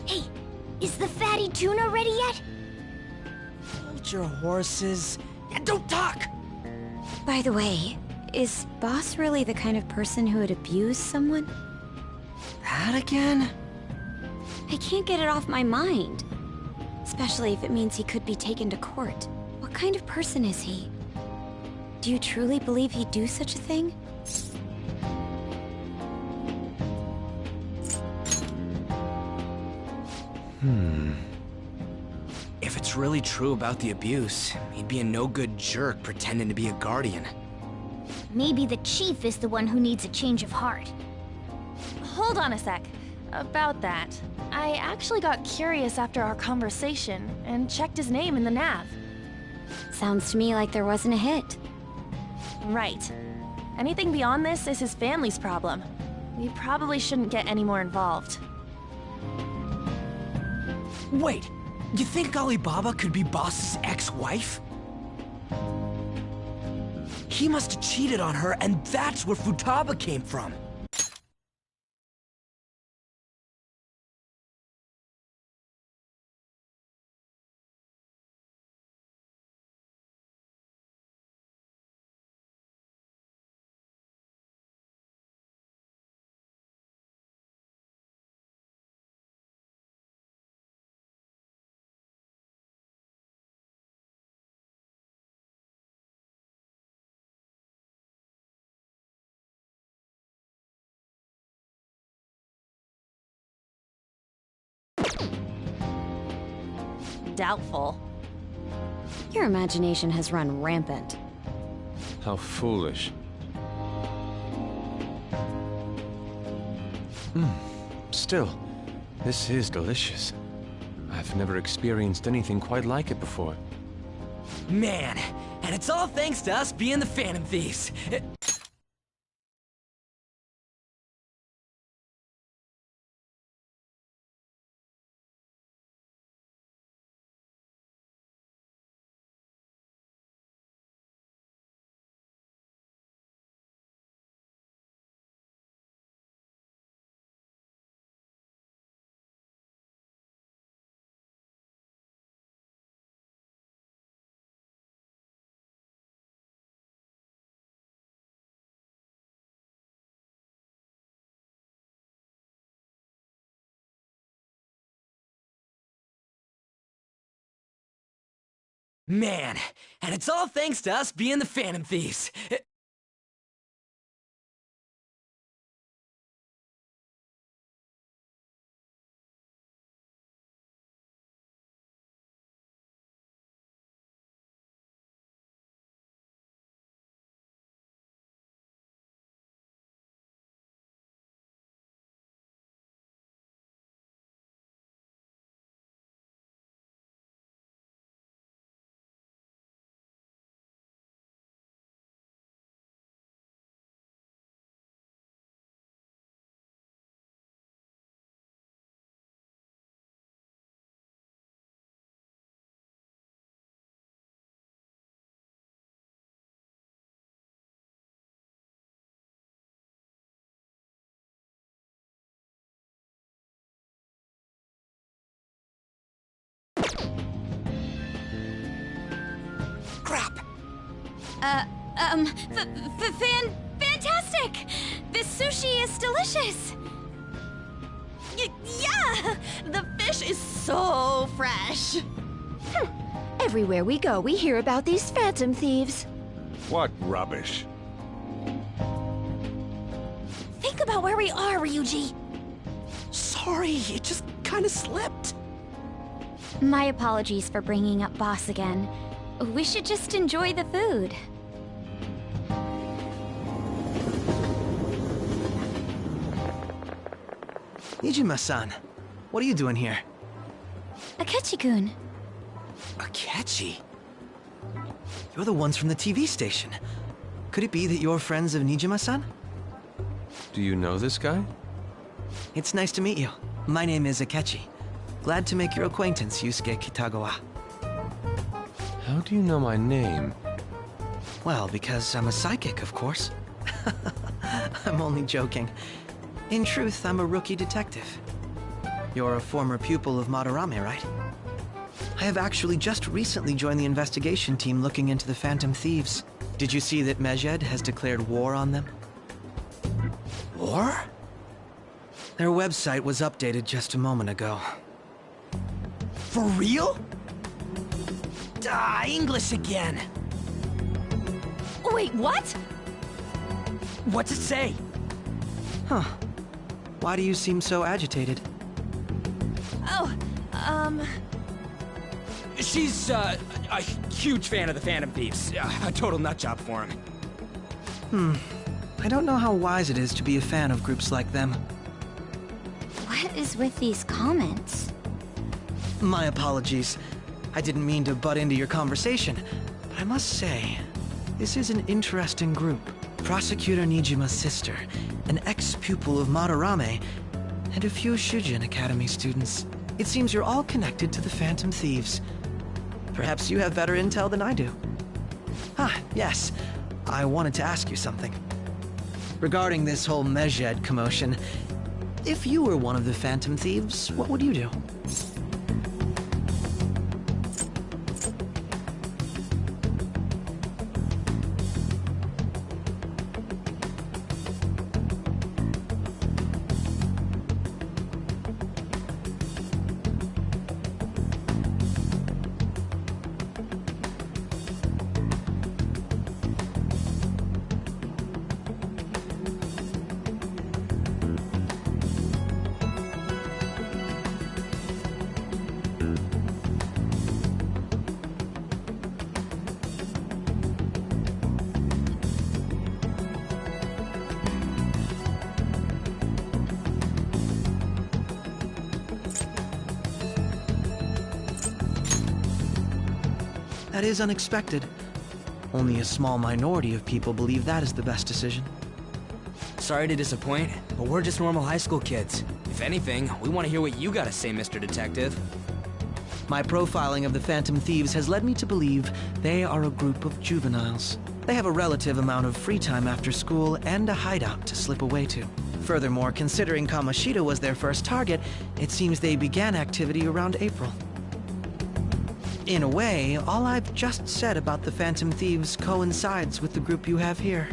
Hey, is the fatty tuna ready yet? Hold your horses. And don't talk! By the way, is Boss really the kind of person who would abuse someone? That again? I can't get it off my mind. Especially if it means he could be taken to court. What kind of person is he? Do you truly believe he'd do such a thing? If it's really true about the abuse, he'd be a no-good jerk pretending to be a guardian. Maybe the chief is the one who needs a change of heart. Hold on a sec. About that, I actually got curious after our conversation and checked his name in the nav. Sounds to me like there wasn't a hit. Right. Anything beyond this is his family's problem. We probably shouldn't get any more involved. Wait, you think Alibaba could be Boss's ex-wife? He must have cheated on her, and that's where Futaba came from. doubtful. Your imagination has run rampant. How foolish. Still, this is delicious. I've never experienced anything quite like it before. Man, and it's all thanks to us being the Phantom Thieves. Man, and it's all thanks to us being the Phantom Thieves. Crap! Fantastic! This sushi is delicious! Yeah! The fish is so fresh! Everywhere we go, we hear about these Phantom Thieves. What rubbish. Think about where we are, Ryuji! Sorry, it just kinda slipped. My apologies for bringing up Boss again. We should just enjoy the food. Nijima-san, what are you doing here? Akechi-kun. Akechi? You're the ones from the TV station. Could it be that you're friends of Nijima-san? Do you know this guy? It's nice to meet you. My name is Akechi. Glad to make your acquaintance, Yusuke Kitagawa. How do you know my name? Well, because I'm a psychic, of course. I'm only joking. In truth, I'm a rookie detective. You're a former pupil of Madarame, right? I have actually just recently joined the investigation team looking into the Phantom Thieves. Did you see that Medjed has declared war on them? War? Their website was updated just a moment ago. For real? English again. Wait, what? What's it say? Huh. Why do you seem so agitated? Oh, She's, a huge fan of the Phantom Thieves. A total nutjob for him. I don't know how wise it is to be a fan of groups like them. What is with these comments? My apologies. I didn't mean to butt into your conversation, but I must say, this is an interesting group. Prosecutor Nijima's sister, an ex-pupil of Madarame, and a few Shujin Academy students. It seems you're all connected to the Phantom Thieves. Perhaps you have better intel than I do. Yes. I wanted to ask you something. Regarding this whole Medjed commotion, if you were one of the Phantom Thieves, what would you do? That is unexpected. Only a small minority of people believe that is the best decision. Sorry to disappoint, but we're just normal high school kids. If anything, we want to hear what you gotta say, Mr. Detective. My profiling of the Phantom Thieves has led me to believe they are a group of juveniles. They have a relative amount of free time after school and a hideout to slip away to. Furthermore, considering Kamoshida was their first target, it seems they began activity around April. In a way, all I've just said about the Phantom Thieves coincides with the group you have here.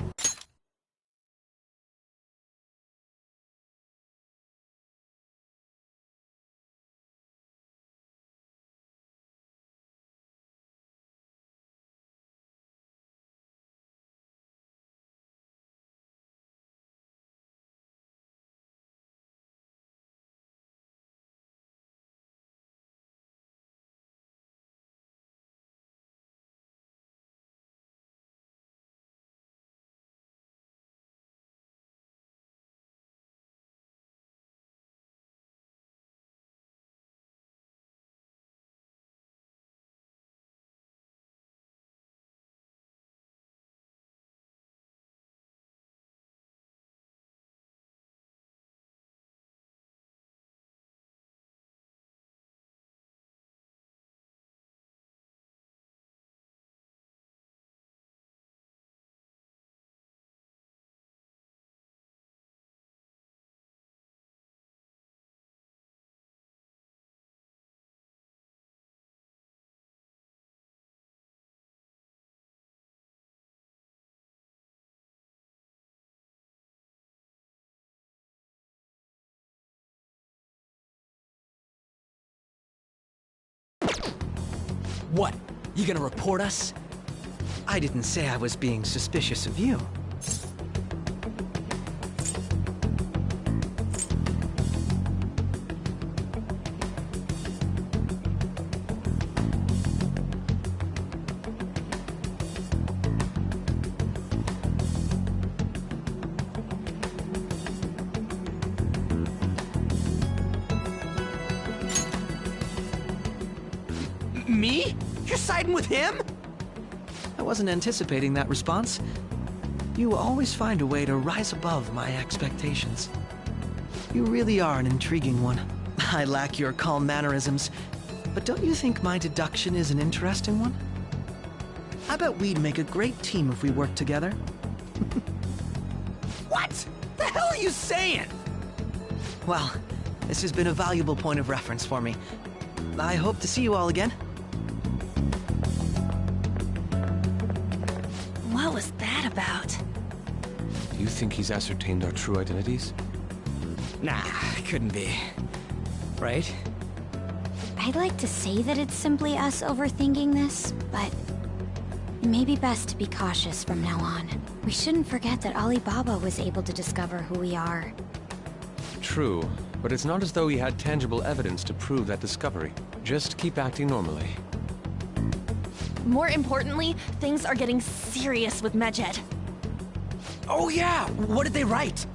What? You gonna report us? I didn't say I was being suspicious of you. Me? You're siding with him? I wasn't anticipating that response. You always find a way to rise above my expectations. You really are an intriguing one. I lack your calm mannerisms, but don't you think my deduction is an interesting one? I bet we'd make a great team if we worked together. What? The hell are you saying? Well, this has been a valuable point of reference for me. I hope to see you all again. What was that about? Do you think he's ascertained our true identities? Nah, couldn't be. Right? I'd like to say that it's simply us overthinking this, but it may be best to be cautious from now on. We shouldn't forget that Alibaba was able to discover who we are. True, but it's not as though he had tangible evidence to prove that discovery. Just keep acting normally. More importantly, things are getting serious with Medjed. Oh yeah! What did they write?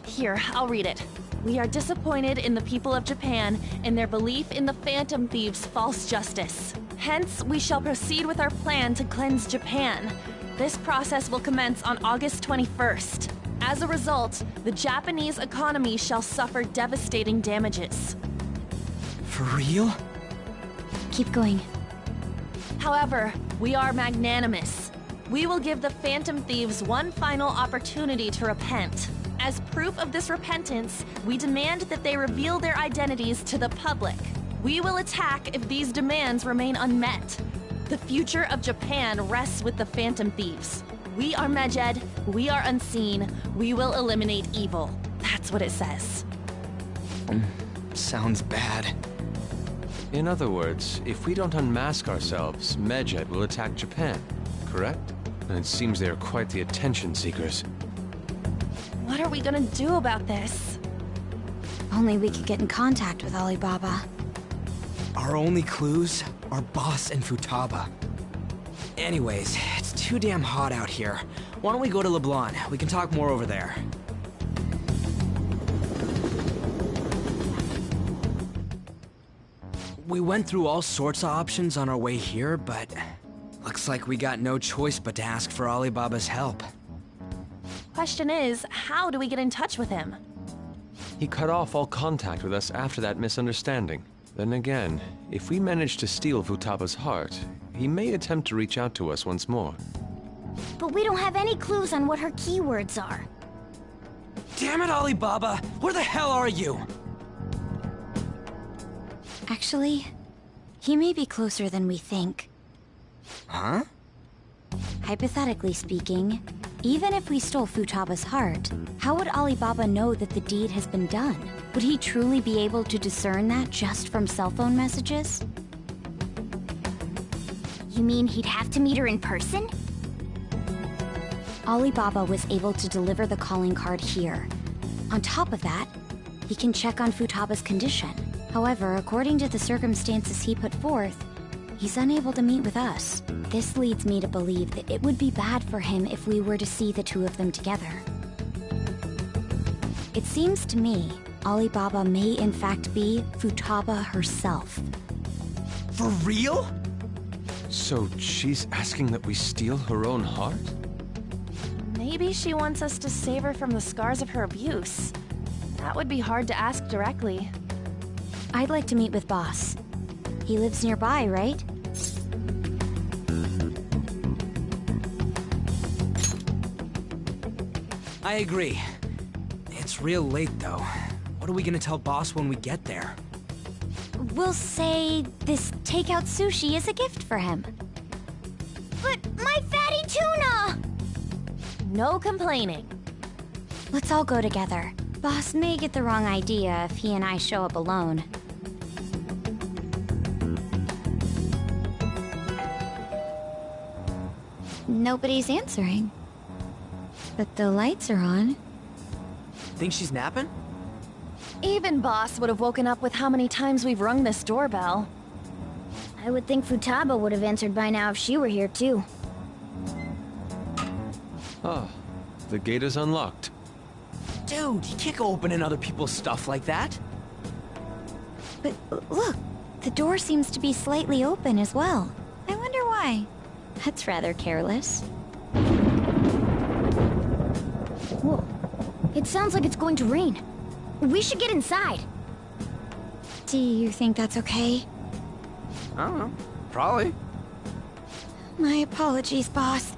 Here, I'll read it. We are disappointed in the people of Japan in their belief in the Phantom Thieves' false justice. Hence, we shall proceed with our plan to cleanse Japan. This process will commence on August 21st. As a result, the Japanese economy shall suffer devastating damages. For real? Keep going. However, we are magnanimous. We will give the Phantom Thieves one final opportunity to repent. As proof of this repentance, we demand that they reveal their identities to the public. We will attack if these demands remain unmet. The future of Japan rests with the Phantom Thieves. We are Medjed, we are unseen, we will eliminate evil. That's what it says. Sounds bad. In other words, if we don't unmask ourselves, Medjed will attack Japan, correct? And it seems they are quite the attention seekers. What are we gonna do about this? Only we could get in contact with Alibaba. Our only clues are Boss and Futaba. Anyways, it's too damn hot out here. Why don't we go to Leblanc? We can talk more over there. We went through all sorts of options on our way here, but looks like we got no choice but to ask for Alibaba's help. Question is, how do we get in touch with him? He cut off all contact with us after that misunderstanding. Then again, if we manage to steal Futaba's heart, he may attempt to reach out to us once more. But we don't have any clues on what her keywords are. Damn it, Alibaba! Where the hell are you? Actually, he may be closer than we think. Huh? Hypothetically speaking, even if we stole Futaba's heart, how would Alibaba know that the deed has been done? Would he truly be able to discern that just from cell phone messages? You mean he'd have to meet her in person? Alibaba was able to deliver the calling card here. On top of that, he can check on Futaba's condition. However, according to the circumstances he put forth, he's unable to meet with us. This leads me to believe that it would be bad for him if we were to see the two of them together. It seems to me Alibaba may in fact be Futaba herself. For real? So she's asking that we steal her own heart? Maybe she wants us to save her from the scars of her abuse. That would be hard to ask directly. I'd like to meet with Boss. He lives nearby, right? I agree. It's real late, though. What are we gonna tell Boss when we get there? We'll say this takeout sushi is a gift for him. But my fatty tuna! No complaining. Let's all go together. Boss may get the wrong idea if he and I show up alone. Nobody's answering. But the lights are on. Think she's napping? Even Boss would have woken up with how many times we've rung this doorbell. I would think Futaba would have answered by now if she were here too. Ah, the gate is unlocked. Dude, you can't go opening other people's stuff like that. But look, the door seems to be slightly open as well. I wonder why. That's rather careless. Whoa. It sounds like it's going to rain. We should get inside. Do you think that's okay? I don't know. Probably. My apologies, boss.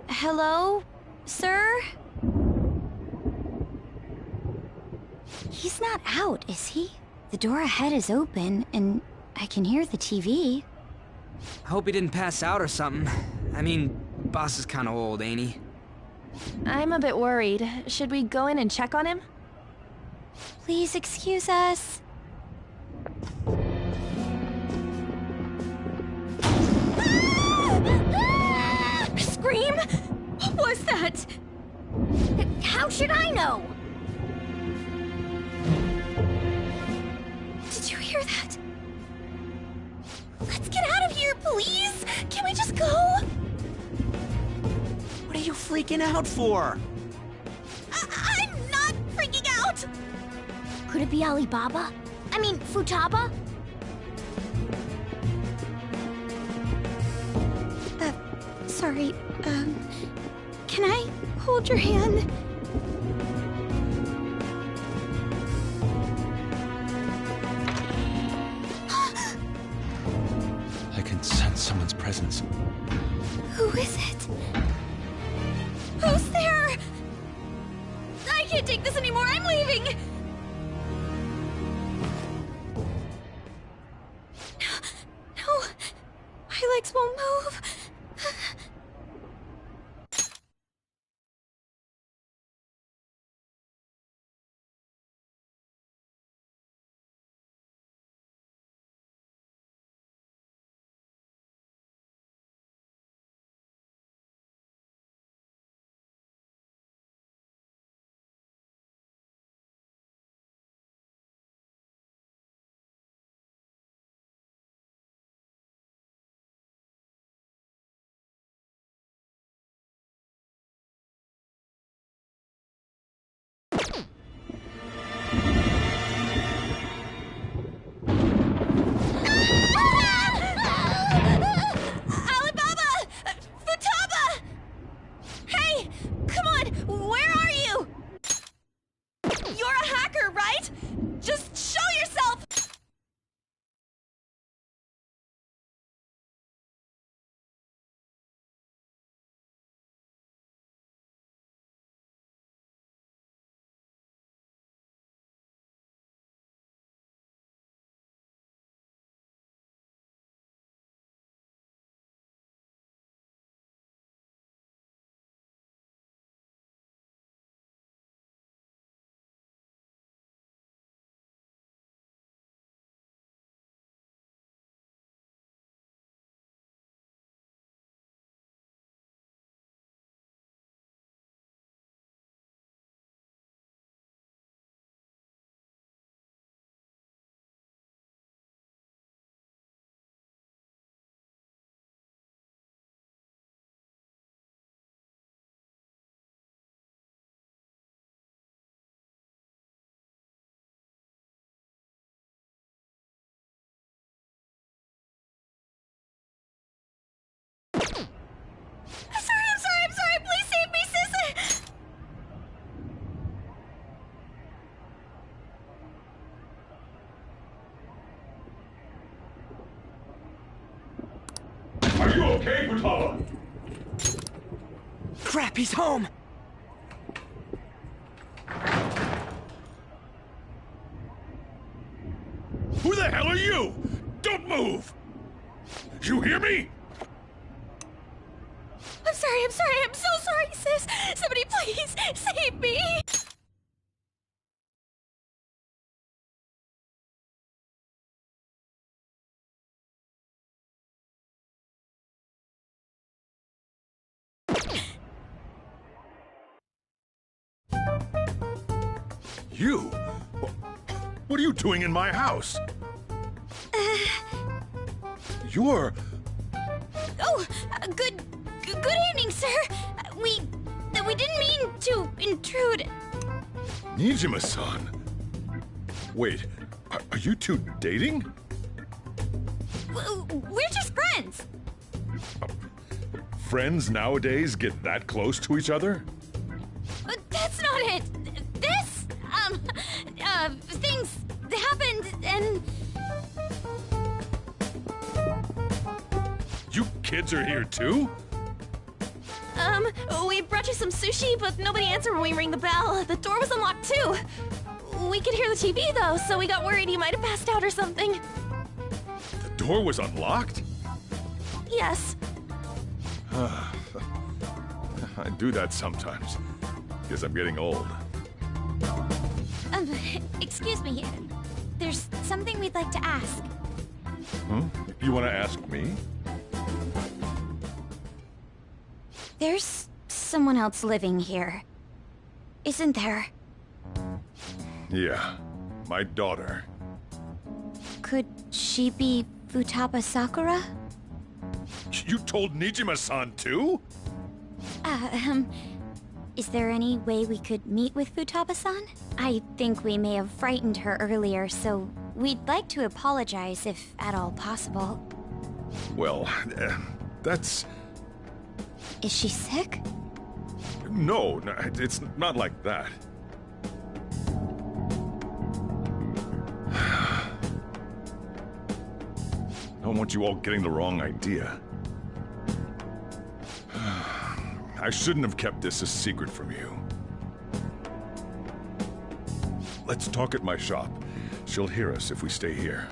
Hello, sir? He's not out, is he? The door ahead is open, and I can hear the TV. I hope he didn't pass out or something. I mean, Boss is kinda old, ain't he? I'm a bit worried. Should we go in and check on him? Please excuse us. Scream? What was that? How should I know? Did you hear that? Let's get out of here, please! Can we just go? What are you freaking out for? I'm not freaking out! Could it be Alibaba? I mean, Futaba? Sorry, can I hold your hand? I can sense someone's presence. Who is it? Who's there? I can't take this anymore, I'm leaving! No, my legs won't move. I'm sorry! Please save me, sis! Are you okay, Futaba? Crap, he's home! Who the hell are you? Don't move! You hear me? I'm so sorry, sis! Somebody please save me! You? What are you doing in my house? You're... Oh, good evening, sir. We didn't mean to intrude. Nijima-san. Wait, are you two dating? We're just friends. Friends nowadays get that close to each other? That's not it. This, things happened and... You kids are here too? We brought you some sushi, but nobody answered when we rang the bell. The door was unlocked too. We could hear the TV though, so we got worried you might have passed out or something. The door was unlocked? Yes. I do that sometimes. Guess I'm getting old. Excuse me. There's something we'd like to ask. Huh? You want to ask me? There's someone else living here, isn't there? Yeah, my daughter. Could she be Futaba Sakura? You told Nijima-san too? Is there any way we could meet with Futaba-san? I think we may have frightened her earlier, so we'd like to apologize if at all possible. Well, that's... Is she sick? No, it's not like that. I don't want you all getting the wrong idea. I shouldn't have kept this a secret from you. Let's talk at my shop. She'll hear us if we stay here.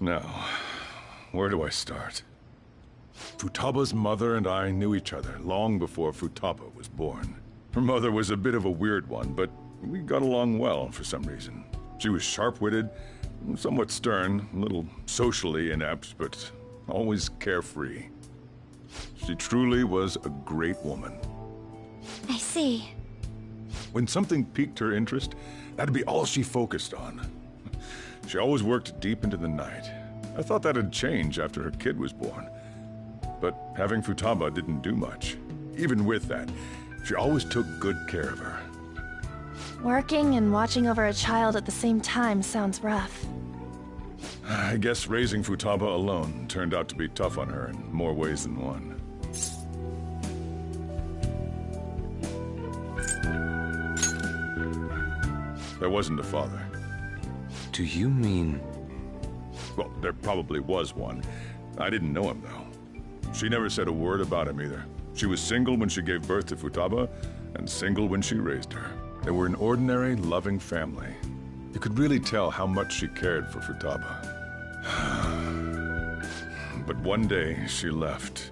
Now, where do I start? Futaba's mother and I knew each other long before Futaba was born. Her mother was a bit of a weird one, but we got along well for some reason. She was sharp-witted, somewhat stern, a little socially inept, but always carefree. She truly was a great woman. I see. When something piqued her interest, that'd be all she focused on. She always worked deep into the night. I thought that'd change after her kid was born. But having Futaba didn't do much. Even with that, she always took good care of her. Working and watching over a child at the same time sounds rough. I guess raising Futaba alone turned out to be tough on her in more ways than one. There wasn't a father. Do you mean... Well, there probably was one. I didn't know him, though. She never said a word about him either. She was single when she gave birth to Futaba, and single when she raised her. They were an ordinary, loving family. You could really tell how much she cared for Futaba. But one day, she left,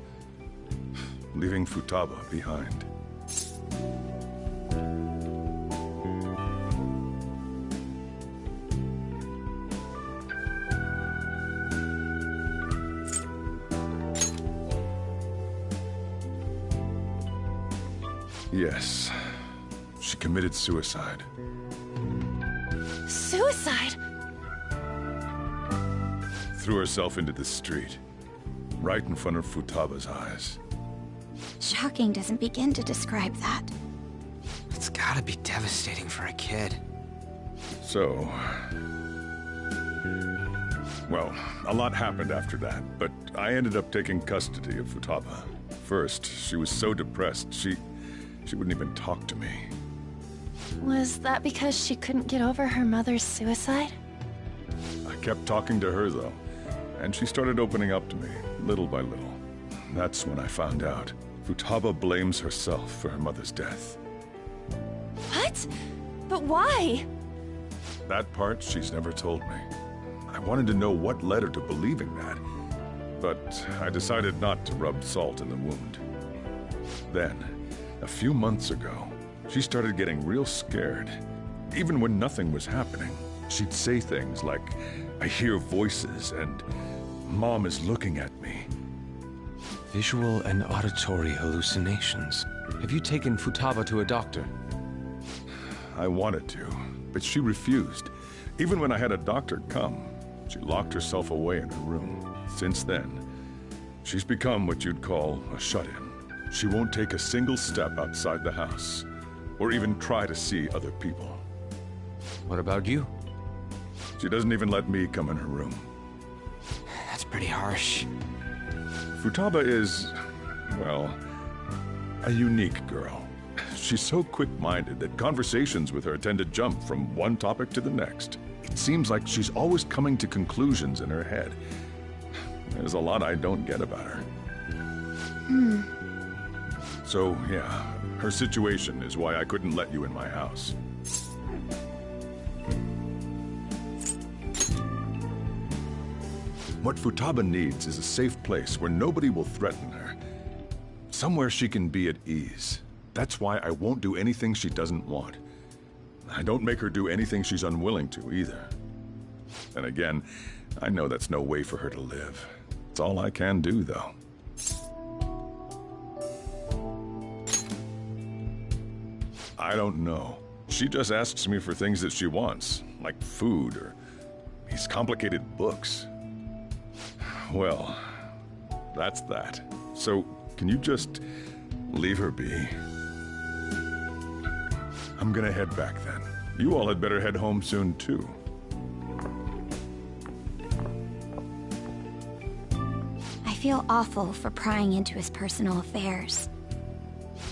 leaving Futaba behind. Yes, she committed suicide. Suicide? Threw herself into the street, right in front of Futaba's eyes. Shocking doesn't begin to describe that. It's gotta be devastating for a kid. So, Well, a lot happened after that, but I ended up taking custody of Futaba. First, she was so depressed, she wouldn't even talk to me. Was that because she couldn't get over her mother's suicide? I kept talking to her, though, and she started opening up to me, little by little. That's when I found out. Futaba blames herself for her mother's death. What? But why? That part she's never told me. I wanted to know what led her to believing that, but I decided not to rub salt in the wound. Then, a few months ago, she started getting real scared. Even when nothing was happening, she'd say things like, "I hear voices," and "Mom is looking at me." Visual and auditory hallucinations. Have you taken Futaba to a doctor? I wanted to, but she refused. Even when I had a doctor come, she locked herself away in her room. Since then, she's become what you'd call a shut-in. She won't take a single step outside the house, or even try to see other people. What about you? She doesn't even let me come in her room. That's pretty harsh. Futaba is, well, a unique girl. She's so quick-minded that conversations with her tend to jump from one topic to the next. It seems like she's always coming to conclusions in her head. There's a lot I don't get about her. So, yeah, her situation is why I couldn't let you in my house. What Futaba needs is a safe place where nobody will threaten her. Somewhere she can be at ease. That's why I won't do anything she doesn't want. I don't make her do anything she's unwilling to, either. And again, I know that's no way for her to live. It's all I can do, though. I don't know. She just asks me for things that she wants, like food or these complicated books. Well, that's that. So, can you just leave her be? I'm gonna head back then. You all had better head home soon, too. I feel awful for prying into his personal affairs.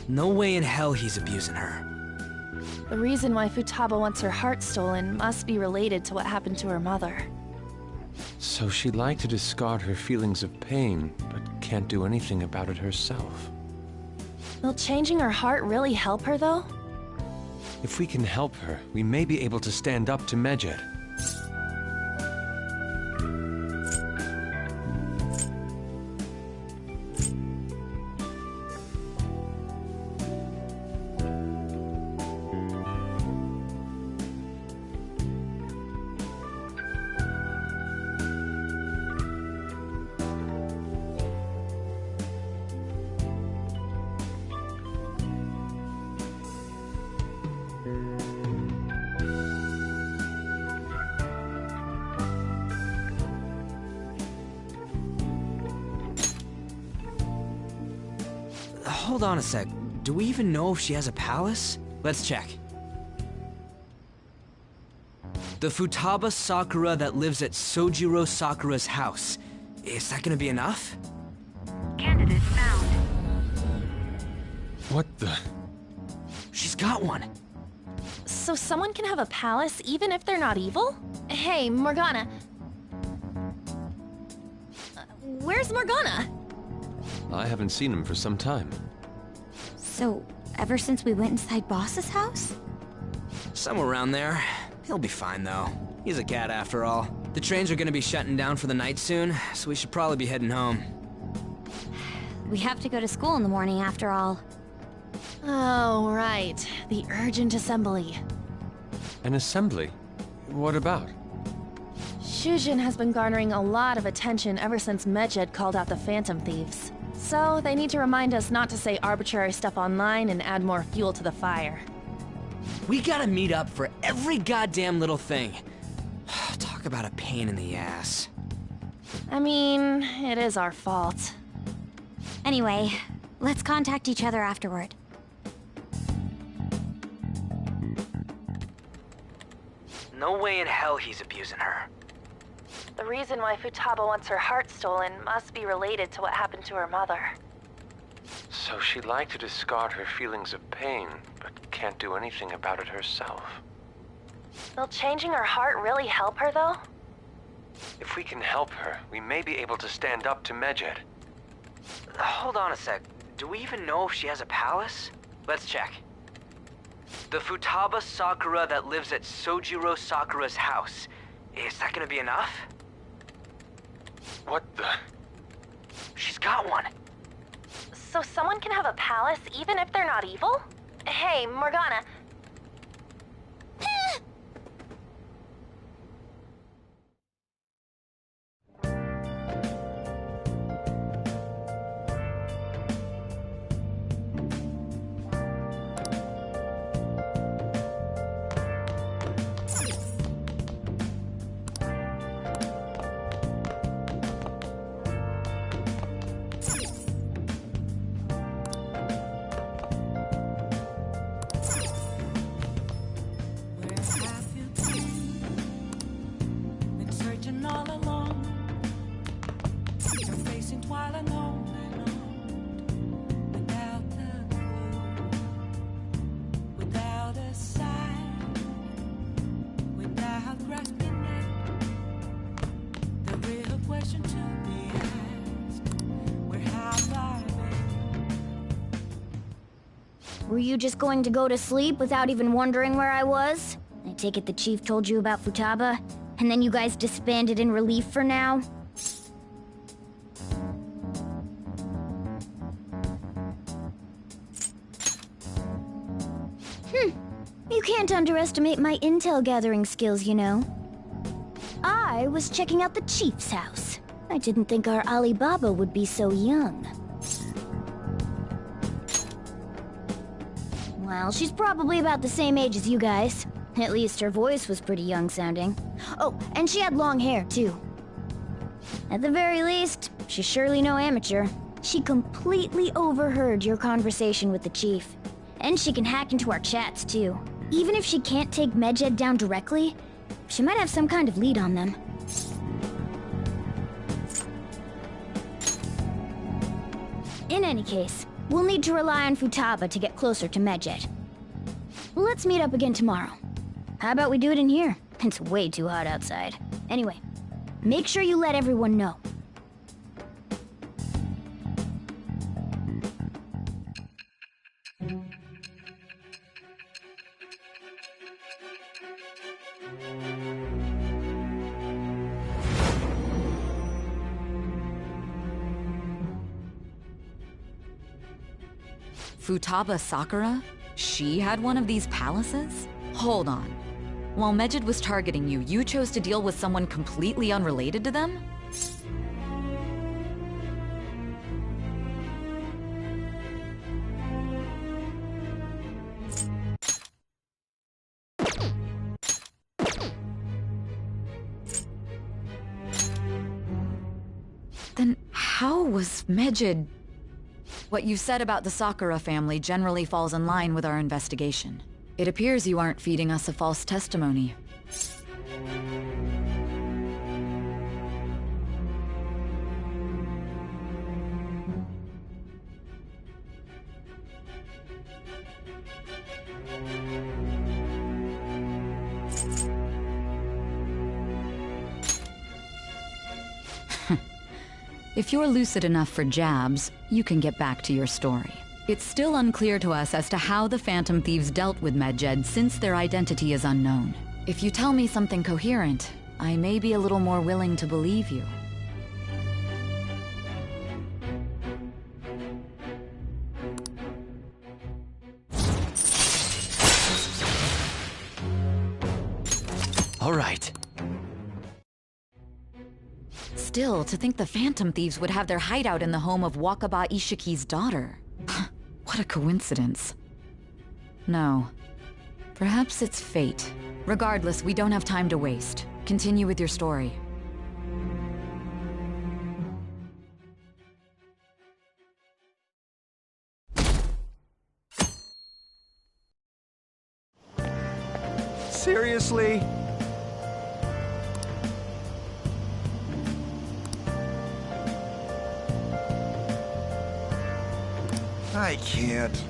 No way in hell he's abusing her. The reason why Futaba wants her heart stolen must be related to what happened to her mother. So she'd like to discard her feelings of pain, but can't do anything about it herself. Will changing her heart really help her, though? If we can help her, we may be able to stand up to Medjed. Hold on a sec. Do we even know if she has a palace? Let's check. The Futaba Sakura that lives at Sojiro Sakura's house. Is that gonna be enough? Candidate found. What the? She's got one. So someone can have a palace even if they're not evil? Hey, Morgana. Where's Morgana? I haven't seen him for some time. So, ever since we went inside Boss's house? Somewhere around there. He'll be fine, though. He's a cat, after all. The trains are gonna be shutting down for the night soon, so we should probably be heading home. We have to go to school in the morning, after all. Oh, right. The urgent assembly. An assembly? What about? Shujin has been garnering a lot of attention ever since Medjed called out the Phantom Thieves. So, they need to remind us not to say arbitrary stuff online and add more fuel to the fire. We gotta meet up for every goddamn little thing. Talk about a pain in the ass. I mean, it is our fault. Anyway, let's contact each other afterward. No way in hell he's abusing her. The reason why Futaba wants her heart stolen must be related to what happened to her mother. So she'd like to discard her feelings of pain, but can't do anything about it herself. Will changing her heart really help her, though? If we can help her, we may be able to stand up to Medjed. Hold on a sec. Do we even know if she has a palace? Let's check. The Futaba Sakura that lives at Sojiro Sakura's house. Is that gonna be enough? What the? She's got one. So someone can have a palace even if they're not evil? Hey, Morgana. Were you just going to go to sleep without even wondering where I was? I take it the chief told you about Futaba, and then you guys disbanded in relief for now? You can't underestimate my intel gathering skills, you know. I was checking out the chief's house. I didn't think our Alibaba would be so young. Well, she's probably about the same age as you guys. At least her voice was pretty young sounding. Oh, and she had long hair, too. At the very least, she's surely no amateur. She completely overheard your conversation with the chief. And she can hack into our chats, too. Even if she can't take Medjed down directly, she might have some kind of lead on them. In any case, we'll need to rely on Futaba to get closer to Medjed. Let's meet up again tomorrow. How about we do it in here? It's way too hot outside. Anyway, make sure you let everyone know. Futaba Sakura? She had one of these palaces? Hold on. While Medjed was targeting you, you chose to deal with someone completely unrelated to them? Then how was Medjed... What you said about the Sakura family generally falls in line with our investigation. It appears you aren't feeding us a false testimony. If you're lucid enough for jabs, you can get back to your story. It's still unclear to us as to how the Phantom Thieves dealt with Medjed since their identity is unknown. If you tell me something coherent, I may be a little more willing to believe you. All right. Still, to think the Phantom Thieves would have their hideout in the home of Wakaba Ishiki's daughter. What a coincidence. No. Perhaps it's fate. Regardless, we don't have time to waste. Continue with your story. Seriously? I can't.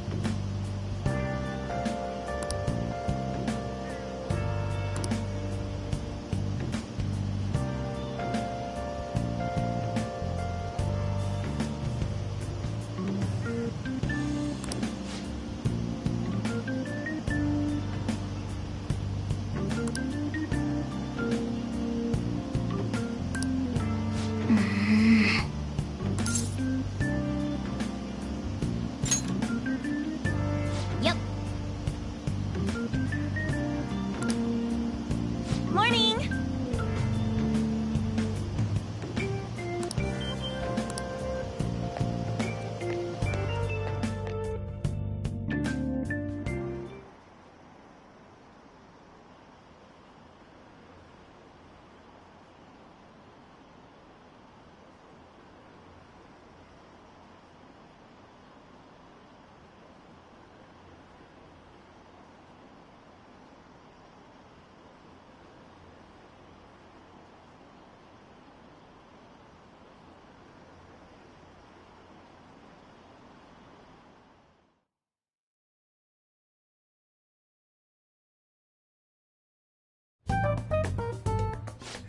Yep. Morning!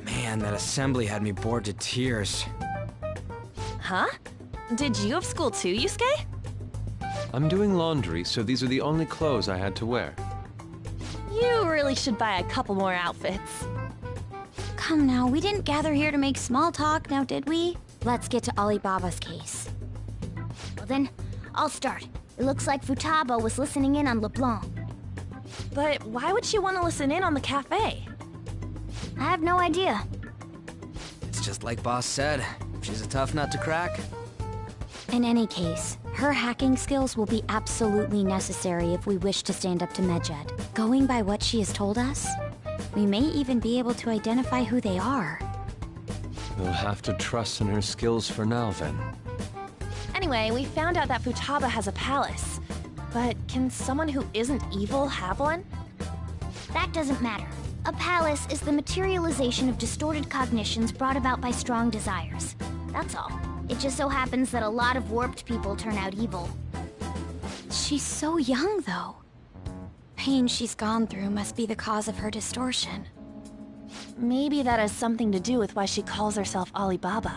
Man, that assembly had me bored to tears. Huh? Did you have school too, Yusuke? I'm doing laundry, so these are the only clothes I had to wear. You really should buy a couple more outfits. Come now, we didn't gather here to make small talk, now did we? Let's get to Alibaba's case. Well then, I'll start. It looks like Futaba was listening in on LeBlanc. But why would she want to listen in on the cafe? I have no idea. It's just like Boss said. She's a tough nut to crack. In any case, her hacking skills will be absolutely necessary if we wish to stand up to Medjed. Going by what she has told us, we may even be able to identify who they are. We'll have to trust in her skills for now, then. Anyway, we found out that Futaba has a palace. But can someone who isn't evil have one? That doesn't matter. A palace is the materialization of distorted cognitions brought about by strong desires. That's all. It just so happens that a lot of warped people turn out evil. She's so young, though. Pain she's gone through must be the cause of her distortion. Maybe that has something to do with why she calls herself Alibaba.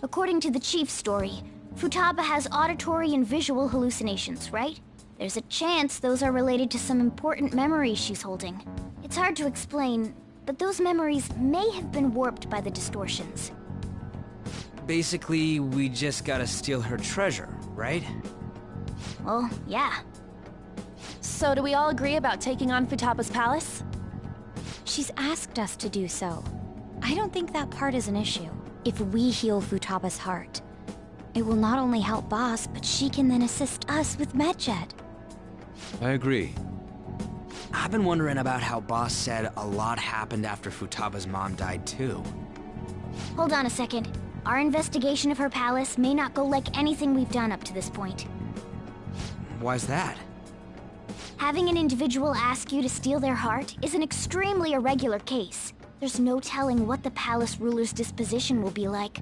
According to the chief's story, Futaba has auditory and visual hallucinations, right? There's a chance those are related to some important memories she's holding. It's hard to explain, but those memories may have been warped by the distortions. Basically, we just gotta steal her treasure, right? Well, yeah. So do we all agree about taking on Futaba's palace? She's asked us to do so. I don't think that part is an issue. If we heal Futaba's heart, it will not only help Boss, but she can then assist us with Medjed. I agree. I've been wondering about how Boss said a lot happened after Futaba's mom died too. Hold on a second. Our investigation of her palace may not go like anything we've done up to this point. Why's that? Having an individual ask you to steal their heart is an extremely irregular case. There's no telling what the palace ruler's disposition will be like,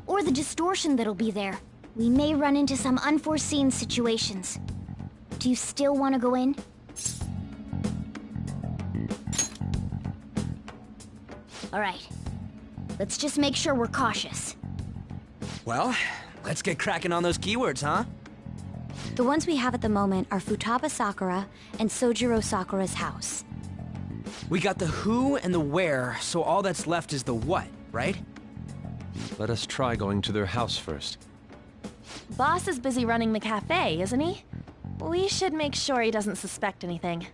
or the distortion that'll be there. We may run into some unforeseen situations. Do you still want to go in? Alright. Let's just make sure we're cautious. Well, let's get cracking on those keywords, huh? The ones we have at the moment are Futaba Sakura and Sojiro Sakura's house. We got the who and the where, so all that's left is the what, right? Let us try going to their house first. Boss is busy running the cafe, isn't he? We should make sure he doesn't suspect anything.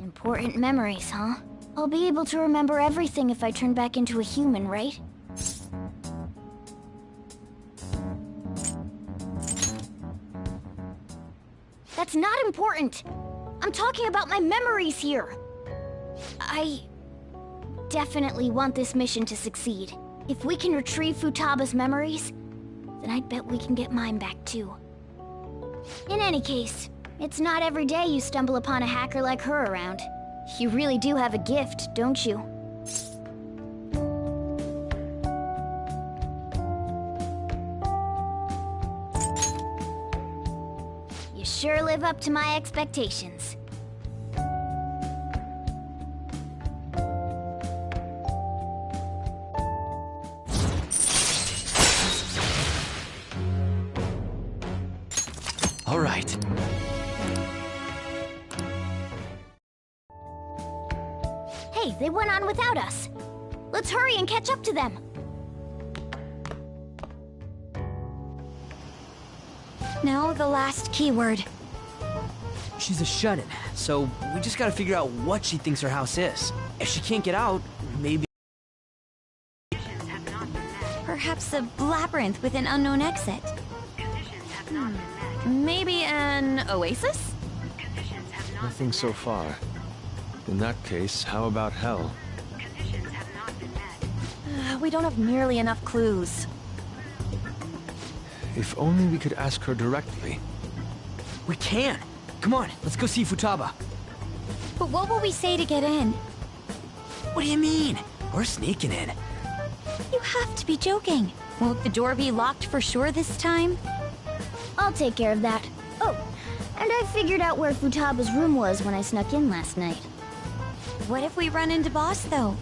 Important memories, huh? I'll be able to remember everything if I turn back into a human, right? That's not important! I'm talking about my memories here! I definitely want this mission to succeed. If we can retrieve Futaba's memories, then I'd bet we can get mine back too. In any case, it's not every day you stumble upon a hacker like her around. You really do have a gift, don't you? You sure live up to my expectations. All right. Hey, they went on without us. Let's hurry and catch up to them. Now the last keyword. She's a shut-in, so we just gotta figure out what she thinks her house is. If she can't get out, maybe... Perhaps a labyrinth with an unknown exit. Maybe an oasis? Nothing so far. In that case, how about hell? We don't have nearly enough clues. If only we could ask her directly. We can! Come on, let's go see Futaba. But what will we say to get in? What do you mean? We're sneaking in. You have to be joking. Won't the door be locked for sure this time? I'll take care of that. Oh, and I figured out where Futaba's room was when I snuck in last night. What if we run into Boss, though?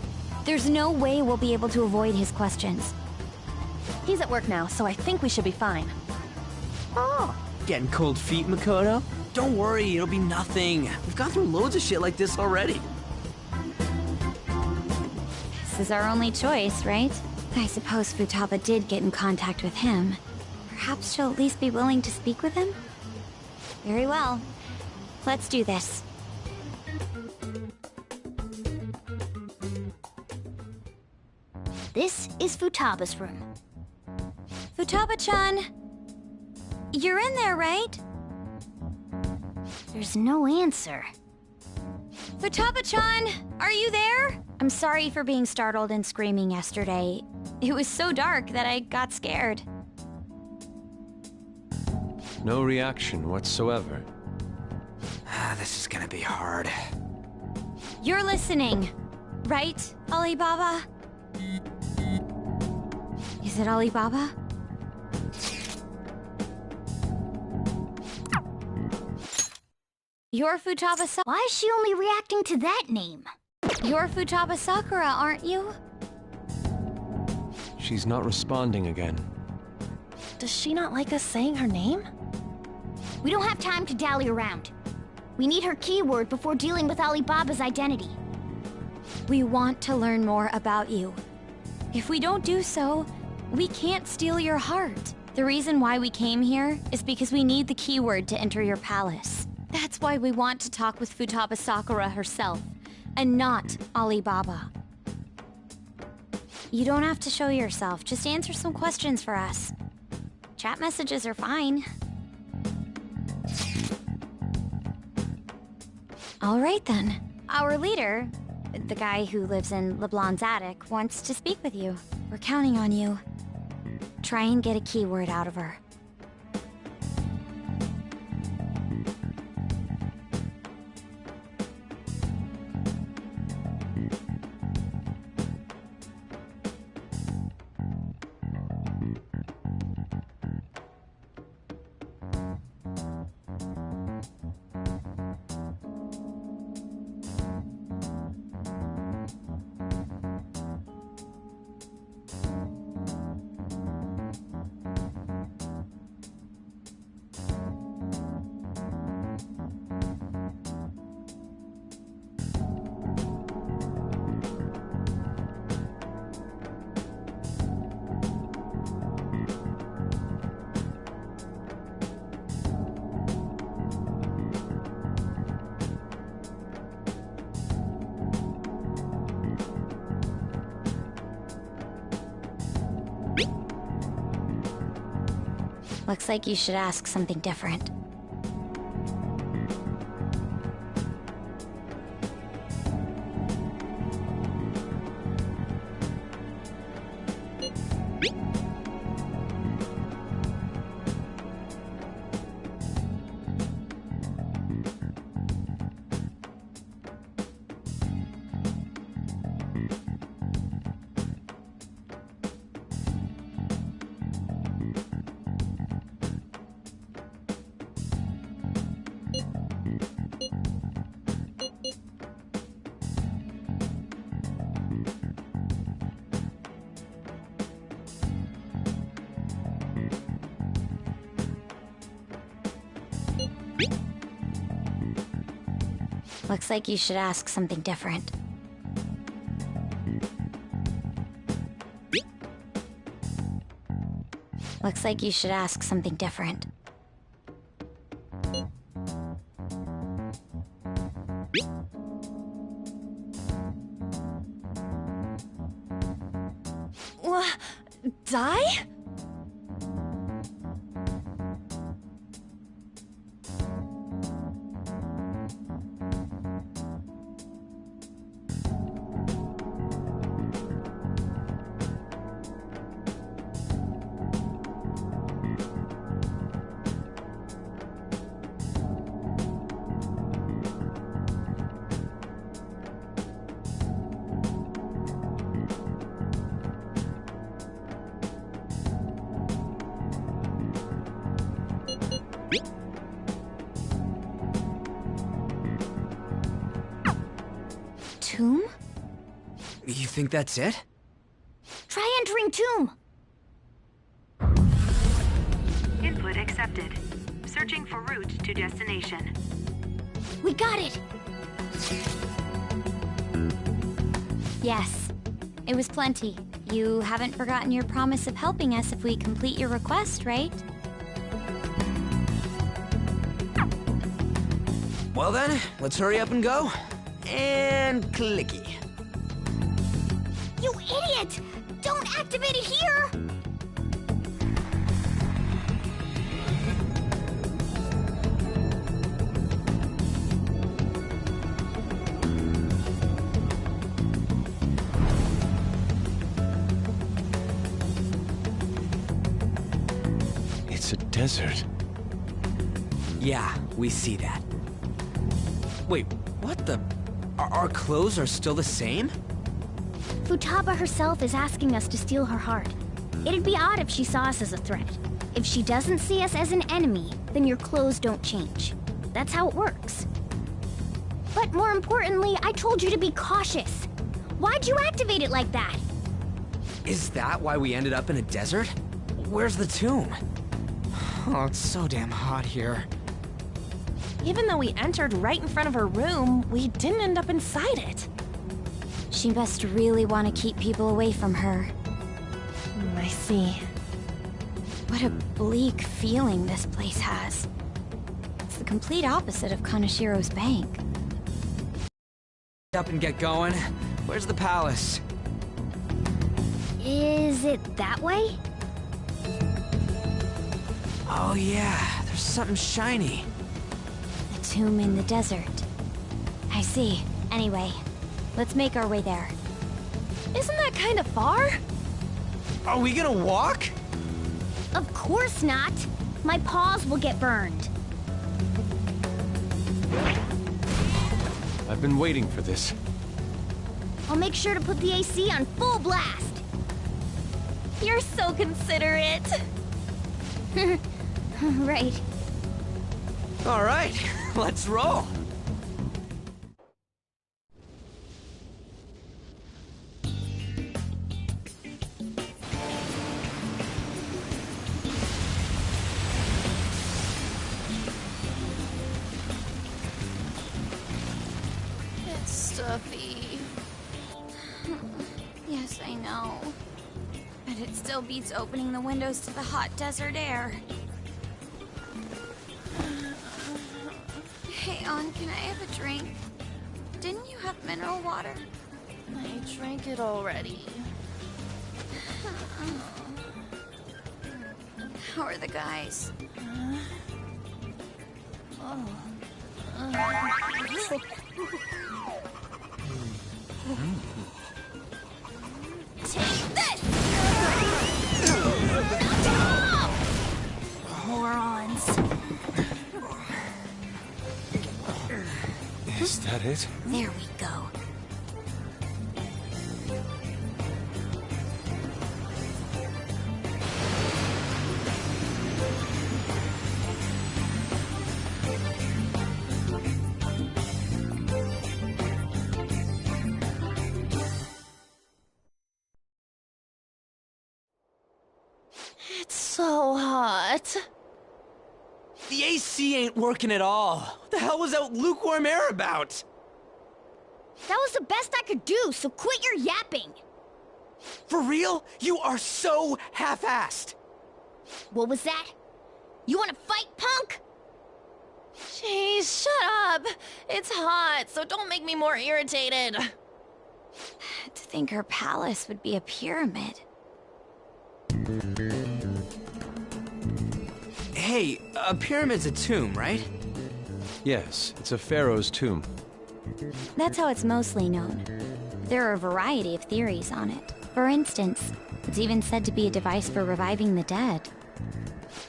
There's no way we'll be able to avoid his questions. He's at work now, so I think we should be fine. Oh! Getting cold feet, Makoto? Don't worry, it'll be nothing. We've gone through loads of shit like this already. This is our only choice, right? I suppose Futaba did get in contact with him. Perhaps she'll at least be willing to speak with him? Very well. Let's do this. This is Futaba's room. Futaba-chan! You're in there, right? There's no answer. Futaba-chan! Are you there? I'm sorry for being startled and screaming yesterday. It was so dark that I got scared. No reaction whatsoever. This is gonna be hard. You're listening, right, Alibaba? Is it Alibaba? You're Futaba Sakura. Why is she only reacting to that name? You're Futaba Sakura, aren't you? She's not responding again. Does she not like us saying her name? We don't have time to dally around. We need her keyword before dealing with Alibaba's identity. We want to learn more about you. If we don't do so, we can't steal your heart. The reason why we came here is because we need the keyword to enter your palace. That's why we want to talk with Futaba Sakura herself, and not Alibaba. You don't have to show yourself, just answer some questions for us. Chat messages are fine. All right then. Our leader, the guy who lives in LeBlanc's attic, wants to speak with you. We're counting on you. Try and get a keyword out of her. Looks like you should ask something different. Looks like you should ask something different. Looks like you should ask something different. Die? Tomb? You think that's it? Try entering tomb. Input accepted. Searching for route to destination. We got it! Yes. It was plenty. You haven't forgotten your promise of helping us if we complete your request, right? Well then, let's hurry up and go. And clicky. You idiot! Don't activate it here! It's a desert. Yeah, we see that. Wait, what the? Our clothes are still the same? Futaba herself is asking us to steal her heart. It'd be odd if she saw us as a threat. If she doesn't see us as an enemy, then your clothes don't change. That's how it works. But more importantly, I told you to be cautious. Why'd you activate it like that? Is that why we ended up in a desert? Where's the tomb? Oh, it's so damn hot here. Even though we entered right in front of her room, we didn't end up inside it. She must really want to keep people away from her. I see. What a bleak feeling this place has. It's the complete opposite of Kanashiro's bank. Up and get going. Where's the palace? Is it that way? Oh yeah, there's something shiny. The tomb in the desert. I see. Anyway, let's make our way there. Isn't that kind of far? Are we gonna walk? Of course not. My paws will get burned. I've been waiting for this. I'll make sure to put the AC on full blast. You're so considerate. Right. All right, let's roll. It's stuffy. Yes, I know. But it still beats opening the windows to the hot desert air. Hey, On, can I have a drink? Didn't you have mineral water? I drank it already. How are the guys? Take this! Morons. Is that it? There we go. It's so hot. The AC ain't working at all. What the hell was that lukewarm air about? That was the best I could do, so quit your yapping. For real? You are so half-assed. What was that? You wanna fight, punk? Jeez, shut up. It's hot, so don't make me more irritated. To think her palace would be a pyramid. Hey, a pyramid's a tomb, right? Yes, it's a pharaoh's tomb. That's how it's mostly known. There are a variety of theories on it. For instance, it's even said to be a device for reviving the dead.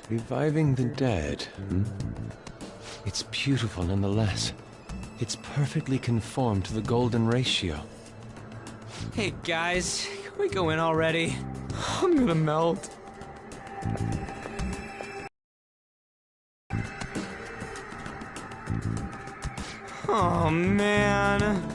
Reviving the dead, hmm? It's beautiful nonetheless. It's perfectly conformed to the golden ratio. Hey guys, can we go in already? I'm gonna melt. Oh man.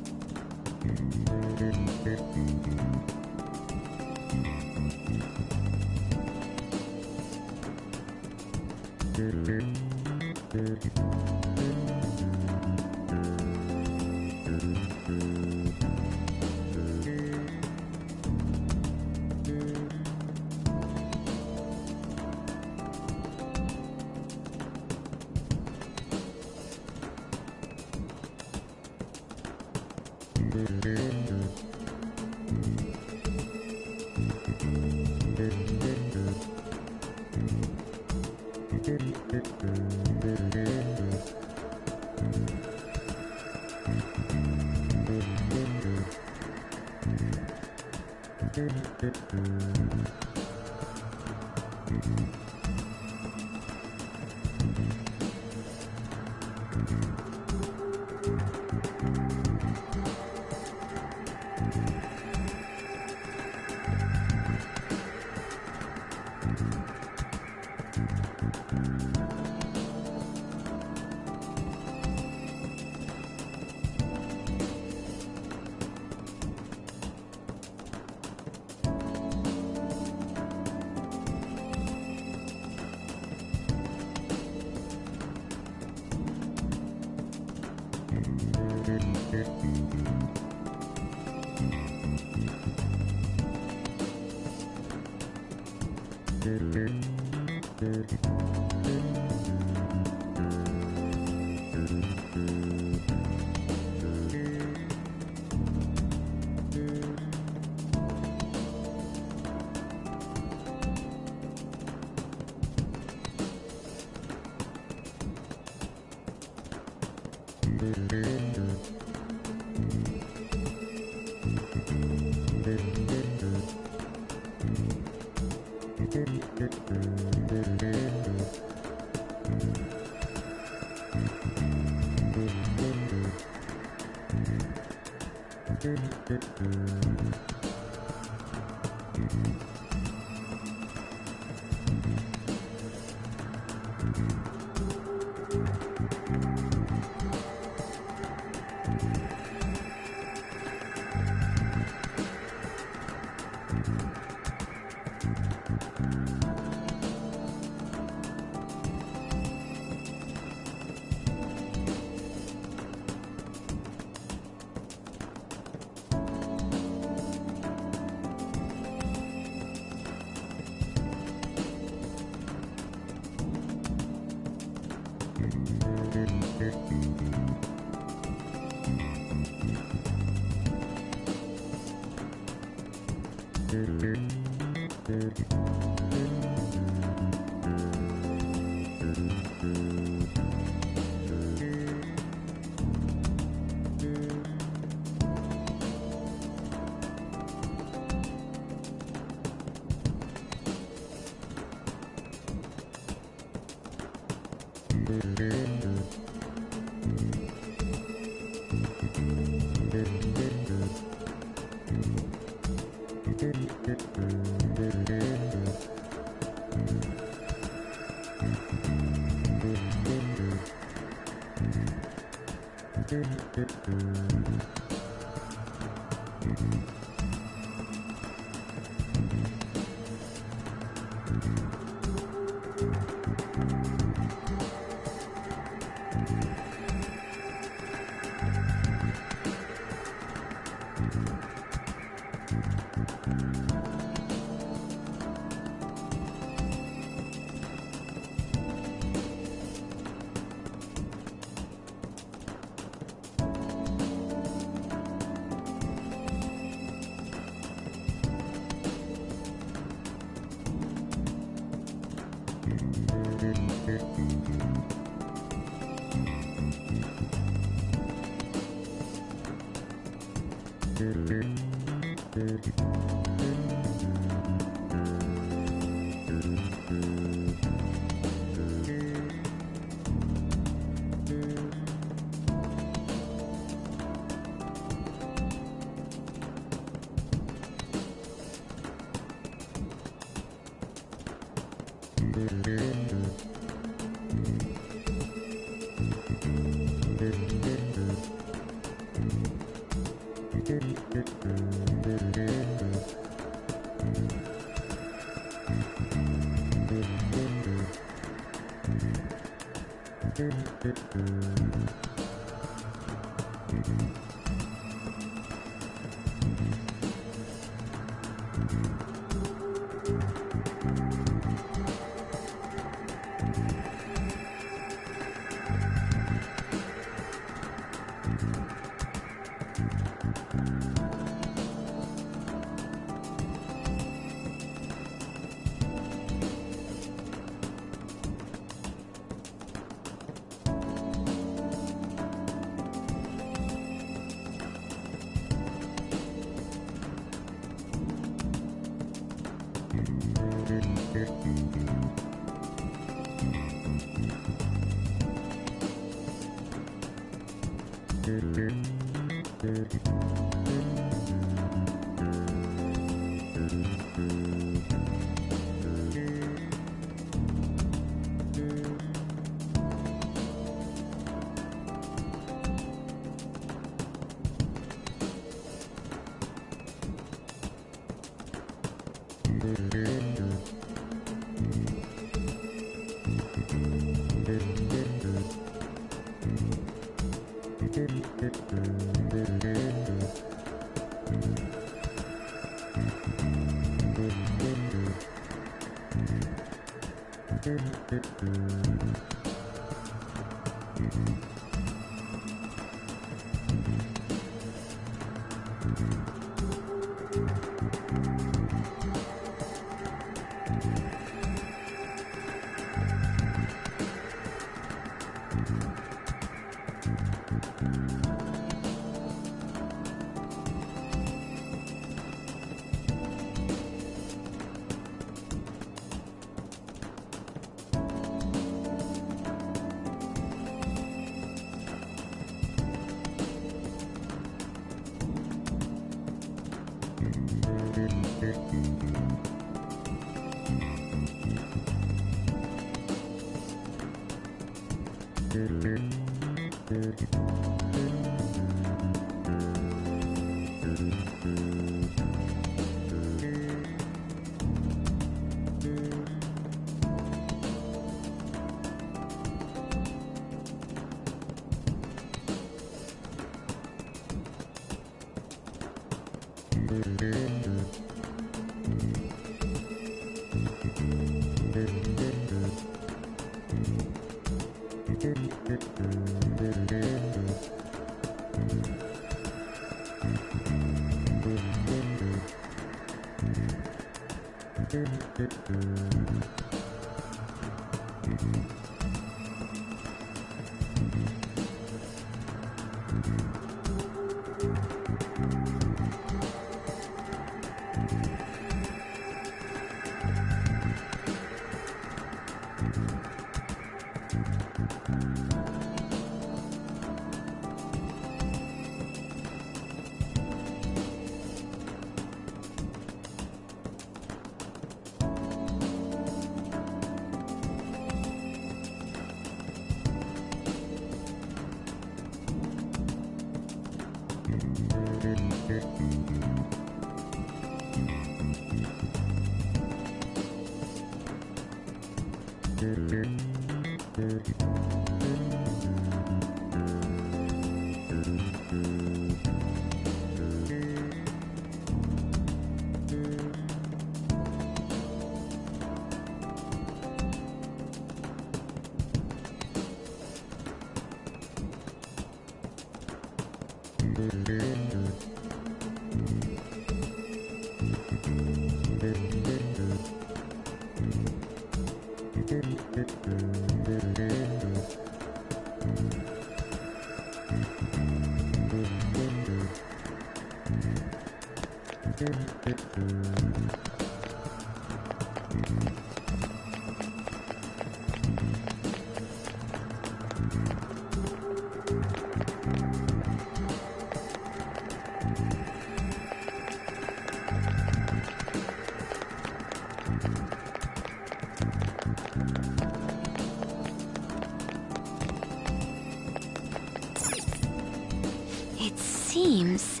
It seems...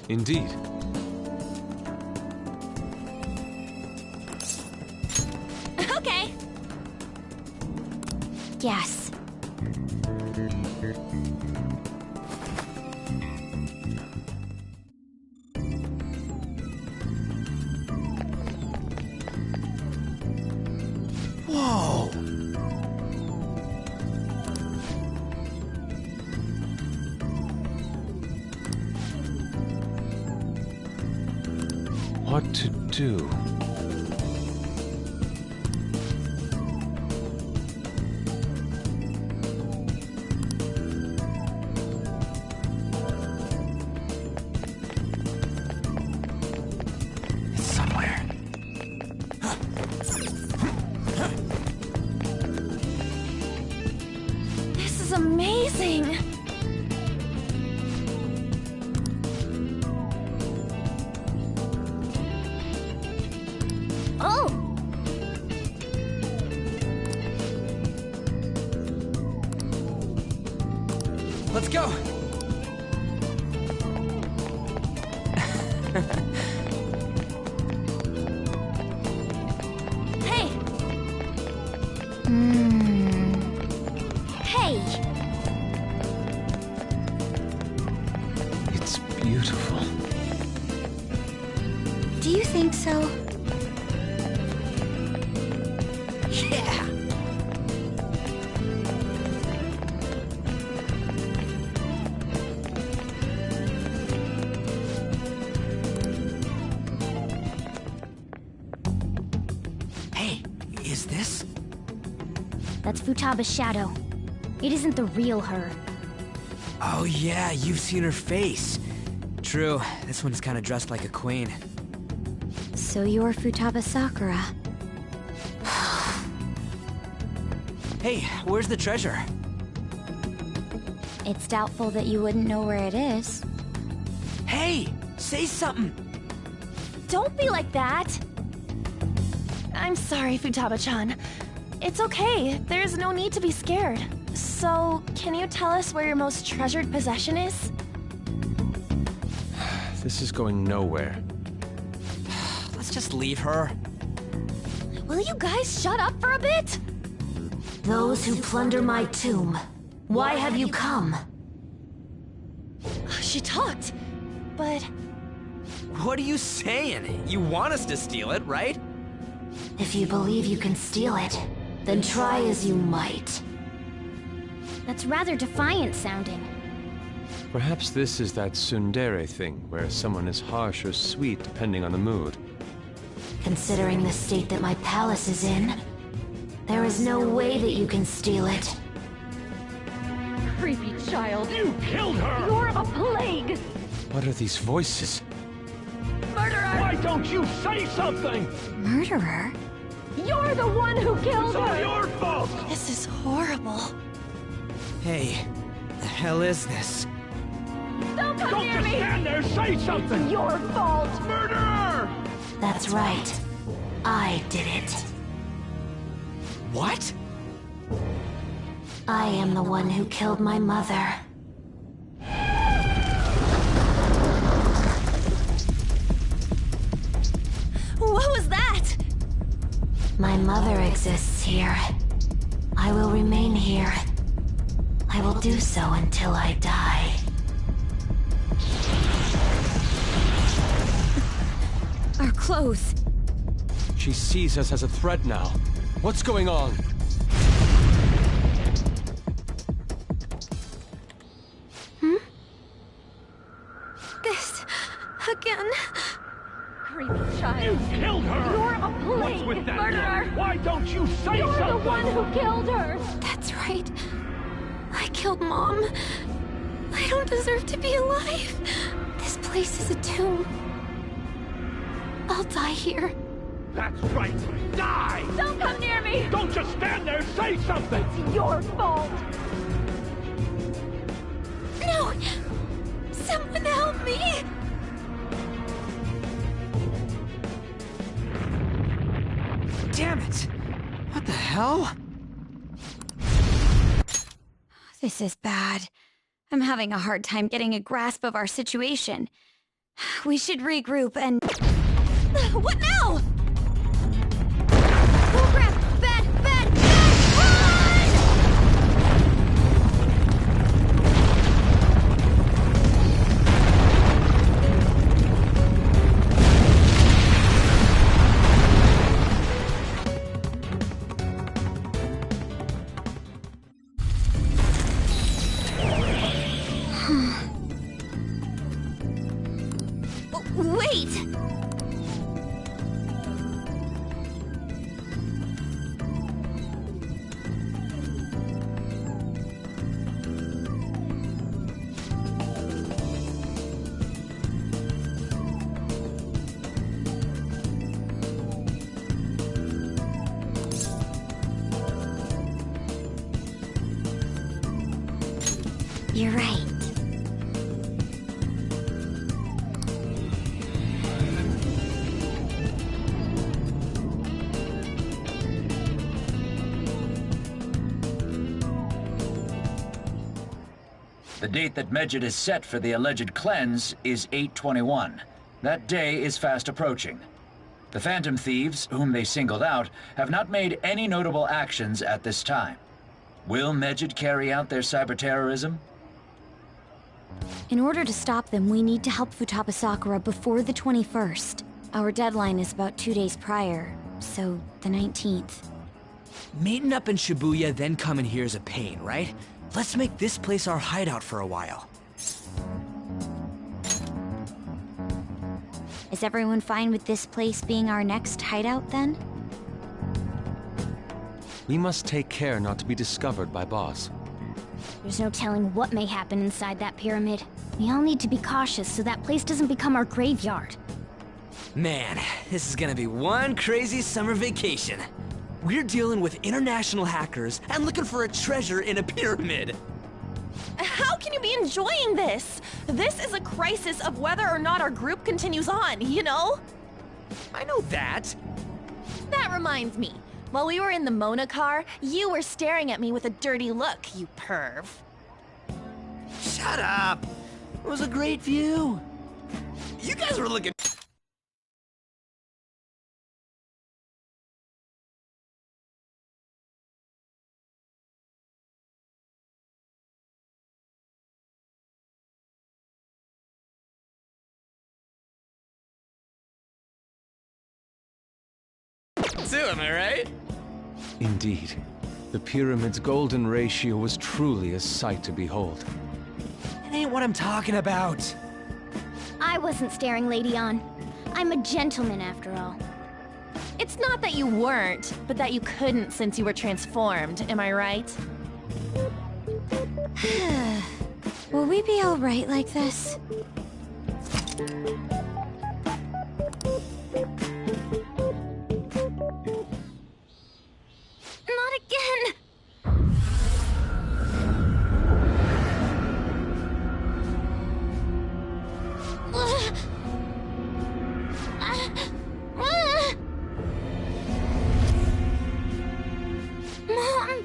Indeed. Okay. Yes. Whoa! What to do? It's somewhere. This is amazing! Oh! Let's go! Hey! Hey! It's beautiful. Do you think so? Yeah! Hey, is this? That's Futaba's shadow. It isn't the real her. Oh yeah, you've seen her face. True, this one's kinda dressed like a queen. So you're Futaba Sakura. Hey, where's the treasure? It's doubtful that you wouldn't know where it is. Hey, say something! Don't be like that! I'm sorry, Futaba-chan. It's okay, there's no need to be scared. So, can you tell us where your most treasured possession is? This is going nowhere. Let's just leave her. Will you guys shut up for a bit? Those who plunder my tomb, why have you come? She talked, but... What are you saying? You want us to steal it, right? If you believe you can steal it, then try as you might. That's rather defiant sounding. Perhaps this is that tsundere thing, where someone is harsh or sweet depending on the mood. Considering the state that my palace is in, there is no way that you can steal it. Creepy child. You killed her! You're a plague! What are these voices? Murderer! Why don't you say something? Murderer? You're the one who killed It's all her! your fault! This is horrible. Hey, the hell is this? Don't come Don't near just me! stand there, say something! It's your fault! Murderer! That's right. I did it. What? I am the one who killed my mother. What was that? My mother exists here. I will remain here. I will do so until I die. Our clothes. She sees us as a threat now. What's going on? This... again... Creepy You child. killed her! You're a plague, What's with that murderer! look? Why don't you say You're something? the one who killed her! That's right. I killed Mom. I don't deserve to be alive. This place place is a tomb. I'll die here. That's right. Die! Don't come near me! Don't just stand there, say something! It's your fault! No! Someone help me! Damn it! What the hell? This is bad. I'm having a hard time getting a grasp of our situation. We should regroup and... What now? Oh crap! Bad! Wait! You're right. The date that Medjed is set for the alleged cleanse is 8/21. That day is fast approaching. The Phantom Thieves, whom they singled out, have not made any notable actions at this time. Will Medjed carry out their cyber-terrorism? In order to stop them, we need to help Futaba Sakura before the 21st. Our deadline is about 2 days prior, so the 19th. Meeting up in Shibuya, then coming here is a pain, right? Let's make this place our hideout for a while. Is everyone fine with this place being our next hideout, then? We must take care not to be discovered by Boss. There's no telling what may happen inside that pyramid. We all need to be cautious so that place doesn't become our graveyard. Man, this is gonna be one crazy summer vacation. We're dealing with international hackers and looking for a treasure in a pyramid. How can you be enjoying this? This is a crisis of whether or not our group continues on, you know? I know that. That reminds me. While we were in the Mona car, you were staring at me with a dirty look, you perv. Shut up! It was a great view. You guys were looking... too, am I right? Indeed. The pyramid's golden ratio was truly a sight to behold. It ain't what I'm talking about. I wasn't staring Lady On. I'm a gentleman after all. It's not that you weren't, but that you couldn't since you were transformed, am I right? Will we be alright like this? Not again! Mom!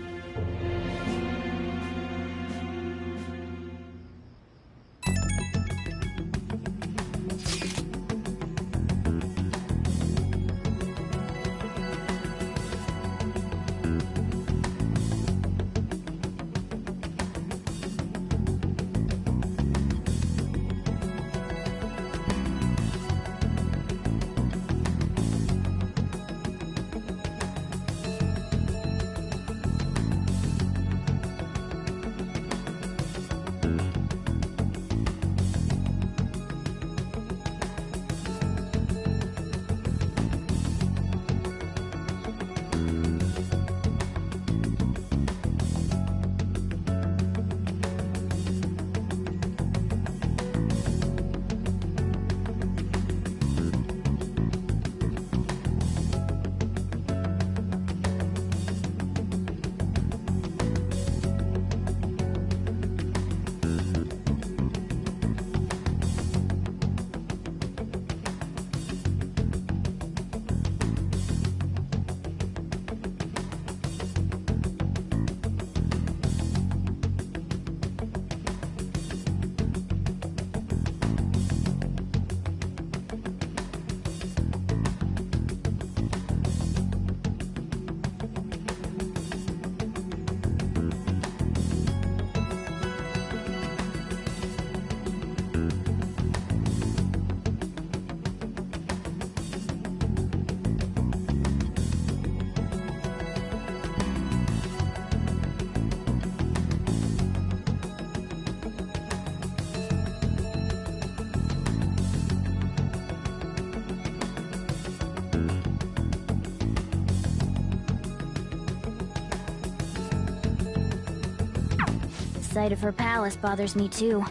sight of her palace bothers me too.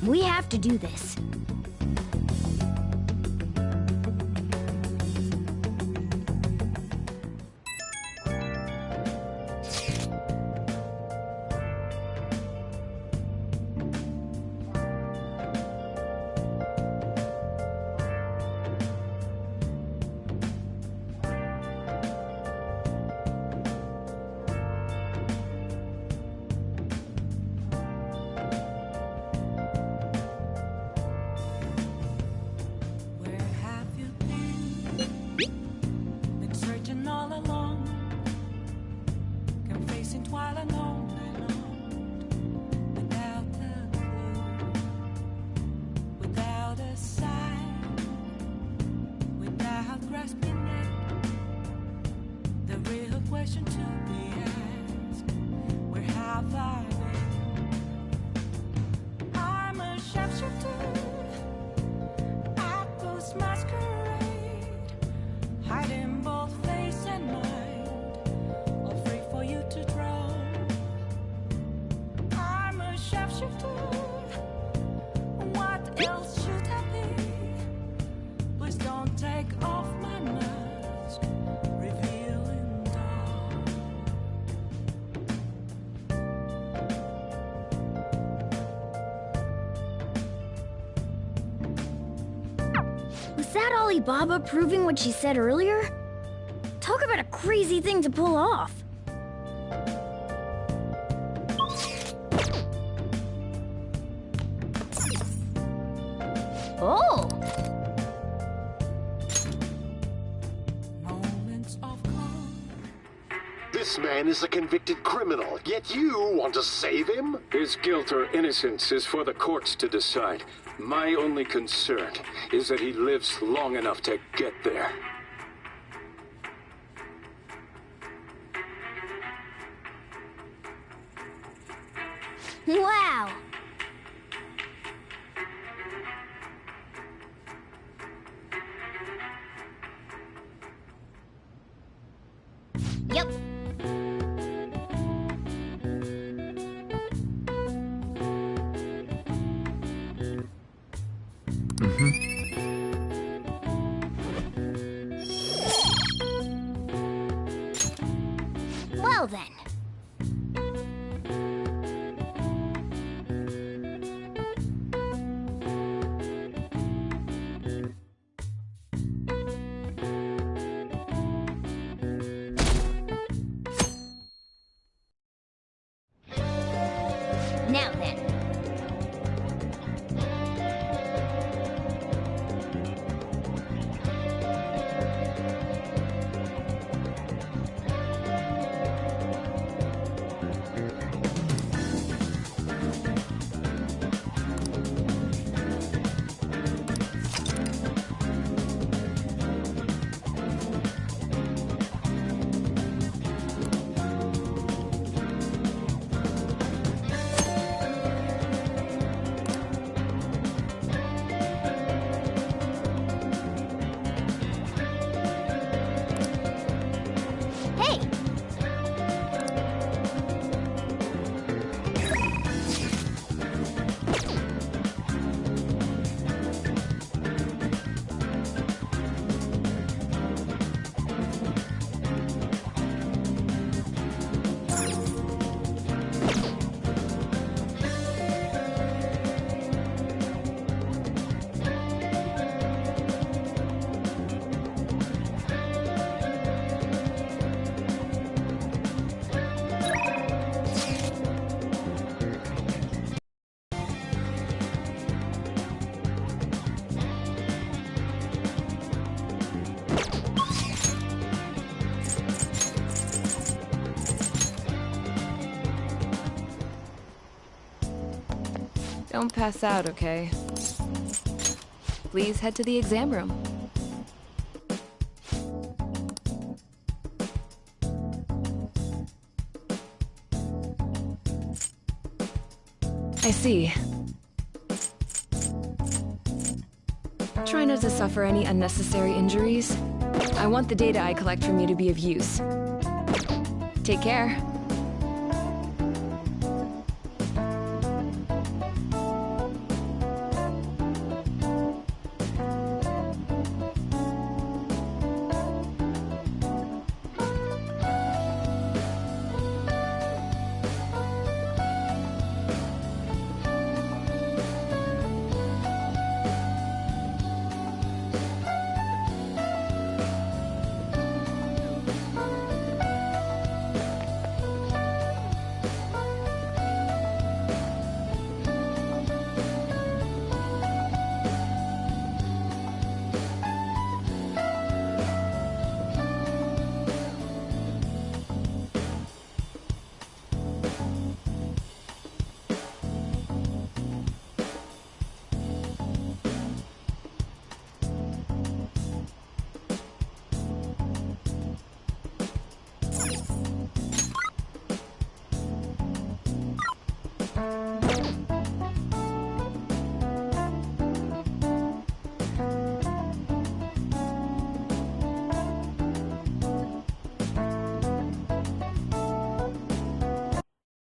We have to do this. Was that Alibaba proving what she said earlier? Talk about a crazy thing to pull off. Oh! This man is a convicted criminal, yet you want to save him? His guilt or innocence is for the courts to decide. My only concern is that he lives long enough to get there. Wow! Yep. Well then. Now then. Don't pass out, okay? Please head to the exam room. I see. Try not to suffer any unnecessary injuries. I want the data I collect from you to be of use. Take care.